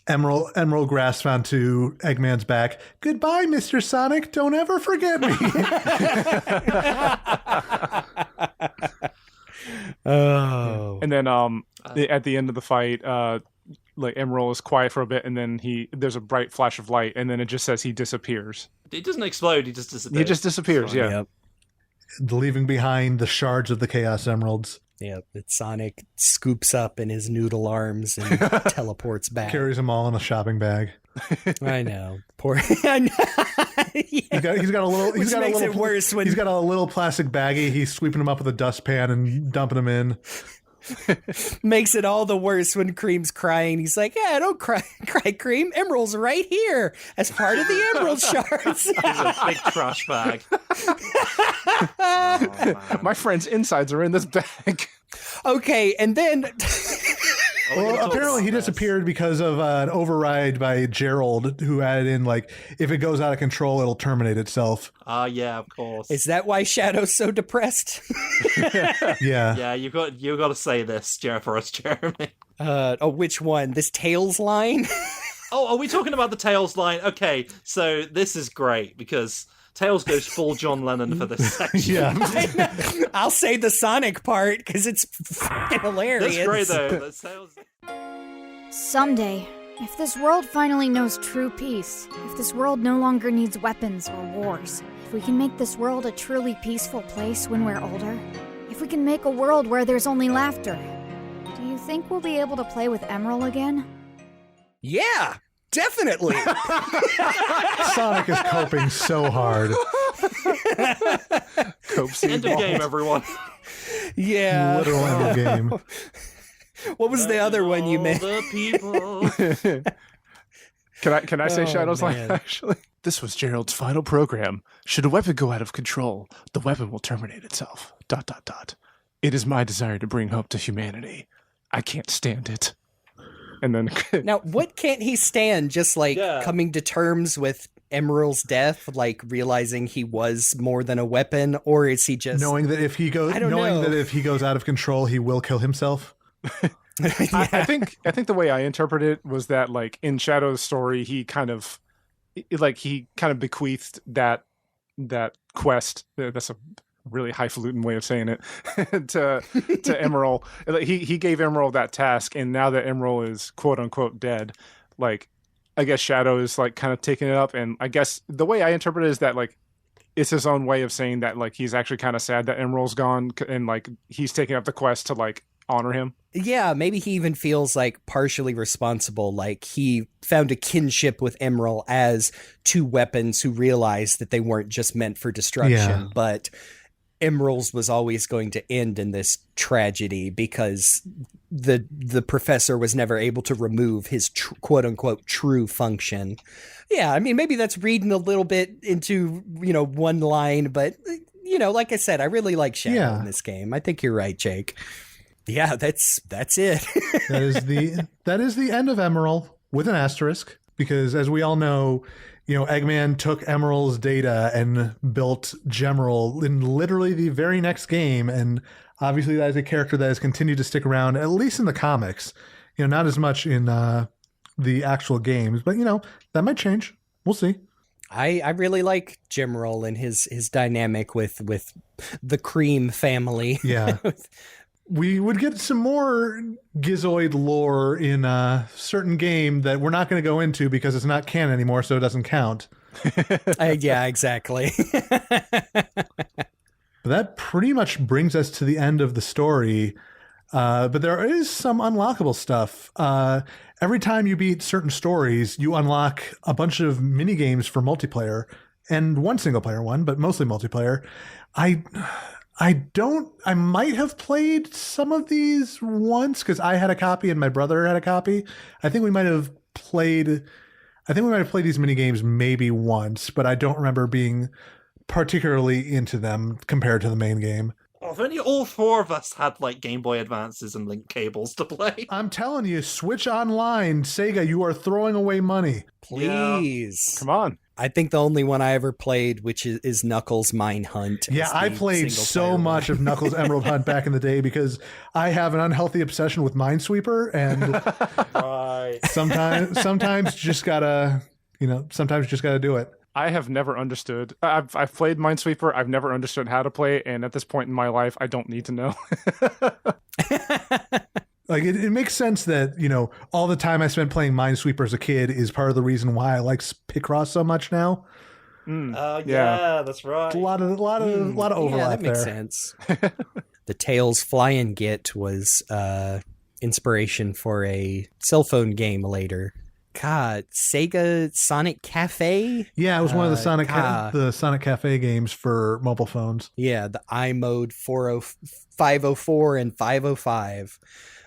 Emerald grasps onto Eggman's back. Goodbye, Mr. Sonic. Don't ever forget me. Oh. And then at the end of the fight, like Emerald is quiet for a bit, and then there's a bright flash of light, and then it just says he disappears. It doesn't explode, he just disappears. He just disappears, yeah. Yep. Leaving behind the shards of the Chaos Emeralds. Yeah, that Sonic scoops up in his noodle arms and teleports back. Carries them all in a shopping bag. I know. Poor. I know. Yeah. He's got a little. Which makes it worse when he's got a little plastic baggie. He's sweeping them up with a dustpan and dumping them in. Makes it all the worse when Cream's crying. He's like, "Yeah, don't cry, Cream. Emerald's right here as part of the Emerald shards." He's a big trash bag. Oh, My friend's insides are in this bag. Okay, and then Well, apparently he disappeared because of an override by Gerald, who added in, like, if it goes out of control, it'll terminate itself. yeah, of course. is that why Shadow's so depressed? Yeah. Yeah, you've got to say this, for us, Jeremy. Which one? This Tails line? Oh, are we talking about the Tails line? Okay, so this is great because Tails goes full John Lennon for this section. Yeah. I'll say the Sonic part because it's fucking hilarious. That's great though. That's Tails. Someday, If this world finally knows true peace, if this world no longer needs weapons or wars, if we can make this world a truly peaceful place when we're older, if we can make a world where there's only laughter, do you think we'll be able to play with Emerl again? Yeah, definitely. Sonic is coping so hard. End of game, everyone. Yeah. Literal end of game. What was the other one you made? The people. Can I say Shadow's line, man. actually? This was Gerald's final program. Should a weapon go out of control, the weapon will terminate itself. ... It is my desire to bring hope to humanity. I can't stand it. And then... Now, what can't he stand? Just coming to terms with Emerald's death, like realizing he was more than a weapon, or is he just knowing that if he goes out of control, he will kill himself? Yeah. I think the way I interpret it was that, like, in Shadow's story, he kind of bequeathed that quest. That's a really highfalutin way of saying it to Emerl. He gave Emerl that task, and now that Emerl is quote unquote dead, like, I guess Shadow is like kind of taking it up. And I guess the way I interpret it is that, like, it's his own way of saying that, like, he's actually kind of sad that Emerald's gone, and like he's taking up the quest to like honor him. Yeah, maybe he even feels like partially responsible, like he found a kinship with Emerl as two weapons who realized that they weren't just meant for destruction, but Emerald's was always going to end in this tragedy because the professor was never able to remove his quote unquote true function. Yeah, I mean, maybe that's reading a little bit into, one line, but like I said, I really like Shadow in this game. I think you're right, Jake. Yeah, that's it. that is the end of Emerl with an asterisk, because as we all know, Eggman took Emerald's data and built Gemerl in literally the very next game, and obviously that is a character that has continued to stick around, at least in the comics. Not as much in the actual games, but that might change. We'll see. I really like Gemerl and his dynamic with the Cream family. Yeah. We would get some more Gizoid lore in a certain game that we're not going to go into because it's not canon anymore, so it doesn't count. Yeah, exactly. That pretty much brings us to the end of the story. But there is some unlockable stuff. Every time you beat certain stories, you unlock a bunch of mini games for multiplayer, and one single player one, but mostly multiplayer. I might have played some of these once because I had a copy and my brother had a copy. I think we might have played these mini games maybe once, but I don't remember being particularly into them compared to the main game. Oh, if only all four of us had like Game Boy Advances and link cables to play. I'm telling you, Switch Online, Sega, you are throwing away money. Please. Come on. I think the only one I ever played, which is Knuckles Mine Hunt. Yeah, I played so much of Knuckles Emerald Hunt back in the day because I have an unhealthy obsession with Minesweeper, and sometimes just gotta do it. I have never understood. I've played Minesweeper. I've never understood how to play it, and at this point in my life, I don't need to know. Like, it makes sense that, all the time I spent playing Minesweeper as a kid is part of the reason why I like Picross so much now. Yeah, that's right. A lot of overlap yeah, that makes there. sense. The Tails Fly and Get was inspiration for a cell phone game later. God, Sega Sonic Cafe? Yeah, it was one of the Sonic Cafe games for mobile phones. Yeah, the iMode 504 and 505.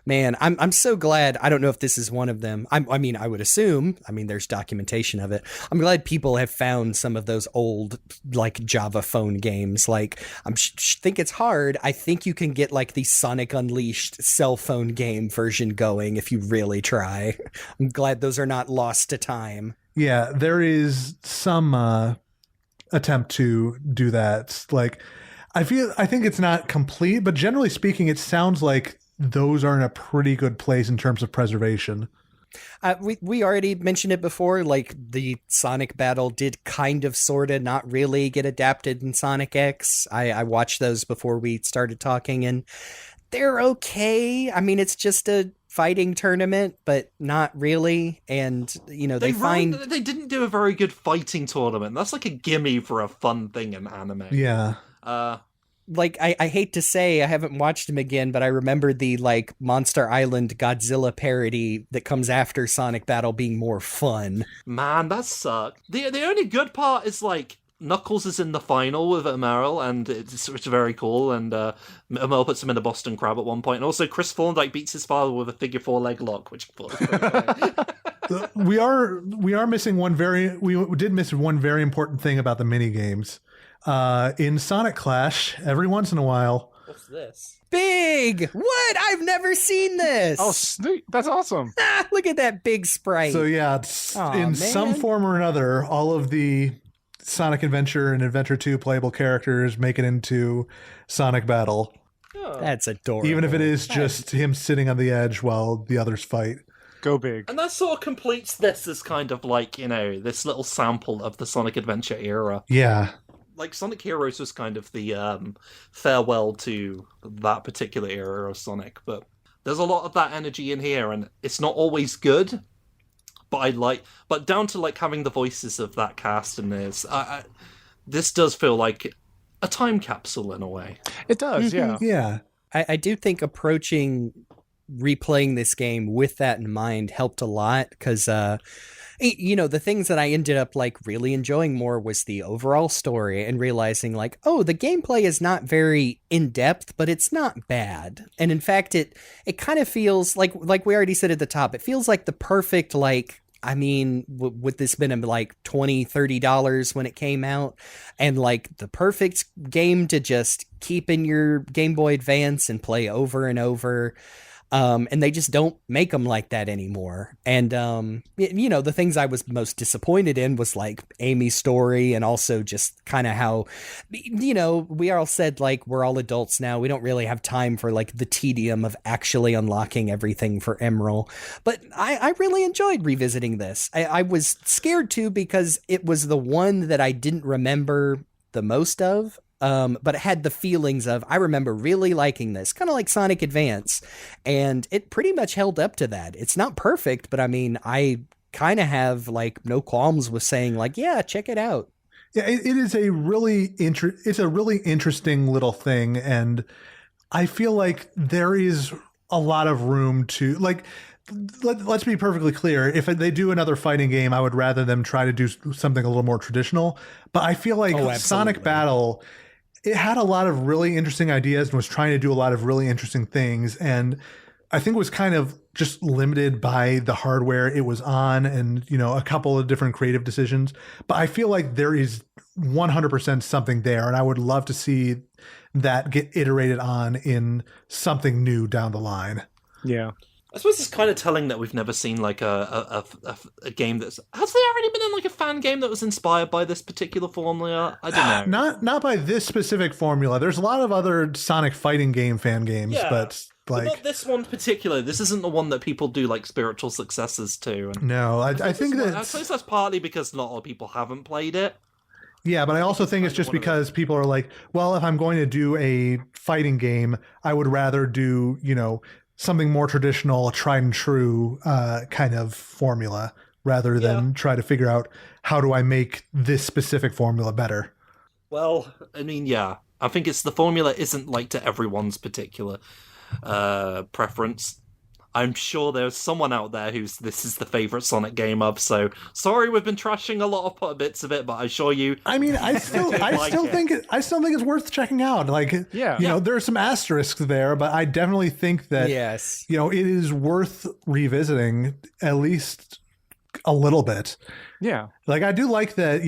Man, I'm so glad. I don't know if this is one of them. I would assume. There's documentation of it. I'm glad people have found some of those old, like, Java phone games. Like, think it's hard. I think you can get, like, the Sonic Unleashed cell phone game version going if you really try. I'm glad those are not lost to time. Yeah, there is some attempt to do that. Like, I think it's not complete, but generally speaking, it sounds like those are in a pretty good place in terms of preservation. We already mentioned it before, like the Sonic battle did kind of sort of not really get adapted in Sonic X. I watched those before we started talking, and they're okay. It's just a fighting tournament, but not really. And they find they didn't do a very good fighting tournament. That's like a gimme for a fun thing in anime. Yeah. Like, I hate to say I haven't watched them again, but I remember the like Monster Island Godzilla parody that comes after Sonic Battle being more fun. Man, that sucked. The only good part is like Knuckles is in the final with Emerl, and it's very cool. And Emerl puts him in a Boston Crab at one point, and also Chris Thorndike beats his father with a figure 4 leg lock, which I thought was pretty funny. we are missing we did miss one very important thing about the mini games. In Sonic Clash, every once in a while. What's this? Big! What? I've never seen this! Oh, sweet. That's awesome. Look at that big sprite. So yeah, in some form or another, all of the Sonic Adventure and Adventure 2 playable characters make it into Sonic Battle. Oh. That's adorable. Even if it is just him sitting on the edge while the others fight. Go big. And that sort of completes this as kind of like, this little sample of the Sonic Adventure era. Yeah. Like, Sonic Heroes was kind of the farewell to that particular era of Sonic, but there's a lot of that energy in here, and it's not always good, but down to, like, having the voices of that cast in this, this does feel like a time capsule in a way. It does, yeah. Yeah. I do think replaying this game with that in mind helped a lot, because the things that I ended up like really enjoying more was the overall story, and realizing like, oh, the gameplay is not very in depth, but it's not bad. And in fact, it kind of feels like we already said at the top, it feels like the perfect, like, I mean, would this been like $20, $30 when it came out? And like the perfect game to just keep in your Game Boy Advance and play over and over. And they just don't make them like that anymore. And, the things I was most disappointed in was like Amy's story, and also just kind of how, we all said like, we're all adults now. We don't really have time for like the tedium of actually unlocking everything for Emerl. But I really enjoyed revisiting this. I was scared too, because it was the one that I didn't remember the most of. But it had the feelings of, I remember really liking this, kind of like Sonic Advance, and it pretty much held up to that. It's not perfect, but I mean, I kind of have like no qualms with saying like, yeah, check it out. Yeah, it is a really interesting little thing, and I feel like there is a lot of room to like. Let's be perfectly clear. If they do another fighting game, I would rather them try to do something a little more traditional. But I feel like Sonic Battle, it had a lot of really interesting ideas and was trying to do a lot of really interesting things. And I think it was kind of just limited by the hardware it was on, and, a couple of different creative decisions. But I feel like there is 100% something there. And I would love to see that get iterated on in something new down the line. Yeah. I suppose it's kind of telling that we've never seen like a game that's... Has there already been like a fan game that was inspired by this particular formula? I don't know. Not by this specific formula. There's a lot of other Sonic fighting game fan games, but like... But not this one particular. This isn't the one that people do like spiritual successors to. And no, I think that... I suppose that's partly because not a lot of people haven't played it. Yeah, but I also think it's just because people are like, well, if I'm going to do a fighting game, I would rather do, something more traditional, tried and true kind of formula, rather than try to figure out how do I make this specific formula better. Well, I mean, yeah. I think it's the formula isn't like to everyone's particular preference. I'm sure there's someone out there this is the favorite Sonic game of, so sorry we've been trashing a lot of bits of it, but I assure you... I mean, I still think it's worth checking out. Like, there are some asterisks there, but I definitely think that, yes, it is worth revisiting at least a little bit. Yeah. Like, I do like that,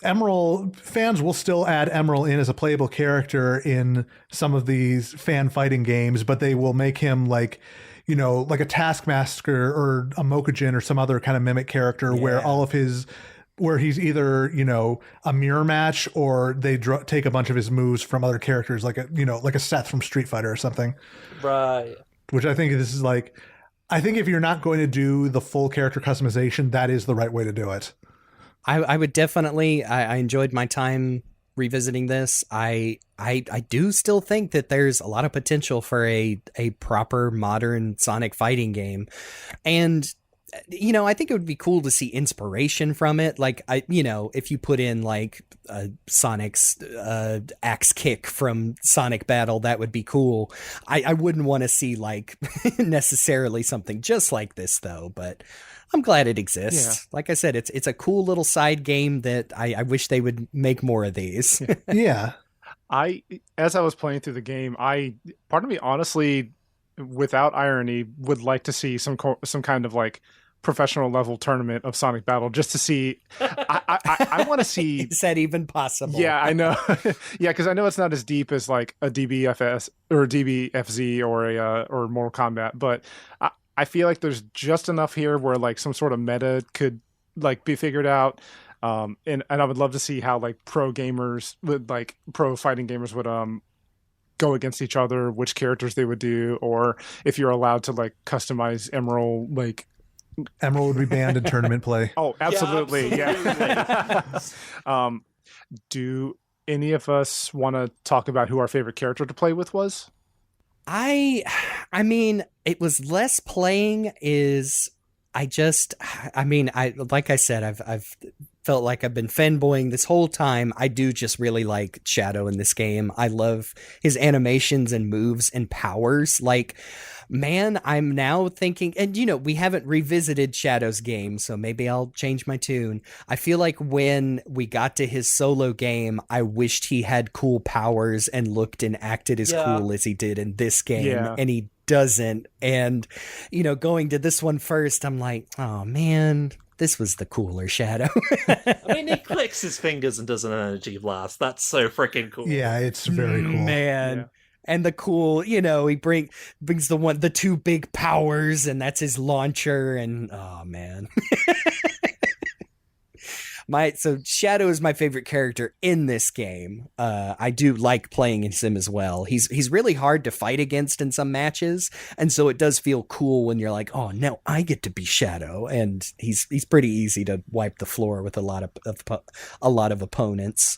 Emerl fans will still add Emerl in as a playable character in some of these fan fighting games, but they will make him like a Taskmaster or a Mokujin or some other kind of mimic character where he's either, a mirror match, or they take a bunch of his moves from other characters, like a Seth from Street Fighter or something. Right. Which I think this is like, I think if you're not going to do the full character customization, that is the right way to do it. I would definitely, I enjoyed my time revisiting this, I do still think that there's a lot of potential for a proper modern Sonic fighting game. And I think it would be cool to see inspiration from it. Like, if you put in like Sonic's axe kick from Sonic Battle, that would be cool. I wouldn't want to see like necessarily something just like this though, but I'm glad it exists. Yeah. Like I said, it's a cool little side game that I wish they would make more of these. Yeah. As I was playing through the game, part of me honestly, without irony, would like to see some kind of like professional level tournament of Sonic Battle just to see. I want to see. Is that even possible? Yeah, I know. Yeah, because I know it's not as deep as like a DBFS or a DBFZ or Mortal Kombat, but I feel like there's just enough here where like some sort of meta could like be figured out. And I would love to see how like pro fighting gamers would go against each other, which characters they would do, or if you're allowed to like customize Emerl. Like Emerl would be banned in tournament play. Oh, absolutely. Yeah. Do any of us want to talk about who our favorite character to play with was? I mean, it was less playing like I said, I've felt like I've been fanboying this whole time. I do just really like Shadow in this game. I love his animations and moves and powers. Like, man, I'm now thinking, and we haven't revisited Shadow's game, so maybe I'll change my tune. I feel like when we got to his solo game, I wished he had cool powers and looked and acted as cool as he did in this game, and he doesn't. And, going to this one first, I'm like, oh man, this was the cooler Shadow. I mean, he clicks his fingers and does an energy blast. That's so freaking cool. Yeah, it's very cool. Man. Yeah. And the cool, he brings the two big powers, and that's his launcher, and oh man. So Shadow is my favorite character in this game. I do like playing as him as well. He's really hard to fight against in some matches, and so it does feel cool when you're like, oh, now I get to be Shadow, and he's pretty easy to wipe the floor with a lot of opponents.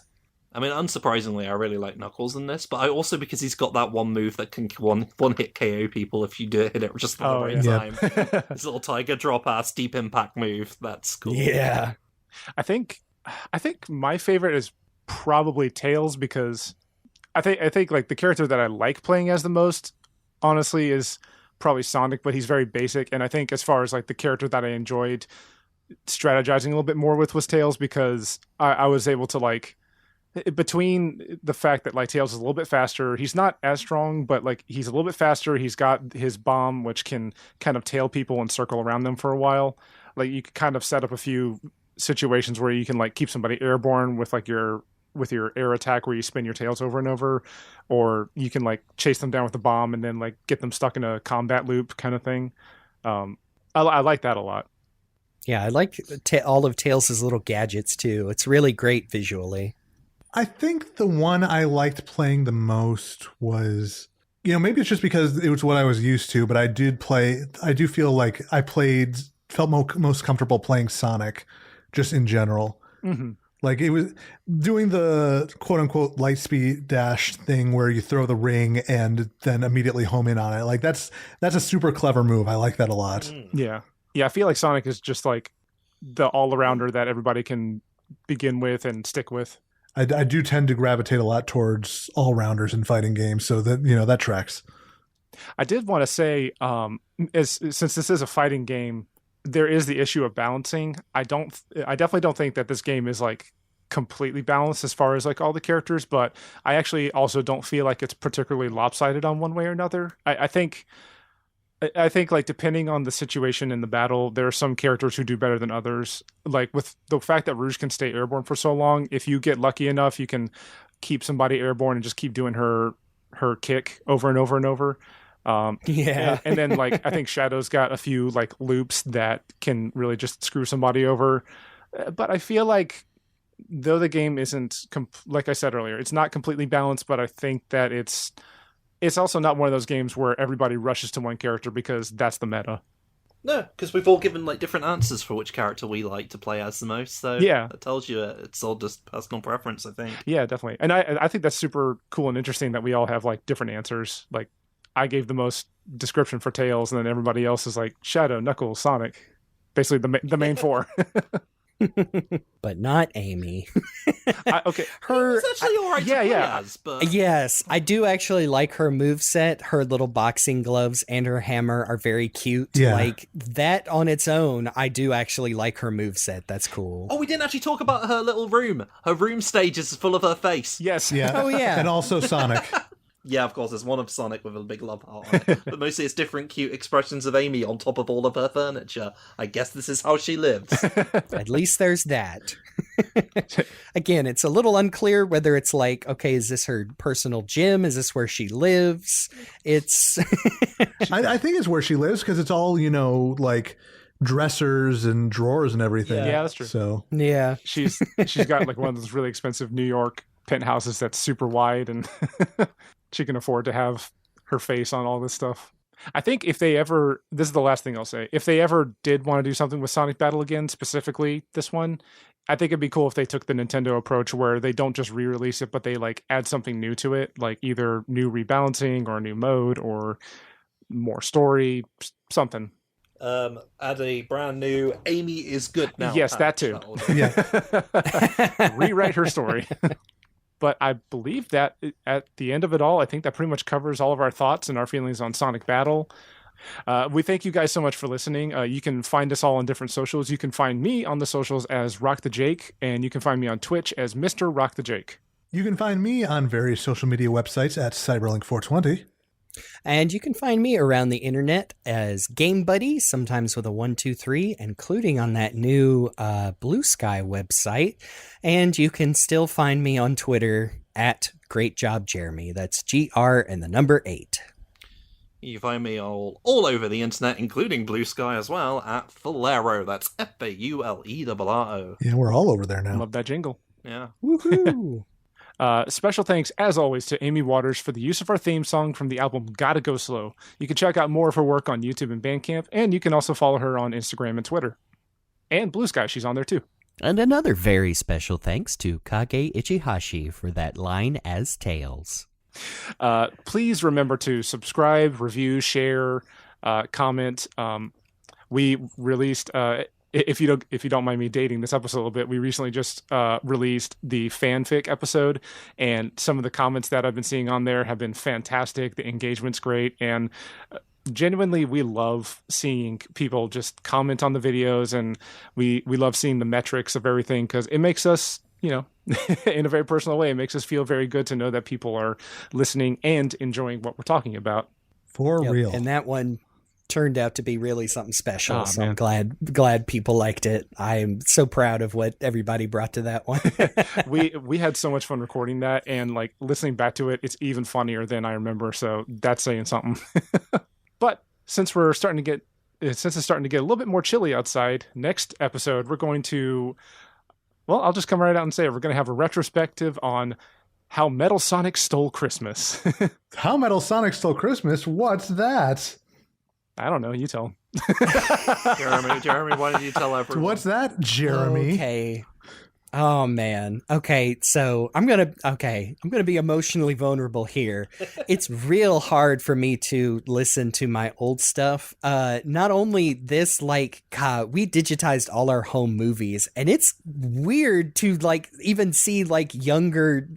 I mean, unsurprisingly, I really like Knuckles in this, but I also, because he's got that one move that can one hit KO people if you hit it just at the right time. His little tiger drop ass deep impact move. That's cool. Yeah. I think my favorite is probably Tails, because I think like the character that I like playing as the most, honestly, is probably Sonic, but he's very basic. And I think as far as like the character that I enjoyed strategizing a little bit more with was Tails, because I was able to like, between the fact that like Tails is a little bit faster, he's not as strong, but like he's a little bit faster. He's got his bomb, which can kind of tail people and circle around them for a while. Like you can kind of set up a few situations where you can like keep somebody airborne with like your air attack, where you spin your tails over and over, or you can like chase them down with the bomb and then like get them stuck in a combat loop kind of thing. I like that a lot. Yeah, I like all of Tails' little gadgets too. It's really great visually. I think the one I liked playing the most was, maybe it's just because it was what I was used to, but I do feel like I felt most comfortable playing Sonic just in general. Mm-hmm. Like it was doing the quote unquote light speed dash thing where you throw the ring and then immediately home in on it. Like that's a super clever move. I like that a lot. Yeah. Yeah. I feel like Sonic is just like the all arounder that everybody can begin with and stick with. I do tend to gravitate a lot towards all-rounders in fighting games, so that that tracks. I did want to say, since this is a fighting game, there is the issue of balancing. I definitely don't think that this game is like completely balanced as far as like all the characters, but I actually also don't feel like it's particularly lopsided on one way or another. I think like depending on the situation in the battle, there are some characters who do better than others. Like with the fact that Rouge can stay airborne for so long, if you get lucky enough, you can keep somebody airborne and just keep doing her kick over and over and over. And then like I think Shadow's got a few like loops that can really just screw somebody over. But I feel like though the game isn't like I said earlier, it's not completely balanced, but I think that it's also not one of those games where everybody rushes to one character because that's the meta. No, because we've all given like different answers for which character we like to play as the most. So Yeah. that tells you it's all just personal preference, I think. Yeah, definitely. And I think that's super cool and interesting that we all have like different answers. Like I gave the most description for Tails, and then everybody else is like Shadow, Knuckles, Sonic. Basically the main four. But not Amy. Okay. It's actually all right to play as, but... Yes, I do actually like her moveset. Her little boxing gloves and her hammer are very cute. Yeah. Like, that on its own, I do actually like her moveset. That's cool. Oh, we didn't actually talk about her little room. Her room stage is full of her face. Yes. Yeah. Oh, yeah. And also Sonic. Yeah, of course, there's one of Sonic with a big love heart on it. But mostly it's different cute expressions of Amy on top of all of her furniture. I guess this is how she lives. At least there's that. Again, it's a little unclear whether it's like, okay, is this her personal gym? Is this where she lives? It's... I think it's where she lives because it's all, like dressers and drawers and everything. Yeah, that's true. So yeah. She's got like one of those really expensive New York penthouses that's super wide, and she can afford to have her face on all this stuff. I think if they ever, this is the last thing I'll say, if they ever did want to do something with Sonic Battle again, specifically this one, I think it'd be cool if they took the Nintendo approach where they don't just re-release it, but they like add something new to it, like either new rebalancing or a new mode or more story, something. Add a brand new Amy is good now. Yes, that too. Rewrite her story. But I believe that at the end of it all, I think that pretty much covers all of our thoughts and our feelings on Sonic Battle. We thank you guys so much for listening. You can find us all on different socials. You can find me on the socials as Rock the Jake, and you can find me on Twitch as Mr. Rock the Jake. You can find me on various social media websites at Cyberlink420. And you can find me around the internet as Game Buddy, sometimes with a 123, including on that new Blue Sky website. And you can still find me on Twitter at Great Job Jeremy. That's GR and the number 8. You find me all over the internet, including Blue Sky as well, at Falero. That's FAULERRO. Yeah, we're all over there now. Love that jingle. Yeah. Woohoo! Special thanks, as always, to Amy Waters for the use of our theme song from the album Gotta Go Slow. You can check out more of her work on YouTube and Bandcamp, and you can also follow her on Instagram and Twitter. And Blue Sky, she's on there too. And another very special thanks to Kage Ichihashi for that line as Tails. Please remember to subscribe, review, share, comment. We released... If you don't mind me dating this episode a little bit, we recently just released the fanfic episode, and some of the comments that I've been seeing on there have been fantastic. The engagement's great, and genuinely, we love seeing people just comment on the videos, and we love seeing the metrics of everything because it makes us, in a very personal way, it makes us feel very good to know that people are listening and enjoying what we're talking about. For real. And that one turned out to be really something special. Oh, so man. I'm glad people liked it. I'm so proud of what everybody brought to that one. we had so much fun recording that, and like listening back to it, it's even funnier than I remember. So that's saying something. But since it's starting to get a little bit more chilly outside, next episode we're going to, well, I'll just come right out and say it. We're going to have a retrospective on how Metal Sonic stole Christmas. How Metal Sonic Stole Christmas? What's that? I don't know. You tell him. Jeremy, why don't you tell everyone? What's that, Jeremy? Okay. Oh man. Okay, so I'm gonna be emotionally vulnerable here. It's real hard for me to listen to my old stuff. Not only this, like, God, we digitized all our home movies, and it's weird to like even see like younger,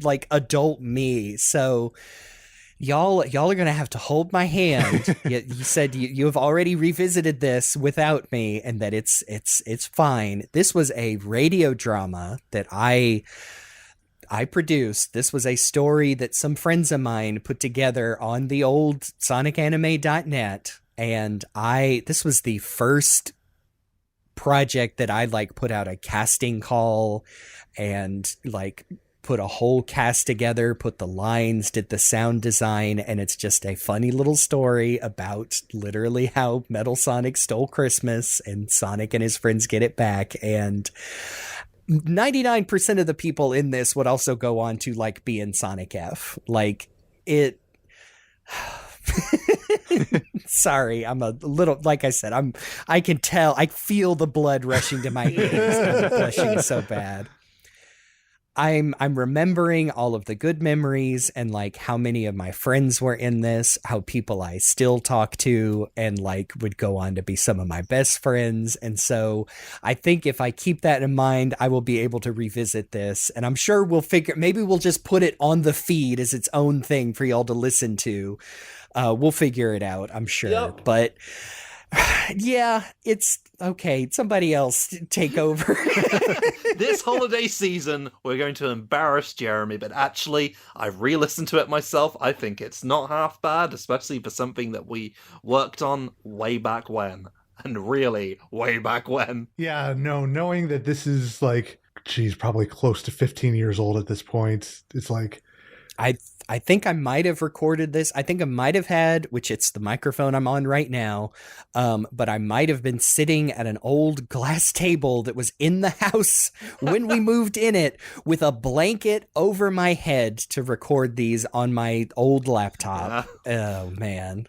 like adult me. So Y'all are gonna have to hold my hand. You said you have already revisited this without me, and that it's fine. This was a radio drama that I produced. This was a story that some friends of mine put together on the old SonicAnime.net, and this was the first project that I like put out a casting call and like put a whole cast together, put the lines, did the sound design, and it's just a funny little story about literally how Metal Sonic stole Christmas and Sonic and his friends get it back. And 99% of the people in this would also go on to like be in Sonic F. Like it Sorry, I'm a little, like I said, I can tell, I feel the blood rushing to my ears. I'm blushing so bad. I'm remembering all of the good memories and like how many of my friends were in this, how people I still talk to and like would go on to be some of my best friends. And so I think if I keep that in mind, I will be able to revisit this, and I'm sure maybe we'll just put it on the feed as its own thing for y'all to listen to. We'll figure it out, I'm sure. Yep. But yeah, it's okay. Somebody else take over. This holiday season, we're going to embarrass Jeremy, but actually, I've re-listened to it myself. I think it's not half bad, especially for something that we worked on way back when. And really, way back when. Yeah, no, knowing that this is like, geez, probably close to 15 years old at this point, it's like... I think I might have recorded this. I think I might have had, which it's the microphone I'm on right now, but I might have been sitting at an old glass table that was in the house when we moved in it with a blanket over my head to record these on my old laptop. Oh, man.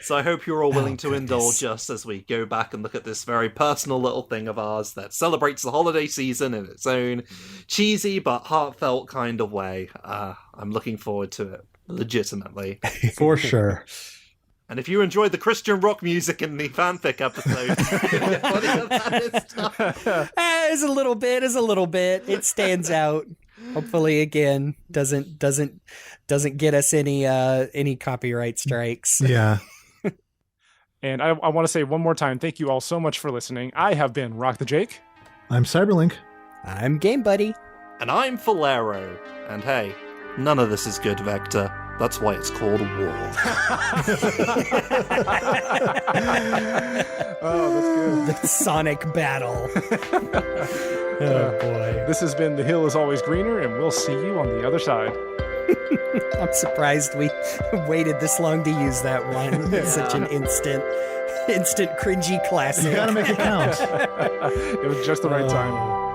So I hope you're all willing to indulge us as we go back and look at this very personal little thing of ours that celebrates the holiday season in its own cheesy but heartfelt kind of way. I'm looking forward to it, legitimately. For sure. And if you enjoyed the Christian rock music in the fanfic episode, it's a little bit. It stands out. Hopefully, again, doesn't get us any copyright strikes. Yeah. And I want to say one more time, thank you all so much for listening. I have been Rock the Jake. I'm Cyberlink. I'm Game Buddy. And I'm Falero. And hey, none of this is good, Vector. That's why it's called a war. Oh, that's good. The Sonic battle. Oh, boy. This has been The Hill is Always Greener, and we'll see you on the other side. I'm surprised we waited this long to use that one. It's such an instant cringy classic. You gotta make it count. It was just the right time.